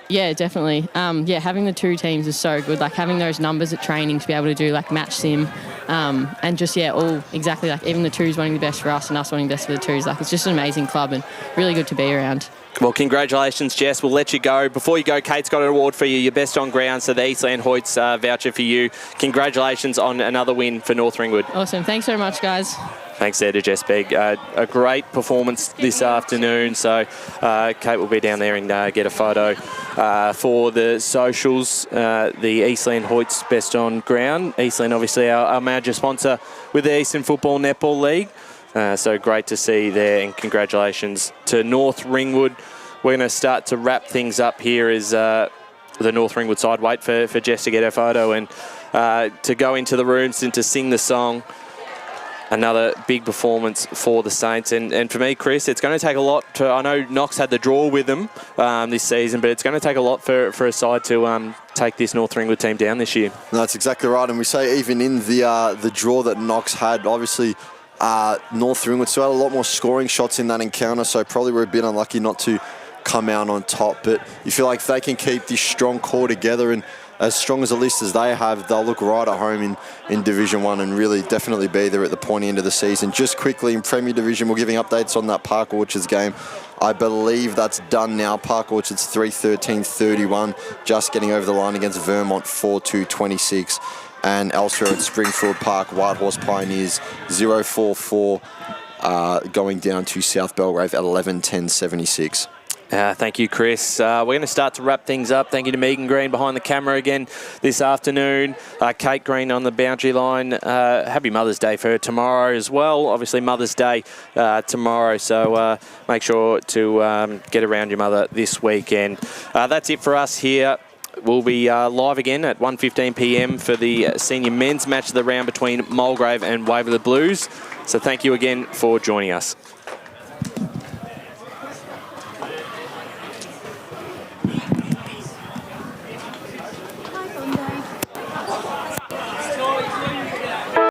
Yeah, definitely. Having the 2 teams is so good. Like, having those numbers at training to be able to do match sim, and just all exactly even the 2s wanting the best for us and us wanting the best for the 2s. It's just an amazing club and really good to be around.
Well, congratulations, Jess. We'll let you go. Before you go, Kate's got an award for you, your best on ground, so the Eastland Hoyts voucher for you. Congratulations on another win for North Ringwood.
Awesome. Thanks so much, guys.
Thanks there to Jess Begg. A great performance this afternoon. So Kate will be down there and get a photo for the socials. The Eastland Hoyts best on ground. Eastland, obviously, our major sponsor with the Eastern Football Netball League. So great to see there, and congratulations to North Ringwood. We're going to start to wrap things up here as the North Ringwood side wait for Jess to get her photo and to go into the rooms and to sing the song. Another big performance for the Saints. And for me, Chris, it's going to take a lot I know Knox had the draw with them this season, but it's going to take a lot for a side to take this North Ringwood team down this year.
No, that's exactly right. And we say even in the draw that Knox had, obviously North Ringwood still had a lot more scoring shots in that encounter, so probably were a bit unlucky not to come out on top. But you feel like if they can keep this strong core together and as strong as a list as they have, they'll look right at home in Division 1 and really definitely be there at the pointy end of the season. Just quickly, in Premier Division, we're giving updates on that Park Orchards game. I believe that's done now. Park Orchards 3-13-31, just getting over the line against Vermont 4-2-26. And elsewhere at Springfield Park, Whitehorse Pioneers 044 going down to South Belgrave at 11:10:76.
Thank you, Chris. We're going to start to wrap things up. Thank you to Megan Green behind the camera again this afternoon. Kate Green on the boundary line. Happy Mother's Day for her tomorrow as well. Obviously, Mother's Day tomorrow. So make sure to get around your mother this weekend. That's it for us here. We'll be live again at 1:15 p.m. for the senior men's match of the round between Mulgrave and Waverley Blues. So thank you again for joining us.